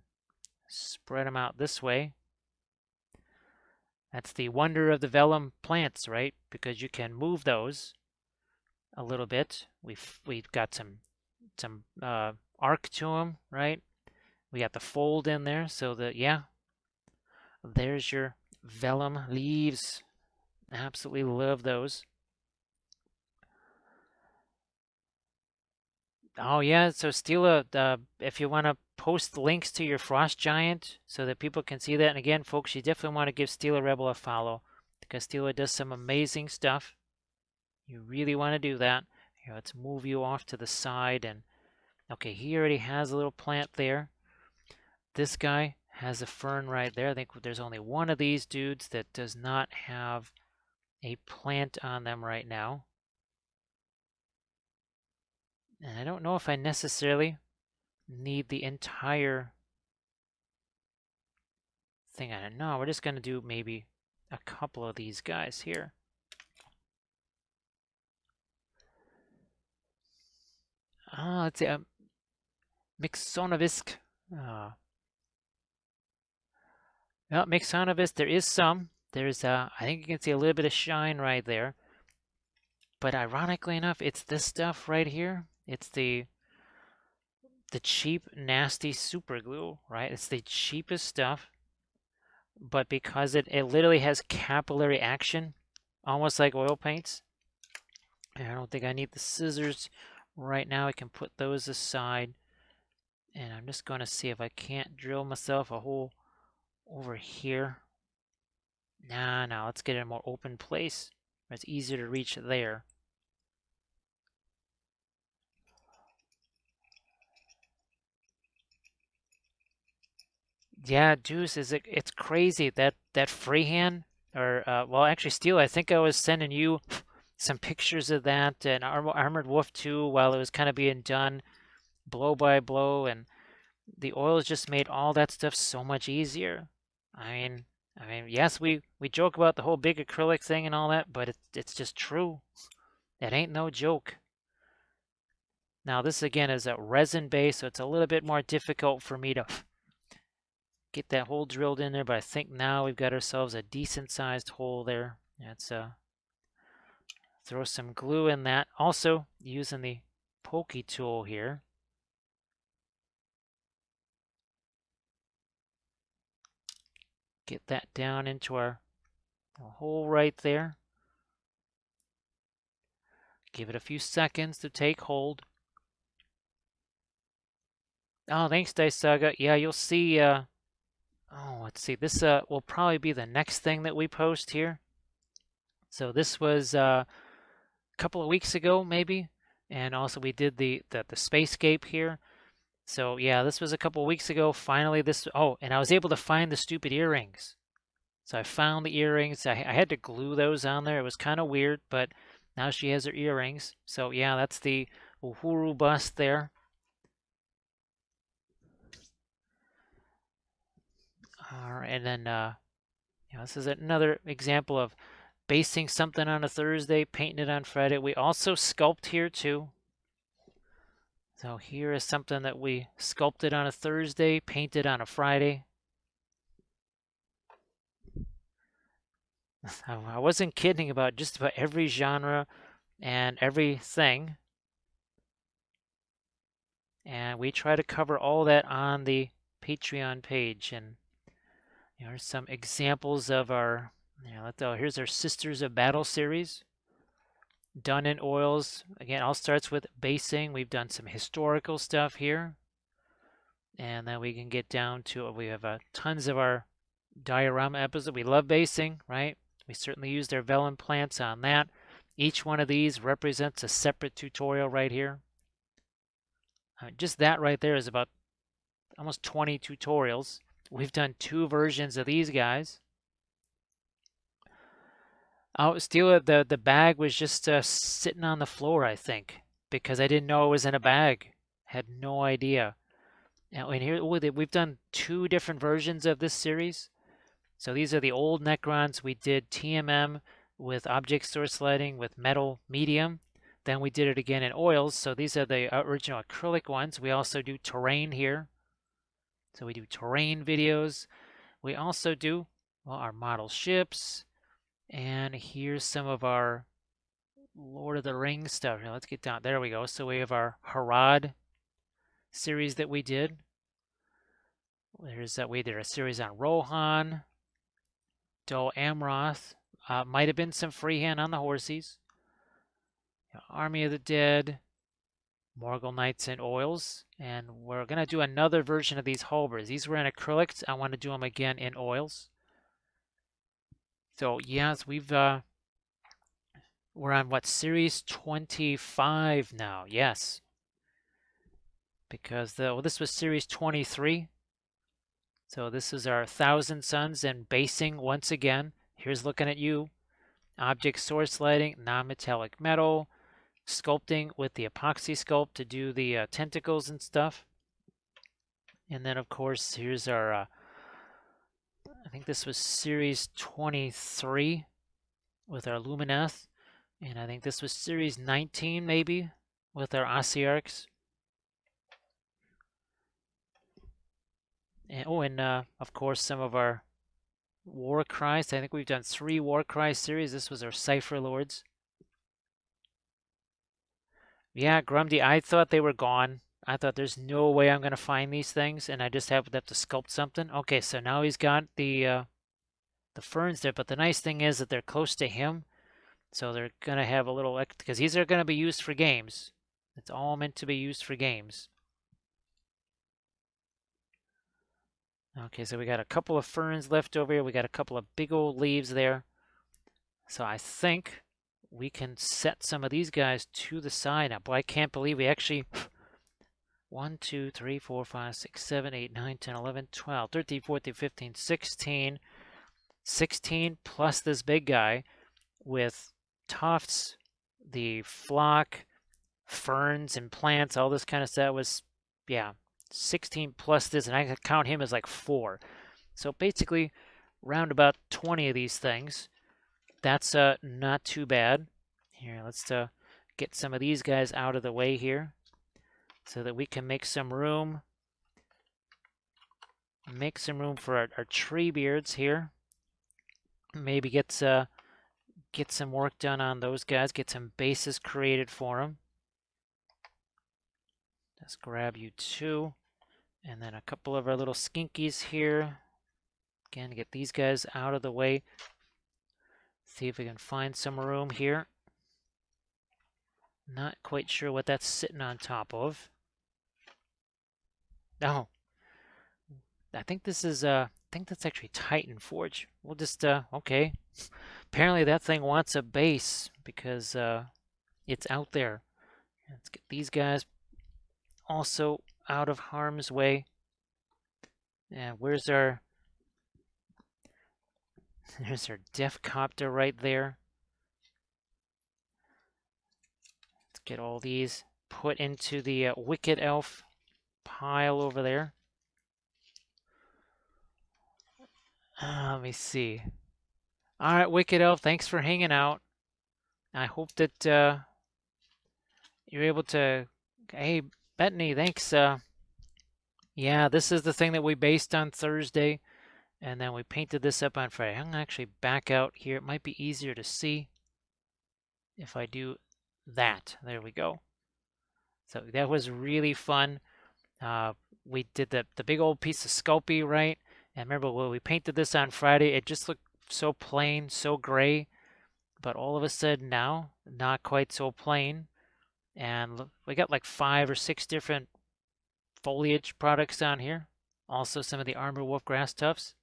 spread them out this way. That's the wonder of the vellum plants, right? Because you can move those a little bit. We've got some arc to them, right? We got the fold in there, so that, yeah, there's your vellum leaves. Absolutely love those. Oh yeah, so Stila, if you want to post links to your Frost Giant so that people can see that. And again, folks, you definitely want to give Stila Rebel a follow because Stila does some amazing stuff. You really want to do that. Here, let's move you off to the side. And okay, he already has a little plant there. This guy has a fern right there. I think there's only one of these dudes that does not have a plant on them right now. And I don't know if I necessarily need the entire thing on it. No, we're just going to do maybe a couple of these guys here. Let's see, Mixonovisk. Well, Mixonovisk, there is some There's I think you can see a little bit of shine right there. But ironically enough, it's this stuff right here. It's the cheap, nasty super glue, right? It's the cheapest stuff, but because it literally has capillary action, almost like oil paints. And I don't think I need the scissors right now. I can put those aside. And I'm just going to see if I can't drill myself a hole over here. Nah, let's get in a more open place. It's easier to reach there. Yeah, Deuce, it's crazy that freehand or well, actually, Steel, I think I was sending you some pictures of that and Armored Wolf 2 while it was kind of being done blow by blow, and the oils just made all that stuff so much easier. I mean, yes, we joke about the whole big acrylic thing and all that, but it's just true. It ain't no joke. Now this again is a resin base, so it's a little bit more difficult for me to get that hole drilled in there, but I think now we've got ourselves a decent sized hole there. Let's throw some glue in that. Also using the pokey tool here. Get that down into our hole right there. Give it a few seconds to take hold. Oh, thanks, Dice Saga. Yeah, you'll see. Oh, let's see. This will probably be the next thing that we post here. So this was a couple of weeks ago, maybe, and also we did the spacescape here. So yeah, this was a couple of weeks ago. Finally, this. Oh, and I was able to find the stupid earrings. So I found the earrings. I had to glue those on there. It was kind of weird, but now she has her earrings. So yeah, that's the Uhuru bust there. All right, and then this is another example of basing something on a Thursday, painting it on Friday. We also sculpt here too. So here is something that we sculpted on a Thursday, painted on a Friday. I wasn't kidding about just about every genre and everything. And we try to cover all that on the Patreon page. And here's some examples of our, here's our Sisters of Battle series. Done in oils. Again, all starts with basing. We've done some historical stuff here. And then we can get down to, we have tons of our diorama episodes. We love basing, right? We certainly used our vellum plants on that. Each one of these represents a separate tutorial right here. Just that right there is about almost 20 tutorials. We've done 2 versions of these guys. Oh, Steel, the bag was just sitting on the floor, I think, because I didn't know it was in a bag. Had no idea. And here we've done 2 different versions of this series. So these are the old Necrons. We did TMM with object source lighting with metal medium. Then we did it again in oils. So these are the original acrylic ones. We also do terrain here. So we do terrain videos. We also do, well, our model ships. And here's some of our Lord of the Rings stuff. Now let's get down. There we go. So we have our Harad series that we did. There's that we did a series on Rohan, Dol Amroth. Might have been some freehand on the horsies. Army of the Dead, Morghul Knights in oils. And we're going to do another version of these halberds. These were in acrylics. I want to do them again in oils. So yes, we're on what, series 25 now? Yes, because this was series 23. So this is our Thousand Suns and basing once again. Here's looking at you. Object source lighting, non-metallic metal, sculpting with the epoxy sculpt to do the tentacles and stuff. And then of course here's our I think this was series 23 with our Lumineth. And I think this was series 19 maybe with our Osiarchs. And, of course some of our Warcry. So I think we've done 3 Warcry series. This was our Cypher Lords. Yeah, Grumdy, I thought they were gone. I thought there's no way I'm going to find these things, and I just have to sculpt something. Okay, so now he's got the ferns there, but the nice thing is that they're close to him, so they're going to have a little, because these are going to be used for games. It's all meant to be used for games. Okay, so we got a couple of ferns left over here. We got a couple of big old leaves there. So I think we can set some of these guys to the side now. Boy, I can't believe we actually 1, 2, 3, 4, 5, 6, 7, 8, 9, 10, 11, 12, 13, 14, 15, 16. 16 plus this big guy with tufts, the flock, ferns and plants, all this kind of stuff was, yeah, 16 plus this, and I could count him as like 4. So basically, round about 20 of these things. That's not too bad. Here, let's get some of these guys out of the way here so that we can make some room. Make some room for our tree beards here. Maybe get some work done on those guys. Get some bases created for them. Let's grab you 2. And then a couple of our little skinkies here. Again, get these guys out of the way. See if we can find some room here. Not quite sure what that's sitting on top of. Oh, I think this is I think that's actually Titan Forge. We'll just okay. Apparently that thing wants a base because it's out there. Let's get these guys also out of harm's way. And where's our there's our Death Copter right there. Let's get all these put into the Wicked Elf pile over there. Let me see. All right, Wicked Elf, thanks for hanging out. I hope that you're able to. Hey, Bethany, thanks. Yeah, this is the thing that we based on Thursday, and then we painted this up on Friday. I'm gonna actually back out here. It might be easier to see if I do that. There we go. So that was really fun. We did the big old piece of Sculpey, right? And remember when we painted this on Friday, it just looked so plain, so gray. But all of a sudden now, not quite so plain. And look, we got like 5 or 6 different foliage products on here. Also some of the Armor Wolf grass tufts.